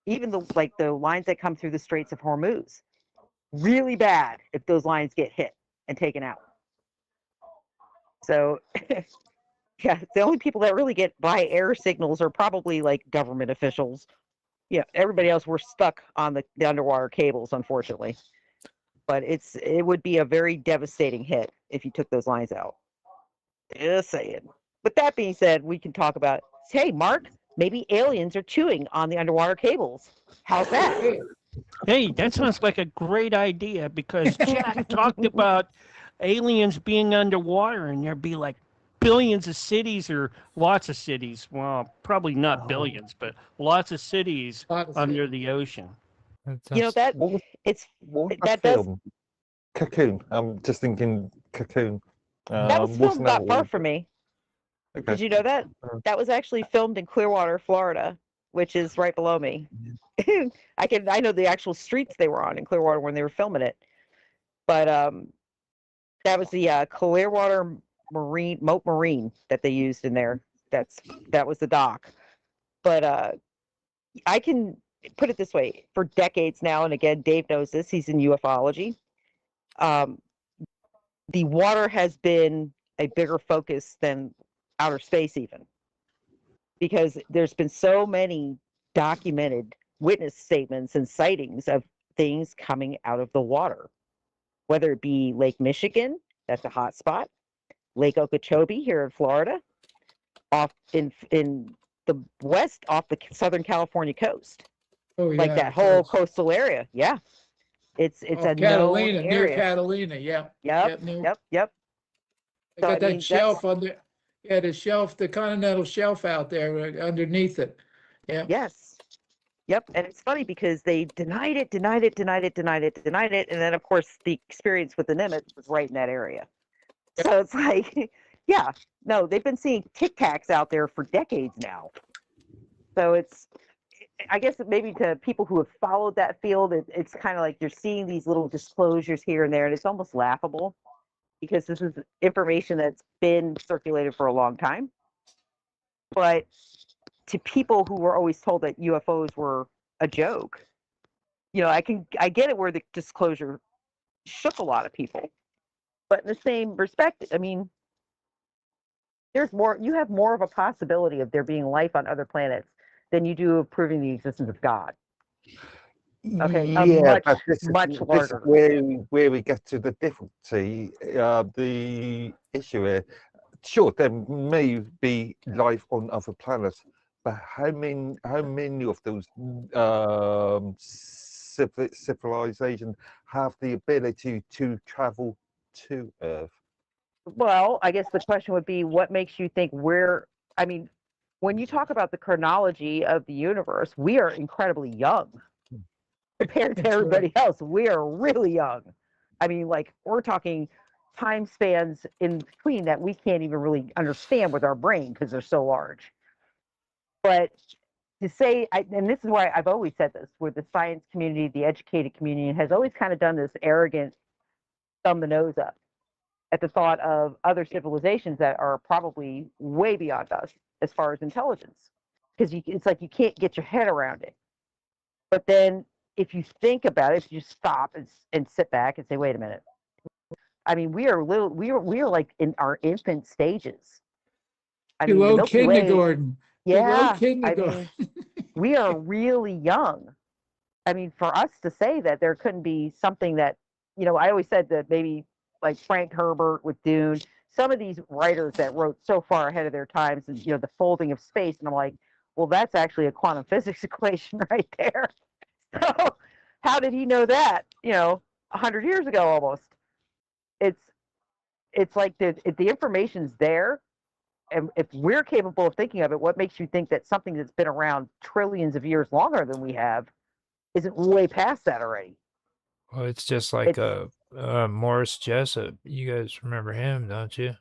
Even the lines that come through the Straits of Hormuz, really bad if those lines get hit and taken out. So, yeah, the only people that really get by air signals are probably like government officials. Yeah, everybody else, we're stuck on the underwater cables, unfortunately. But it would be a very devastating hit if you took those lines out. Just saying. With that being said, we can talk about, hey, Mark, maybe aliens are chewing on the underwater cables. How's that? Hey, that sounds like a great idea because Jack talked about aliens being underwater and there'd be like billions of cities or lots of cities. Well, probably not billions, but lots of cities under the ocean. You know that What was, it's what was that that does film? Cocoon. I'm just thinking Cocoon. that was Wasn't filmed that not far one? from me. Did Okay. you know that? That was actually filmed in Clearwater, Florida, which is right below me. I know the actual streets they were on in Clearwater when they were filming it. But that was the Clearwater Moat Marine that they used in there. That was the dock. But I can put it this way: for decades now, and again, Dave knows this. He's in ufology. Um, the water has been a bigger focus than outer space, even because there's been so many documented witness statements and sightings of things coming out of the water, whether it be Lake Michigan, that's a hot spot, Lake Okeechobee here in Florida, off in the west, off the Southern California coast, Oh, like yeah, that whole of course. coastal area. Yeah, it's Oh, a known Catalina, near area. Catalina, yeah. Yep, near. yep. They So, got I that mean, shelf under, yeah, the shelf, the continental shelf out there underneath it. Yeah. yes. Yep. And it's funny because they denied it, and then of course the experience with the Nimitz was right in that area. So it's like, yeah, no, they've been seeing Tic Tacs out there for decades now. So it's, I guess maybe to people who have followed that field, it's kind of like you're seeing these little disclosures here and there, and it's almost laughable because this is information that's been circulated for a long time. But to people who were always told that UFOs were a joke, I get it where the disclosure shook a lot of people. But in the same respect, I mean, you have more of a possibility of there being life on other planets than you do of proving the existence of God. Okay, Yeah, but much this is larger. where we get to the difficulty, the issue here. Sure, there may be life on other planets, but how many of those civilizations have the ability to travel to Earth? Well, I guess the question would be, what makes you think I mean, when you talk about the chronology of the universe, we are incredibly young compared to everybody else. We are really young. I mean, like, we're talking time spans in between that we can't even really understand with our brain because they're so large. But to say, and this is why I've always said this, where the science community, the educated community has always kind of done this arrogant thumb the nose up at the thought of other civilizations that are probably way beyond us as far as intelligence, because it's like you can't get your head around it. But then if you think about it, if you stop and sit back and say, wait a minute, I mean, we are like in our infant stages. I mean, the Below Milky Way, kindergarten. Below yeah, I kindergarten. mean, we are really young. I mean, for us to say that there couldn't be something that, I always said that maybe like Frank Herbert with Dune, some of these writers that wrote so far ahead of their times, and the folding of space, and I'm like, well, that's actually a quantum physics equation right there. So how did he know that? 100 years ago almost. It's like the information's there, and if we're capable of thinking of it, what makes you think that something that's been around trillions of years longer than we have isn't way past that already? Well, it's just like Morris Jessup. You guys remember him, don't you?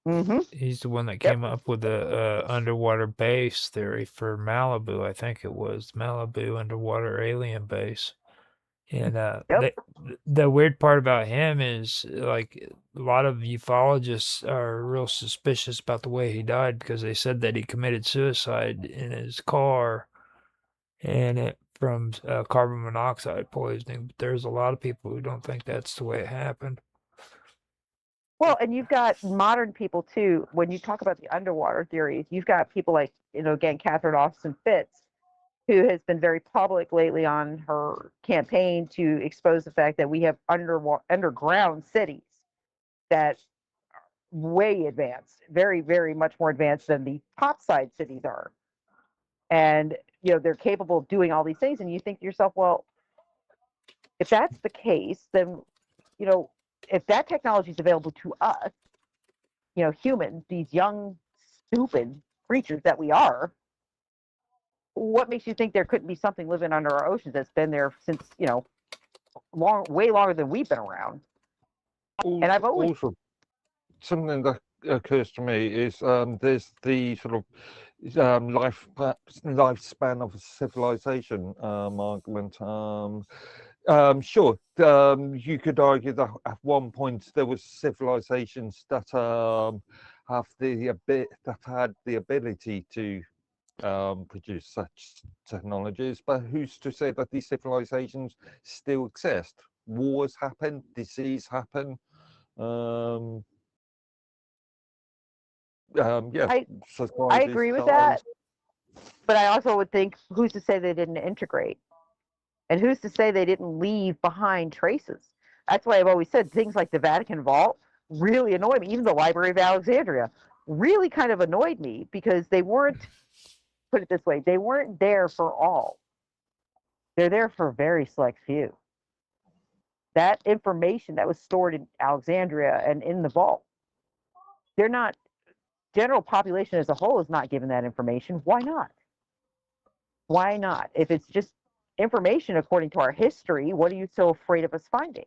Mm-hmm. He's the one that came up with the underwater base theory for Malibu. I think it was Malibu underwater alien base. And the weird part about him is, like, a lot of ufologists are real suspicious about the way he died because they said that he committed suicide in his car and from carbon monoxide poisoning. But there's a lot of people who don't think that's the way it happened. Well, and you've got modern people too. When you talk about the underwater theories, you've got people like, again, Catherine Austin Fitts, who has been very public lately on her campaign to expose the fact that we have underground cities that way advanced, very, very much more advanced than the topside cities are. And, they're capable of doing all these things. And you think to yourself, well, if that's the case, then, if that technology is available to us, humans, these young, stupid creatures that we are, what makes you think there couldn't be something living under our oceans that's been there since, way longer than we've been around? And I've always Also, something that occurs to me is there's the sort of lifespan of a civilization argument. Sure, you could argue that at one point there was civilizations that had the ability to produce such technologies, but who's to say that these civilizations still exist? Wars happen, disease happen. Yeah, I agree with that, but I also would think, who's to say they didn't integrate? And who's to say they didn't leave behind traces? That's why I've always said things like the Vatican Vault really annoy me. Even the Library of Alexandria really kind of annoyed me because they weren't, put it this way, they weren't there for all. They're there for a very select few. That information that was stored in Alexandria and in the vault, they're not, general population as a whole is not given that information. Why not? Why not? If it's just information according to our history, what are you so afraid of us finding?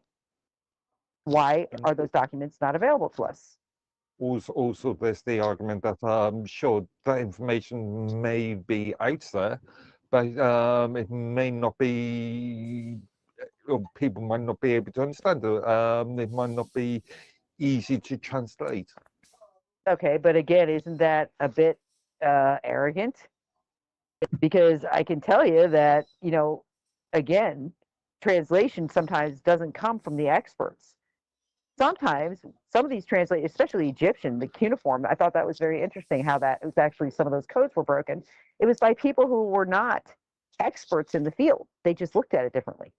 Why are those documents not available to us? Also, there's the argument that sure, that information may be out there, but it may not be, or people might not be able to understand it. It might not be easy to translate. Okay, but again, isn't that a bit arrogant? Because I can tell you that, again, translation sometimes doesn't come from the experts. Sometimes some of these translators, especially Egyptian, the cuneiform, I thought that was very interesting how that was actually, some of those codes were broken. It was by people who were not experts in the field. They just looked at it differently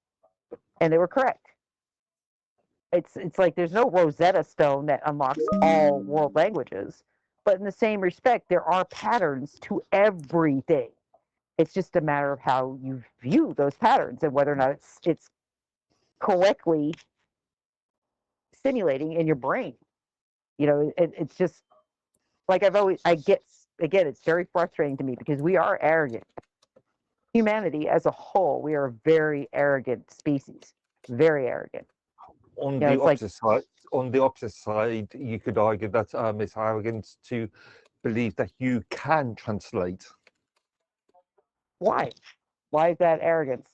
and they were correct. It's like there's no Rosetta Stone that unlocks all world languages, but in the same respect, there are patterns to everything. It's just a matter of how you view those patterns and whether or not it's correctly stimulating in your brain. It's just like I get, again, it's very frustrating to me because we are arrogant. Humanity as a whole, we are a very arrogant species, very arrogant. On the opposite side, you could argue that it's arrogance to believe that you can translate. Why? Why is that arrogance?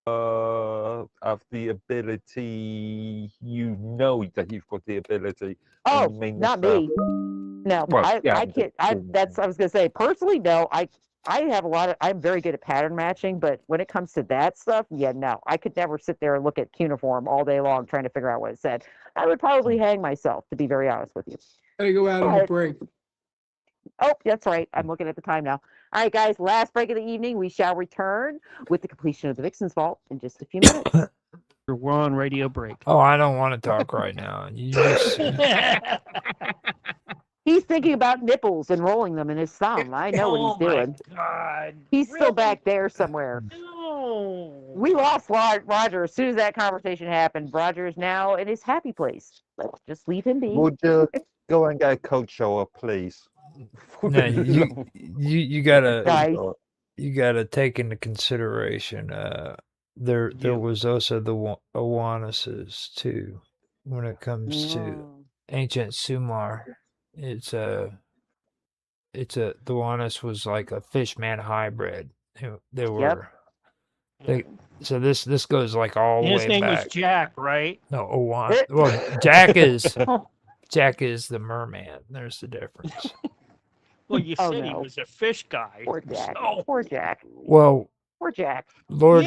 Of the ability, that you've got the ability. Oh, not me. No, well, I can't. I was gonna say personally, no. I have I'm very good at pattern matching, but when it comes to that stuff, yeah, no. I could never sit there and look at cuneiform all day long trying to figure out what it said. I would probably hang myself, to be very honest with you. Gotta go out on a break. Oh, that's right. I'm looking at the time now. All right, guys, last break of the evening. We shall return with the completion of the Vixen's Vault in just a few minutes. We're on radio break. Oh, I don't want to talk right now. You just... He's thinking about nipples and rolling them in his thumb. I know what he's doing. God. He's still back there somewhere. No. We lost Roger as soon as that conversation happened. Roger is now in his happy place. Let's just leave him be. Would you go and get a cold shower, please? No, you gotta Guys. You gotta take into consideration there was also the Owanesses too when it comes to ancient Sumer. The Owanes was like a fish-man hybrid. They were so this goes like all the way back. His name was Jack, right? No, Owan. Well, Jack is the merman. There's the difference. Well, you said he was a fish guy. Poor Jack. So. Poor Jack. Well, poor Jack. Lord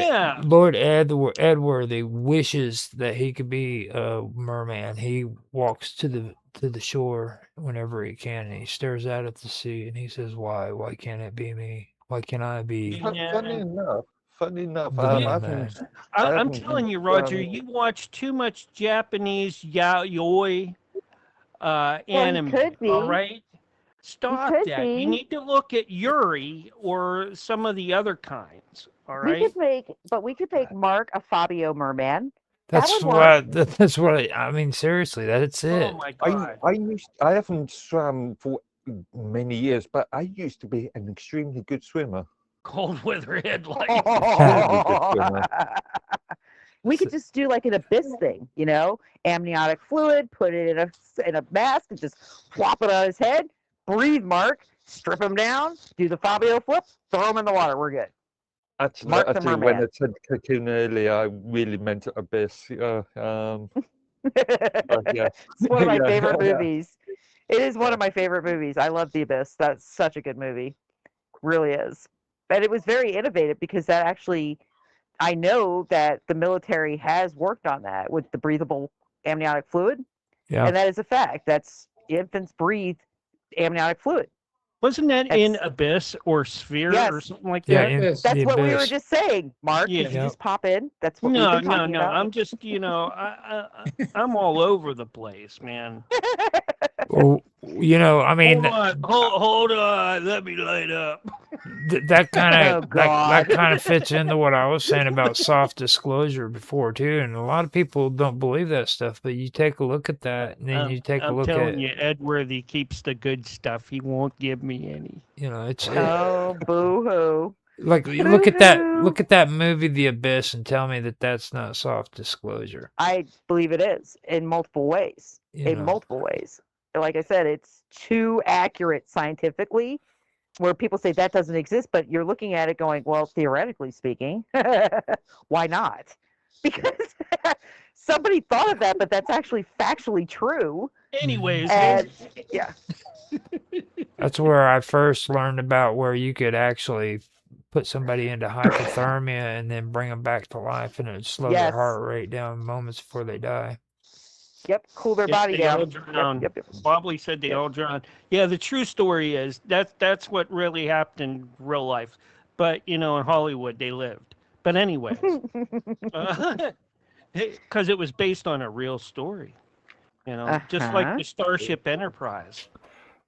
Edward wishes that he could be a merman. He walks to the shore whenever he can, and he stares out at the sea, and he says, "Why? Why can't it be me? Why can't I be?" Funny enough, I'm telling you, Roger, you watch too much Japanese yaoi he anime. could be. All right, stop could that. You be. need to look at Yuri or some of the other kinds. All We right. could make Mark a Fabio merman. That That's would work. that's what I mean. Seriously, that's Oh it. my God. I haven't swum for many years, but I used to be an extremely good swimmer. Cold weather headlights. Extremely good swimmer. We could just do like an abyss thing, you know, amniotic fluid, put it in a mask, and just flop it on his head. Breathe, Mark. Strip him down. Do the Fabio flip. Throw him in the water. We're good. Mark the Actually, when merman. I said cocoon earlier, I really meant abyss. But yeah. It's one of my Yeah, favorite yeah. movies. It is one of my favorite movies. I love The Abyss. That's such a good movie. Really is. And it was very innovative because that actually, I know that the military has worked on that with the breathable amniotic fluid. Yeah. And that is a fact. That's infants breathe amniotic fluid. Wasn't that in That's- Abyss or Sphere Yes. or something like Yeah, that? in Yes. That's the what we were abyss. just saying, Mark. Yeah. Did you Yeah. just pop in? That's what we've No, been no, talking no. about. I'm just, I'm all over the place, man. Well, I mean, Hold on. Let me light up. that kind Oh, of God. that kind of fits into what I was saying about soft disclosure before too. And a lot of people don't believe that stuff, but you take a look at that, and then you take a I'm look telling at you, Edworthy keeps the good stuff. He won't give me any. it's Oh, boo-hoo. like you look at that movie The Abyss and tell me that that's not soft disclosure. I believe it is in multiple ways. You know. Multiple ways. Like I said, it's too accurate scientifically, where people say that doesn't exist, but you're looking at it going, well, theoretically speaking, why not? Because somebody thought of that, but that's actually factually true. Anyways, And yeah, That's where I first learned about where you could actually put somebody into hypothermia and then bring them back to life, and it would slow Yes. their heart rate down moments before they die. yep, cool their Yep, body they all down. drown. Yep. Wobbly said they all drowned. Yeah, the true story is that's what really happened in real life. But in Hollywood they lived. But anyways, because it was based on a real story. Just like the Starship Enterprise.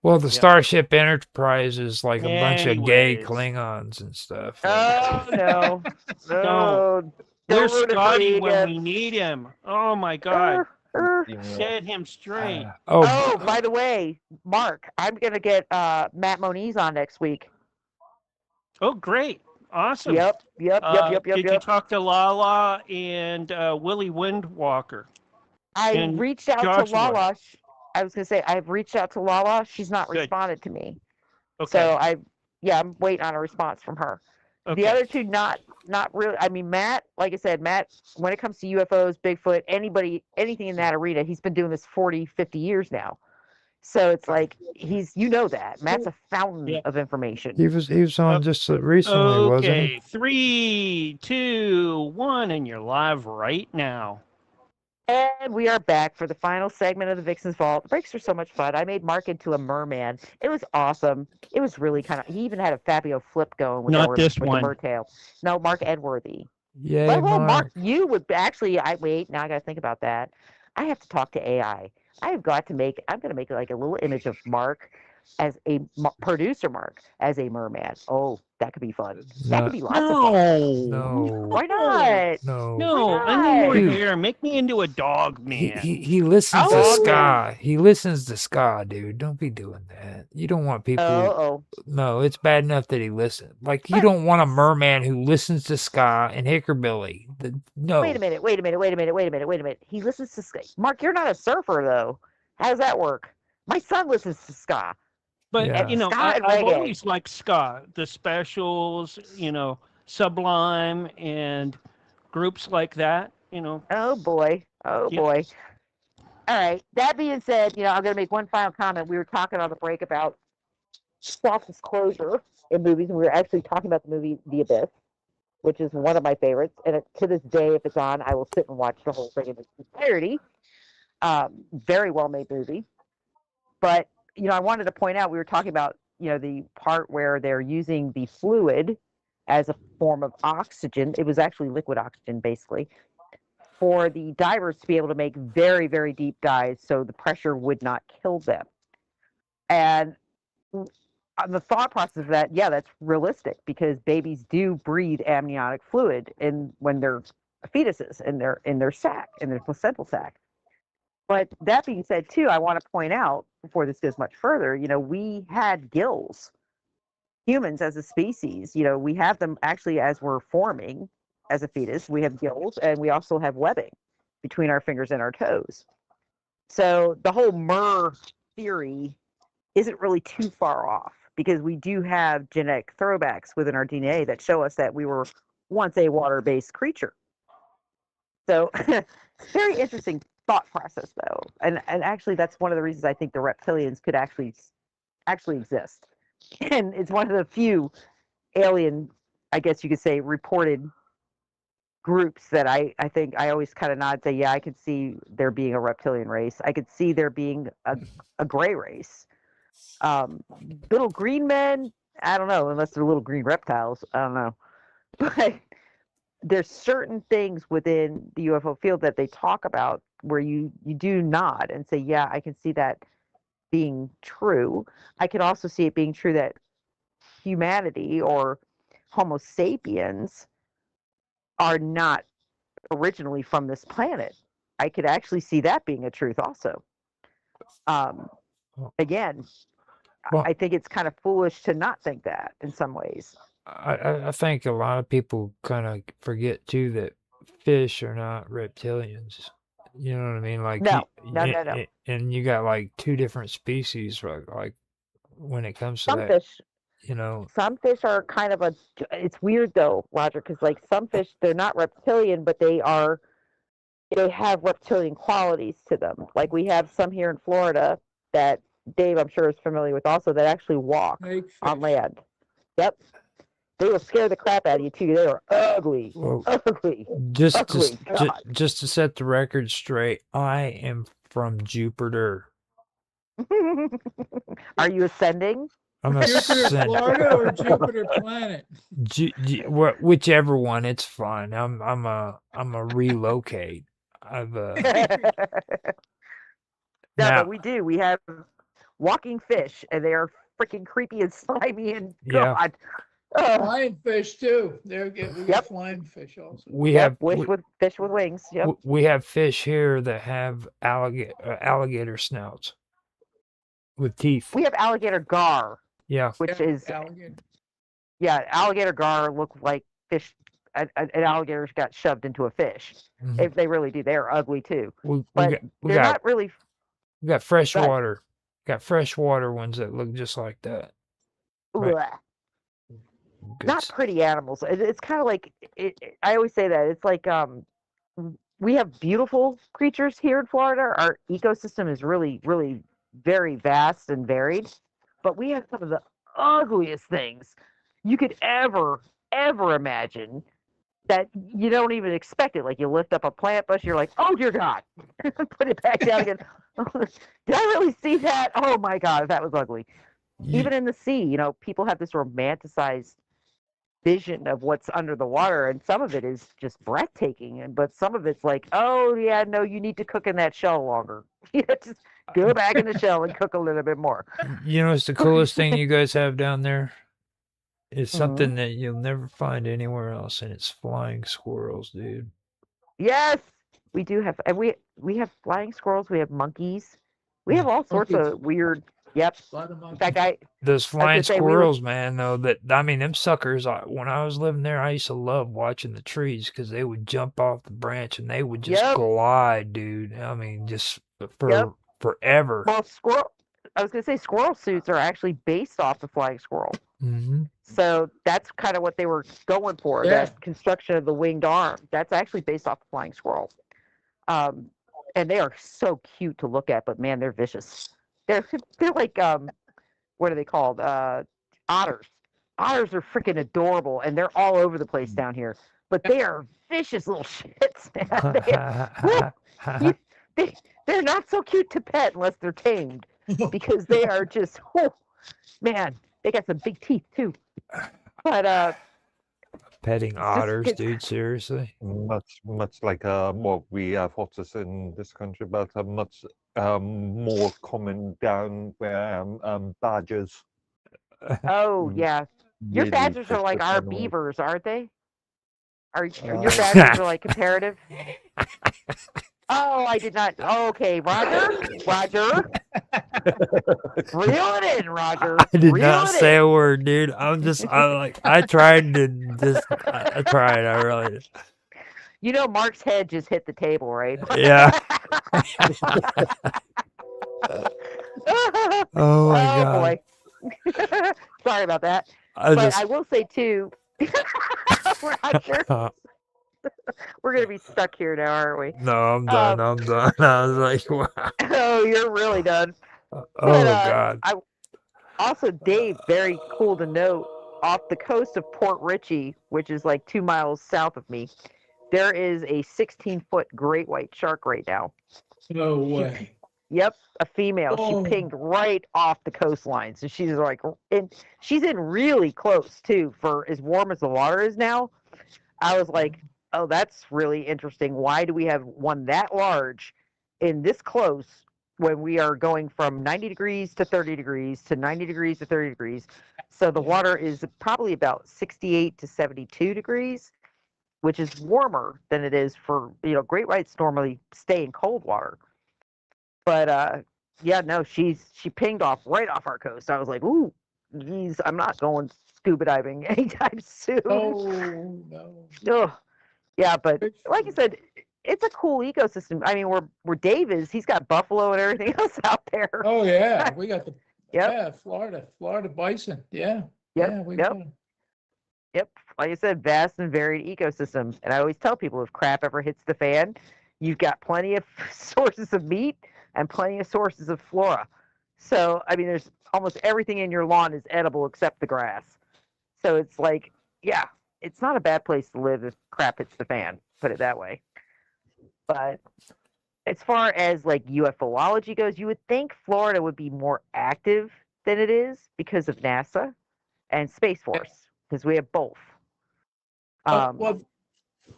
Well, the Starship Enterprise is like a bunch of gay Anyways. Klingons and stuff. Oh no, no! Where's Don't ruin it for Scotty me when again. we need him? Oh my God, Yeah. set him straight. Oh, by the way, Mark, I'm gonna get Matt Moniz on next week. Oh, great, awesome. Yep. Did you talk to Lala and Willie Windwalker? I and reached out to Joshua? Lala. I was gonna say I've reached out to Lala. She's not Good. responded to me. Okay. So I'm waiting on a response from her. Okay. The other two, not really. I mean, Matt, like I said, Matt, when it comes to UFOs, Bigfoot, anything in that arena, he's been doing this 40, 50 years now. So it's like that Matt's a fountain of information. He was on just recently, wasn't he? Okay, 3, 2, 1, and you're live right now. And we are back for the final segment of the Vixen's Vault. The breaks are so much fun. I made Mark into a merman. It was awesome. It was really he even had a Fabio flip going with Not this with one. the mertail. No, Mark Edworthy. Yeah, Well, Mark, Mark. you would actually. Now I got to think about that. I have to talk to AI. I'm going to make like a little image of Mark as a producer, Mark as a merman. Oh, that could be fun. That could be lots of fun. No. Why not? No. No, Why I need more not? hair. Make me into a dog man. He listens to Oh, ska. He listens to ska, dude. Don't be doing that. You don't want people. Oh. No, it's bad enough that he listens. Like you don't want a merman who listens to ska and hickerbilly. No. Wait a minute. He listens to ska. Mark, you're not a surfer though. How does that work? My son listens to ska. But Yeah. Ska and I've reggae. always liked ska, the Specials, Sublime, and groups like that. Oh boy. Yep. Boy. All right. That being said, I'm going to make one final comment. We were talking on the break about self-disclosure in movies, and we were actually talking about the movie The Abyss, which is one of my favorites. And to this day, if it's on, I will sit and watch the whole thing in its entirety. Very well-made movie. But, I wanted to point out, we were talking about, the part where they're using the fluid as a form of oxygen. It was actually liquid oxygen, basically, for the divers to be able to make very, very deep dives so the pressure would not kill them. And the thought process of that, yeah, that's realistic because babies do breathe amniotic fluid when they're fetuses in their sac, in their placental sac. But that being said, too, I want to point out before this goes much further, we had gills. Humans as a species, we have them actually as we're forming as a fetus. We have gills and we also have webbing between our fingers and our toes. So the whole MER theory isn't really too far off because we do have genetic throwbacks within our DNA that show us that we were once a water-based creature. So it's a very interesting thought process, though. And actually, that's one of the reasons I think the reptilians could actually exist. And it's one of the few alien, I guess you could say, reported groups that I think I always kind of nod and say, yeah, I could see there being a reptilian race. I could see there being a gray race. Little green men, I don't know, unless they're little green reptiles. I don't know. But there's certain things within the UFO field that they talk about where you do nod and say, yeah, I can see that being true. I can also see it being true that humanity or Homo sapiens are not originally from this planet. I could actually see that being a truth also. Again, Well, I think it's kind of foolish to not think that in some ways. I think a lot of people kind of forget too that fish are not reptilians. You know what I mean? Like No. and you got like two different species, like when it comes to Some that, fish, you know. some fish are kind of it's weird though, Roger, because like some fish, they're not reptilian, but they have reptilian qualities to them. Like we have some here in Florida that Dave, I'm sure, is familiar with also that actually walk on land. Yep. They will scare the crap out of you too. They are ugly. Well, Ugly. just Ugly. God. just to set the record straight, I am from Jupiter. Are you ascending? I'm a Jupiter, sen- Florida, or Jupiter planet? whichever one, it's fine. I'm a relocate. I've No, now but we do. We have walking fish, and they are freaking creepy and slimy and Yeah. God. Flying fish too. We Yep. got flying fish also. we Yep, have fish with wings. Yep. we have fish here that have alligator snouts with teeth. We have alligator gar, Yeah. which Yeah, is alligator. alligator gar look like fish. An alligator got shoved into a fish. Mhm. If they really do, they're ugly too. We But they're got not really. we got freshwater. Got freshwater ones that look just like that. Right. Bleh. Good Not s- pretty animals. It's kind of like I always say that it's like we have beautiful creatures here in Florida. Our ecosystem is really, really very vast and varied, but we have some of the ugliest things you could ever imagine that you don't even expect it. Like you lift up a plant bush, you're like, oh dear God, put it back down again. Did I really see that? Oh my God, that was ugly. Ye- Even in the sea, people have this romanticized vision of what's under the water, and some of it is just breathtaking, but some of it's like, oh yeah, no, you need to cook in that shell longer. Just go back in the shell and cook a little bit more. You know, it's the coolest thing you guys have down there. It's Mhm. something that you'll never find anywhere else, and it's flying squirrels, dude. Yes, we do have, and we have flying squirrels, we have monkeys, we have all sorts Monkeys. of weird. Yep. A lot of In monkeys. fact, Those flying gonna say, squirrels, man, though, them suckers, when I was living there, I used to love watching the trees because they would jump off the branch and they would just Yep. glide, dude. I mean, just for Yep. forever. well, I was gonna say squirrel suits are actually based off the flying squirrel. Hmm. So that's kind of what they were going for. Yeah. That construction of the winged arm. That's actually based off the flying squirrel. And they are so cute to look at, but man, they're vicious. They're like what are they called? Otters. Otters are freaking adorable, and they're all over the place down here. But they are vicious little shits, man. They're not so cute to pet unless they're tamed, because they are just, oh, man, they got some big teeth too. But petting It's just otters, it's dude. Seriously. Much like what we have otters in this country, but much more common down where badgers oh yeah. Your really badgers are like vicious our animals. beavers, aren't they? Are your Uh, badgers are like comparative? Oh, I did not. Okay, Roger. Reel it in, Roger. I did Reel not it say in. a word, dude. I tried to just, I tried. I really did. You know, Mark's head just hit the table, right? Yeah. Oh my Oh God. boy. Sorry about that. I But just, I will say too, Roger, we're gonna be stuck here now, aren't we? no, I'm done. I'm done. I was like, wow. Oh, you're really done. But Oh God. I also, Dave, very cool to note, off the coast of Port Richey, which is like 2 miles south of me, there is a 16-foot great white shark right now. No way. Yep, a female. Oh. She pinged right off the coastline. So she's like, and she's in really close too. For as warm as the water is now, I was like, oh, that's really interesting. Why do we have one that large in this close when we are going from 90 degrees to 30 degrees to 90 degrees to 30 degrees? So the water is probably about 68 to 72 degrees, which is warmer than it is for, great whites normally stay in cold water. But yeah, no, she pinged off right off our coast. I was like, ooh, geez, I'm not going scuba diving anytime soon. Oh no. Ugh. Yeah, but like I said, it's a cool ecosystem. I mean, where Dave is, he's got buffalo and everything else out there. Oh yeah, we got the Yep. Florida bison. Yeah. Yep, Yeah, we yep. got 'em. Yep. Like I said, vast and varied ecosystem. And I always tell people if crap ever hits the fan, you've got plenty of sources of meat and plenty of sources of flora. So, I mean, there's almost everything in your lawn is edible except the grass. So it's like, yeah, it's not a bad place to live if crap hits the fan, put it that way. But as far as like UFOlogy goes, you would think Florida would be more active than it is because of NASA and Space Force, because we have both. Well, a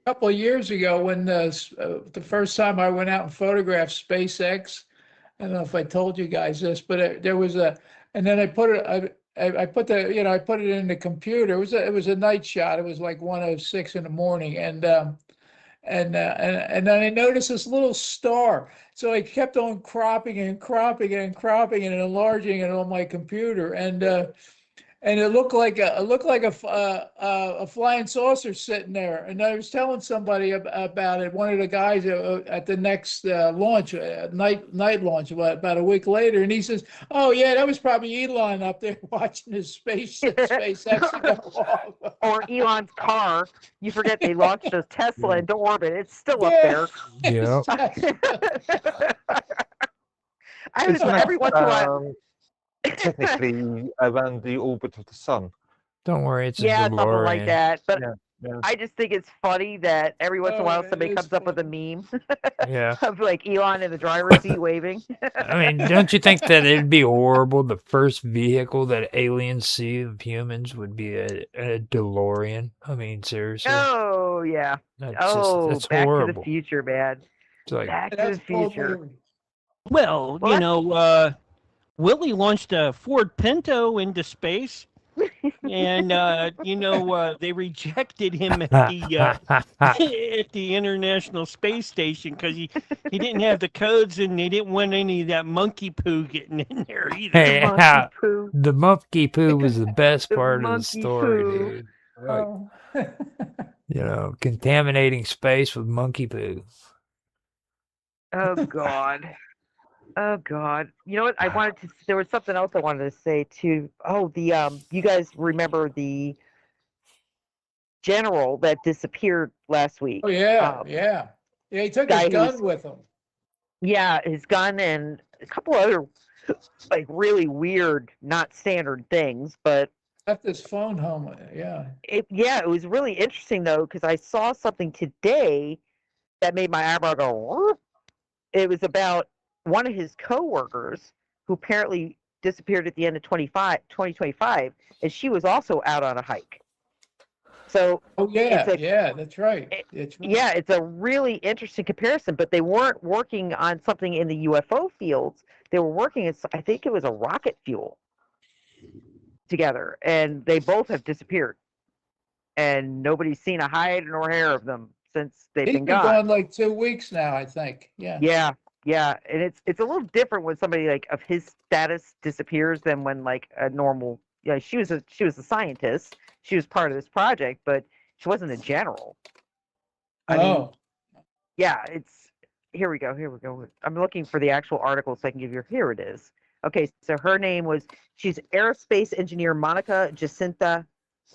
couple of years ago, when the first time I went out and photographed SpaceX, I don't know if I told you guys this, but there was and then I put it, I put I put it in the computer. It was a night shot. It was like 1:06 in the morning, and then I noticed this little star. So I kept on cropping and enlarging it on my computer, and it looked like a flying saucer sitting there. And I was telling somebody about it. One of the guys at the next launch, night launch, about a week later, and he says, "Oh yeah, that was probably Elon up there watching his SpaceX go off." Or Elon's car. You forget they launched a Tesla into orbit. It's still up Yeah. there. Yeah. I was Isn't every once in a while. technically around the orbit of the sun? Don't worry, it's a Yeah, something like DeLorean. that. But Yeah. I just think it's funny that every once in a Oh, while it somebody is comes up with a funny. meme Yeah. of like Elon in the driver's seat waving. I mean, don't you think that it'd be horrible? The first vehicle that aliens see of humans would be a DeLorean. I mean, seriously. Oh yeah. That's Back to the horrible. future, man. It's like, Back to That's the future. Well, Well, Willie launched a Ford Pinto into space, and they rejected him at the International Space Station because he didn't have the codes, and they didn't want any of that monkey poo getting in there either. yeah, poo. the monkey poo was the best The part of the monkey story, poo. dude. Like, Oh. contaminating space with monkey poo. Oh God. Oh God. You know what? There was something else I wanted to say too. Oh, you guys remember the general that disappeared last week? Oh yeah, yeah. He took his guy who gun was- with him. Yeah, his gun and a couple other like really weird, not standard things, but Left his phone home. Yeah. it was really interesting though, because I saw something today that made my eyebrow go. "Whoop." It was about one of his coworkers who apparently disappeared at the end of 2025, and she was also out on a hike. So Oh, it's yeah, a yeah, that's right. it- It's right. yeah, it's a really interesting comparison, but they weren't working on something in the UFO fields. They were working, I think it was a rocket fuel together, and they both have disappeared. And nobody's seen a hide nor hair of them since they've He's been been gone. gone like 2 weeks now, I think. Yeah. Yeah, yeah, and it's a little different when somebody like of his status disappears than when like a normal. Yeah, she was a scientist. She was part of this project, but she wasn't a general. I mean, Oh, yeah, it's here we go. Here we go. I'm looking for the actual article so I can give you. Here it is. Okay, so her name was she's aerospace engineer Monica Jacinta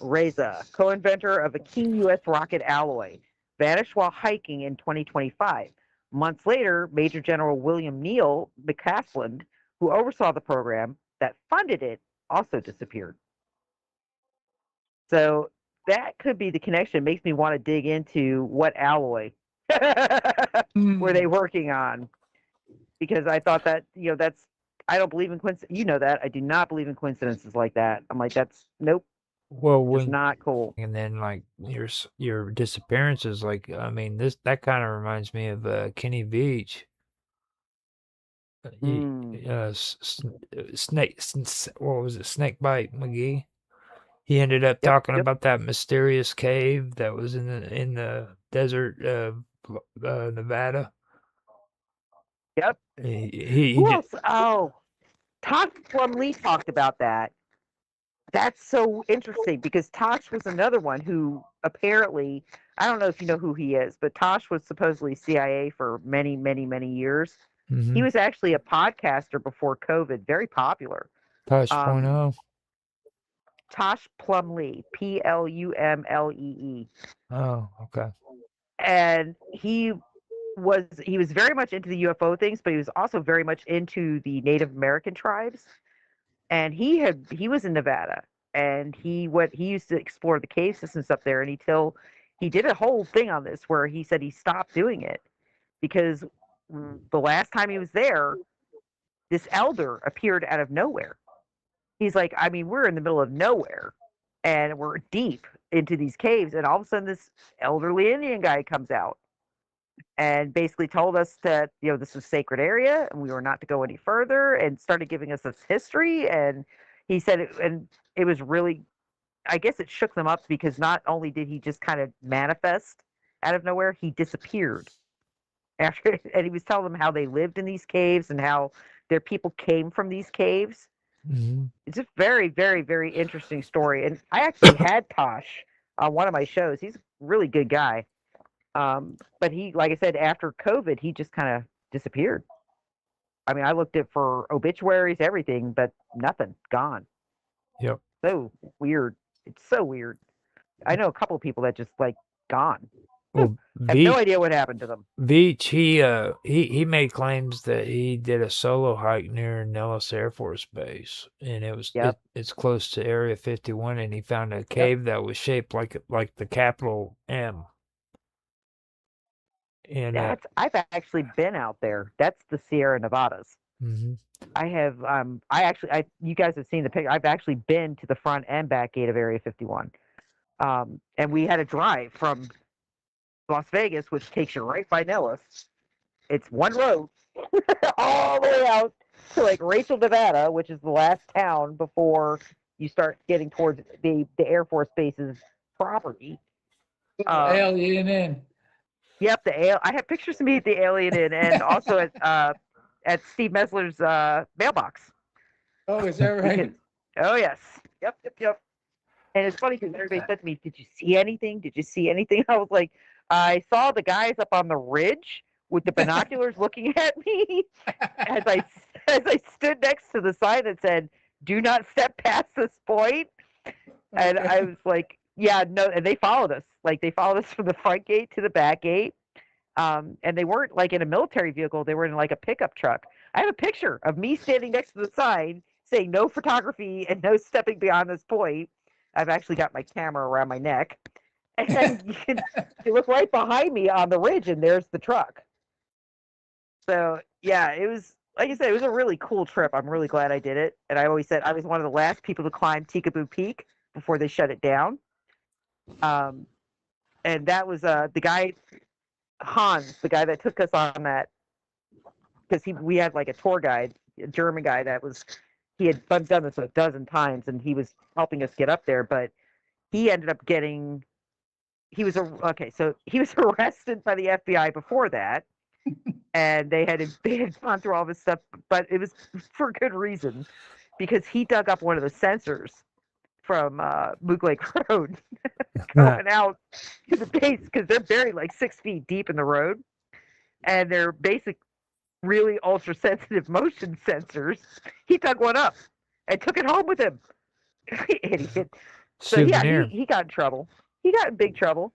Reza, co-inventor of a key U.S. rocket alloy, vanished while hiking in 2025. Months later, Major General William Neal McCaslin, who oversaw the program that funded it, also disappeared. So that could be the connection. It makes me want to dig into what alloy were they working on, because I thought that that's I don't believe in coincidence. You know that I do not believe in coincidences like that. I'm like, that's nope, Well, just when not cool. and then like your disappearances, like I mean, that kind of reminds me of Kenny Beach. Mm. What was it? Snakebite McGee. He ended up Yep, talking yep, about that mysterious cave that was in the desert of Nevada. yep. He Who just, else? Oh, Todd Plumlee talked about that. That's so interesting because Tosh was another one who apparently, I don't know if you know who he is, but Tosh was supposedly CIA for many, many, many years. He mm-hmm. was actually a podcaster before COVID, very popular. Tosh Um, 0.0. Tosh Plumlee, Plumlee, Oh, okay. and he was very much into the UFO things, but he was also very much into the Native American tribes. And he was in Nevada, and he used to explore the cave systems up there, and he did a whole thing on this where he said he stopped doing it because the last time he was there, this elder appeared out of nowhere. He's like, I mean, we're in the middle of nowhere and we're deep into these caves, and all of a sudden this elderly Indian guy comes out and basically told us that this was sacred area and we were not to go any further, and started giving us this history. And he said it was really, I guess it shook them up because not only did he just kind of manifest out of nowhere, he disappeared after and he was telling them how they lived in these caves and how their people came from these caves. Mm-hmm. It's a very, very, very interesting story. And I actually had Tosh on one of my shows. He's a really good guy. But he, like I said, after COVID, he just kind of disappeared. I mean, I looked at for obituaries, everything, but nothing, gone. Yep. So weird. It's so weird. I know a couple of people that just like gone. Well, Have no idea what happened to them. Beach, he made claims that he did a solo hike near Nellis Air Force Base, and Yep. it's close to Area 51, and he found a cave that was shaped like the capital M. And I've actually been out there. That's the Sierra Nevadas. mm-hmm. I have you guys have seen the picture. I've actually been to the front and back gate of Area 51. And we had a drive from Las Vegas, which takes you right by Nellis. It's one road all the way out to like Rachel, Nevada, which is the last town before you start getting towards the Air Force Base's property. Alien in. Yep, I have pictures of me at the Alien Inn and also at Steve Mesler's mailbox. Oh, is that right? Oh yes, yep. And it's funny because everybody said to me, "Did you see anything? Did you see anything?" I was like, "I saw the guys up on the ridge with the binoculars looking at me as I stood next to the sign that said, 'Do not step past this point.'" And I was like, "Yeah, no." And they followed us. Like they followed us from the front gate to the back gate. And they weren't like in a military vehicle. They were in like a pickup truck. I have a picture of me standing next to the sign saying no photography and no stepping beyond this point. I've actually got my camera around my neck. And you look right behind me on the ridge and there's the truck. So yeah, it was, like I said, it was a really cool trip. I'm really glad I did it. And I always said I was one of the last people to climb Tikaboo Peak before they shut it down. And that was the guy Hans, the guy that took us on that, because we had like a tour guide, a German guy he had done this a dozen times, and he was helping us get up there, but he ended up getting he was arrested by the FBI before that, and they had gone through all this stuff, but it was for good reason, because he dug up one of the sensors from Moog Lake Road going out to the base, because they're buried like 6 feet deep in the road, and they're basic really ultra sensitive motion sensors. He dug one up and took it home with him. Idiot. So yeah, he got in trouble. He got in big trouble.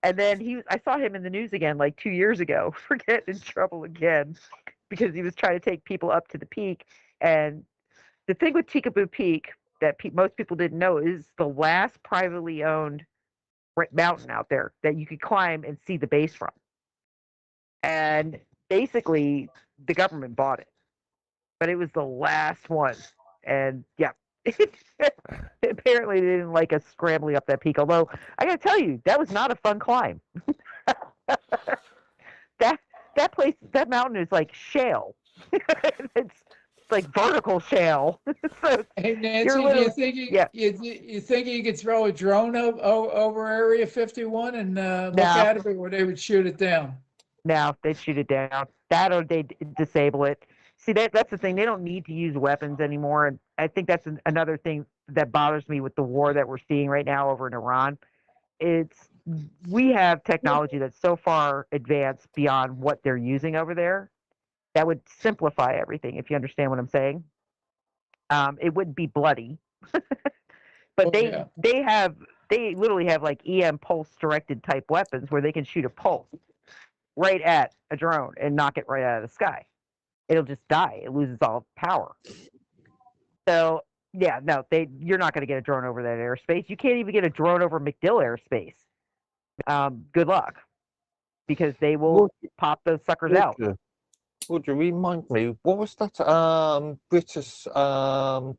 And then I saw him in the news again like 2 years ago for getting in trouble again, because he was trying to take people up to the peak. And the thing with Tikaboo Peak that most people didn't know is the last privately owned mountain out there that you could climb and see the base from. And basically, the government bought it, but it was the last one. And yeah, apparently they didn't like us scrambling up that peak. Although I got to tell you, that was not a fun climb. that place, that mountain is like shale. It's like vertical shale. So hey Nancy, do you think you think you could throw a drone over Area 51 and look at it, or they would shoot it down? No, they'd shoot it down. That or they'd disable it. See, that's the thing. They don't need to use weapons anymore. And I think that's another thing that bothers me with the war that we're seeing right now over in Iran. We have technology that's so far advanced beyond what they're using over there that would simplify everything, if you understand what I'm saying. It wouldn't be bloody. But they literally have like EM pulse directed type weapons where they can shoot a pulse right at a drone and knock it right out of the sky. It'll just die. It loses all power. So yeah, no, you're not going to get a drone over that airspace. You can't even get a drone over MacDill airspace. Good luck, because they will pop those suckers out. Would you remind me, what was that British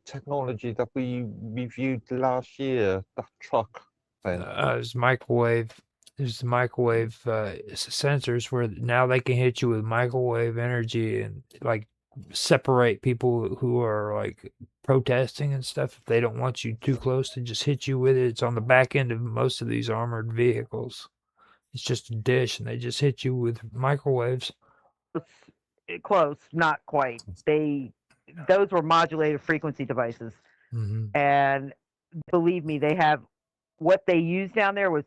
technology that we reviewed last year? That truck thing. It was microwave. There's the microwave sensors where now they can hit you with microwave energy and like separate people who are like protesting and stuff. If they don't want you too close, to just hit you with it. It's on the back end of most of these armored vehicles. It's just a dish, and they just hit you with microwaves. Close, not quite. Those were modulated frequency devices, and believe me, they have what they use down there was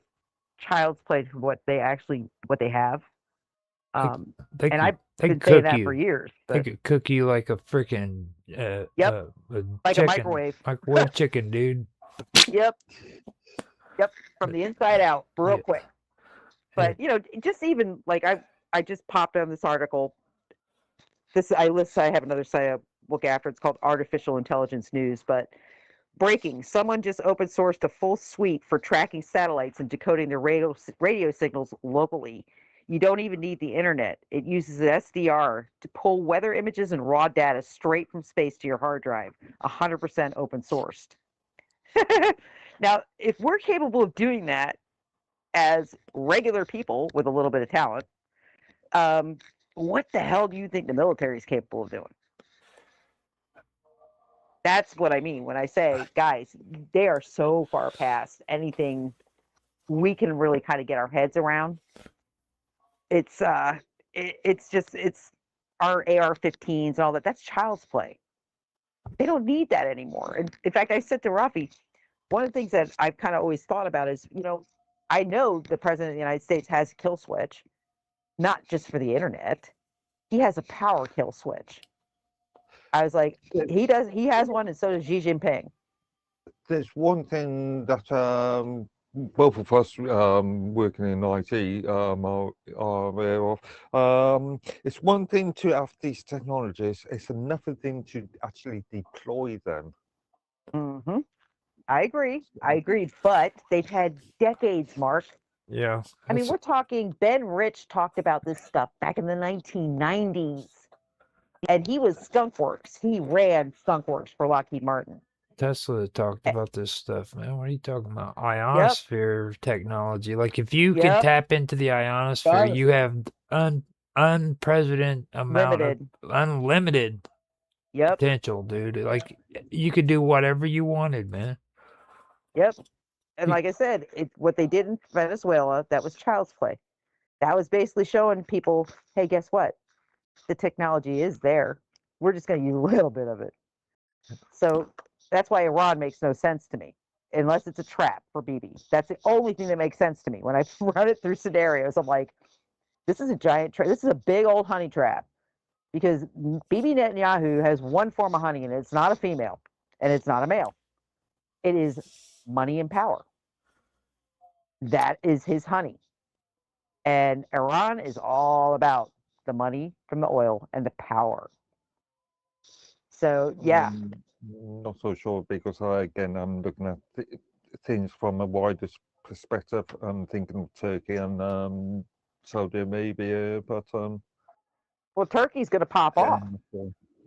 child's play from what they have. And I've been saying that for years. They could cook you like a freaking like a microwave chicken, dude. Yep, from the inside out, real quick. But just even like I just popped on this article. I have another site I look after. It's called Artificial Intelligence News. But breaking: someone just open sourced a full suite for tracking satellites and decoding their radio signals locally. You don't even need the internet. It uses an SDR to pull weather images and raw data straight from space to your hard drive. 100% open sourced. Now, if we're capable of doing that as regular people with a little bit of talent, what the hell do you think the military is capable of doing? That's what I mean when I say, guys, they are so far past anything we can really kind of get our heads around. It's our AR-15s and all that. That's child's play. They don't need that anymore. And in fact, I said to Rafi, one of the things that I've kind of always thought about is, I know the president of the United States has a kill switch, not just for the internet. He has a power kill switch. I was like, he has one, and so does Xi Jinping. There's one thing that both of us working in IT are aware of. It's one thing to have these technologies. It's another thing to actually deploy them. Mm-hmm. I agree. But they've had decades, Mark. Yeah. I mean, we're talking, Ben Rich talked about this stuff back in the 1990s. And he was Skunkworks. He ran Skunkworks for Lockheed Martin. Tesla talked about this stuff, man. What are you talking about? Yep. Ionosphere technology. Like if you can Yep. tap into the ionosphere, you have unprecedented amount of unlimited Yep. potential, dude. Like you could do whatever you wanted, man. Yep. And like I said, what they did in Venezuela, that was child's play. That was basically showing people, hey, guess what? The technology is there. We're just going to use a little bit of it. So that's why Iran makes no sense to me, unless it's a trap for Bibi. That's the only thing that makes sense to me. When I run it through scenarios, I'm like, this is a giant trap. This is a big old honey trap, because Bibi Netanyahu has one form of honey, and it's not a female, and it's not a male. It is money and power. That is his honey. And Iran is all about the money from the oil and the power. So, yeah. Not so sure, because again, I'm looking at things from a wider perspective. I'm thinking of Turkey and Saudi Arabia, but well, Turkey's going to pop off.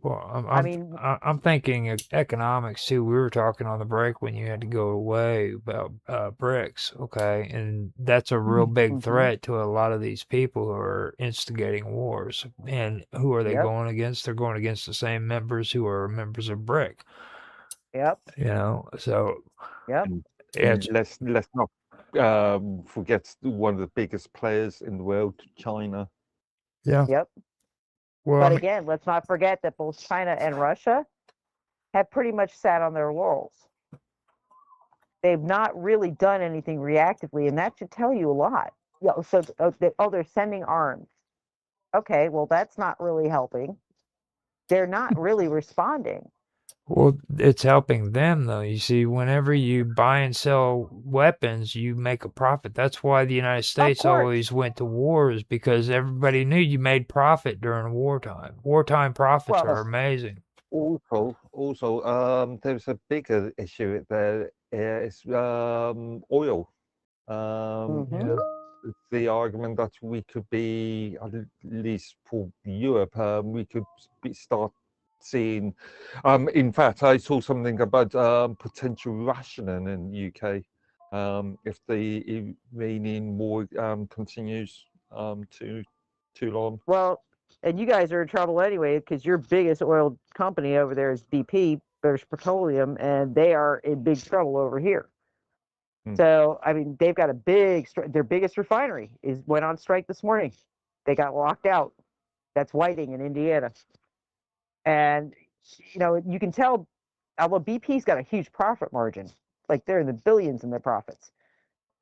Well, I mean, I'm thinking of economics too. We were talking on the break when you had to go away about BRICS, okay, and that's a real big threat to a lot of these people who are instigating wars. And who are they going against? They're going against the same members who are members of BRIC. Yep. You know, so yep. Let's not forget one of the biggest players in the world, China. Yeah. Yep. Well, but again, let's not forget that both China and Russia have pretty much sat on their laurels. They've not really done anything reactively, and that should tell you a lot. So, they're sending arms. Okay, well, that's not really helping. They're not really responding. Well, it's helping them, though. You see, whenever you buy and sell weapons, you make a profit. That's why the United States always went to wars, because everybody knew you made profit during wartime. Wartime profits are amazing. Also, there's a bigger issue there. Is oil. The argument that we could be, at least for Europe, we could start seeing. In fact, I saw something about potential rationing in the UK if the Iranian war continues too long. Well, and you guys are in trouble anyway, because your biggest oil company over there is BP, British Petroleum, and they are in big trouble over here. So, I mean, they've got a their biggest refinery went on strike this morning. They got locked out. That's Whiting in Indiana. And, you know, you can tell, although BP's got a huge profit margin, like they're in the billions in their profits,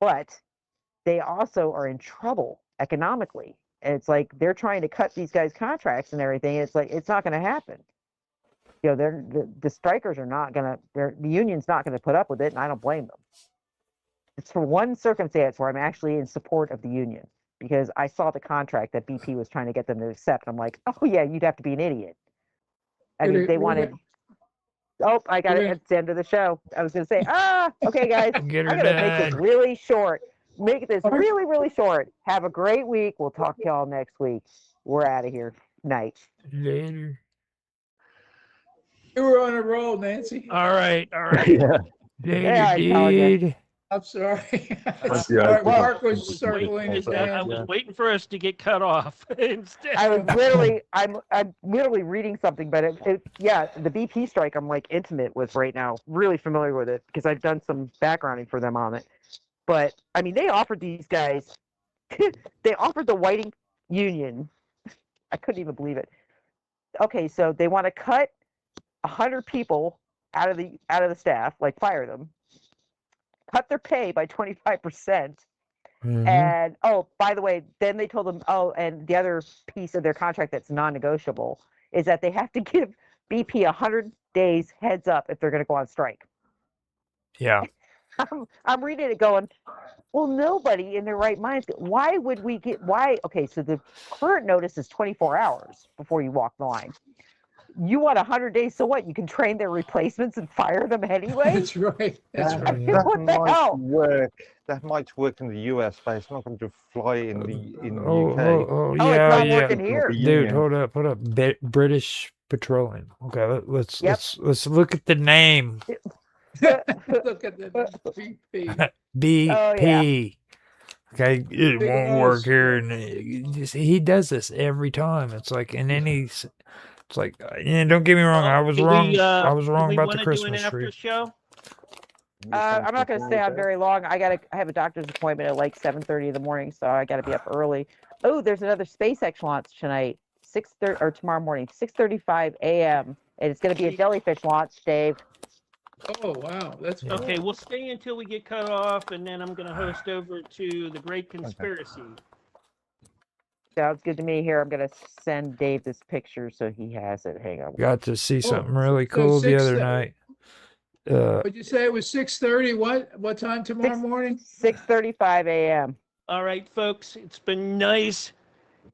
but they also are in trouble economically. And it's like they're trying to cut these guys' contracts and everything. It's like it's not going to happen. You know, the strikers are not going to. The union's not going to put up with it, and I don't blame them. It's for one circumstance where I'm actually in support of the union, because I saw the contract that BP was trying to get them to accept. I'm like, oh yeah, you'd have to be an idiot. I mean, they wanted. Oh, I got it. It's the end of the show. I was going to say, okay, guys, I'm going to make this really short. Make this really, really short. Have a great week. We'll talk to y'all next week. We're out of here. Night. Later. You were on a roll, Nancy. All right. Yeah. Later, I'm sorry. Yeah, Mark was circling his hand. I was waiting for us to get cut off instead. I was literally, I'm literally reading something, but yeah, the BP strike I'm like intimate with right now, really familiar with it, because I've done some backgrounding for them on it. But I mean, they offered these guys, they offered the Whiting Union. I couldn't even believe it. Okay, so they want to cut 100 people out of the staff, like fire them, cut their pay by 25%. And by the way, then they told them, and the other piece of their contract that's non-negotiable is that they have to give BP 100 days heads up if they're going to go on strike. Yeah. I'm reading it going, well, nobody in their right mind. Why would we okay, so the current notice is 24 hours before you walk the line. You want 100 days, so what? You can train their replacements and fire them anyway? That's right. That's That, right. that What the might hell? work. That might work in the US, but it's not going to fly in the Oh, UK. Oh, it's yeah, not yeah. working here. The Dude, union. hold up. British Petroleum. Okay, let's Yep. let's look at the name. Look at the BP. BP. yeah. Okay, it Big won't work nose. here, and he does this every time. It's like in any. It's like, don't get me wrong. I was Do wrong. we, I was do wrong we about want the to do an Christmas after tree. show? I'm not going to stay on very long. I have a doctor's appointment at like 7:30 in the morning, so I got to be up early. Oh, there's another SpaceX launch tonight, 6:30 or tomorrow morning, 6:35 a.m. And it's going to be a jellyfish launch, Dave. Oh, wow. That's cool. Okay, we'll stay until we get cut off, and then I'm going to host over to the Great Conspiracy. Sounds good to me. Here, I'm going to send Dave this picture so he has it. Hang on. Got to see something Oh, really so cool the 6 other night. Would you say it was 6:30? What time tomorrow morning? 6:35 a.m. All right, folks, it's been nice.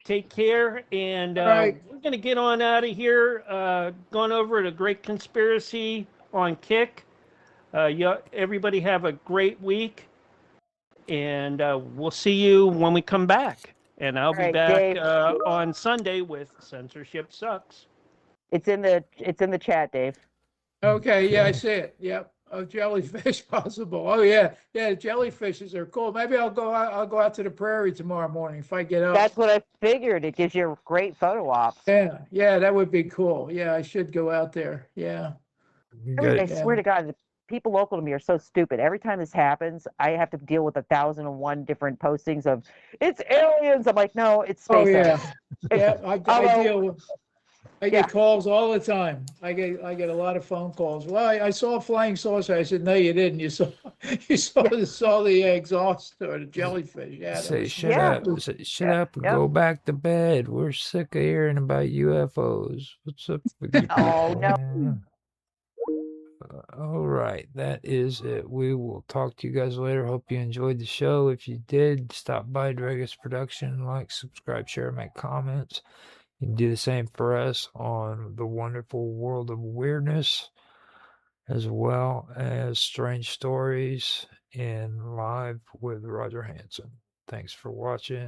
Take care, and All right. we're going to get on out of here. Going over to Great Conspiracy on Kick. Everybody have a great week, and we'll see you when we come back. And I'll be right, back Dave. on Sunday with Censorship Sucks. It's in the chat, Dave. Okay, yeah, I see it. Yep. Oh, jellyfish possible. Oh yeah, yeah. Jellyfishes are cool. Maybe I'll go out to the prairie tomorrow morning if I get up. That's what I figured. It gives you a great photo ops. Yeah, that would be cool. Yeah, I should go out there. Yeah. I Yeah. swear to God, the people local to me are so stupid. Every time this happens, I have to deal with 1,001 different postings of "it's aliens." I'm like, no, it's Oh SpaceX. yeah. Yeah, I Although- deal with. I Yeah. get calls all the time. I get a lot of phone calls. Well, I saw a flying saucer. I said, no, you didn't. You saw the exhaust or the jellyfish. Yeah. that Say was- shut Yeah. up. Say, shut Yeah. up and Yep. go back to bed. We're sick of hearing about UFOs. What's up with you Oh, people? no. All right, that is it. We will talk to you guys later. Hope you enjoyed the show. If you did, stop by Draegus Production, like, subscribe, share, make comments. You can do the same for us on the wonderful world of weirdness, as well as strange stories and live with Roger Hanson. Thanks for watching.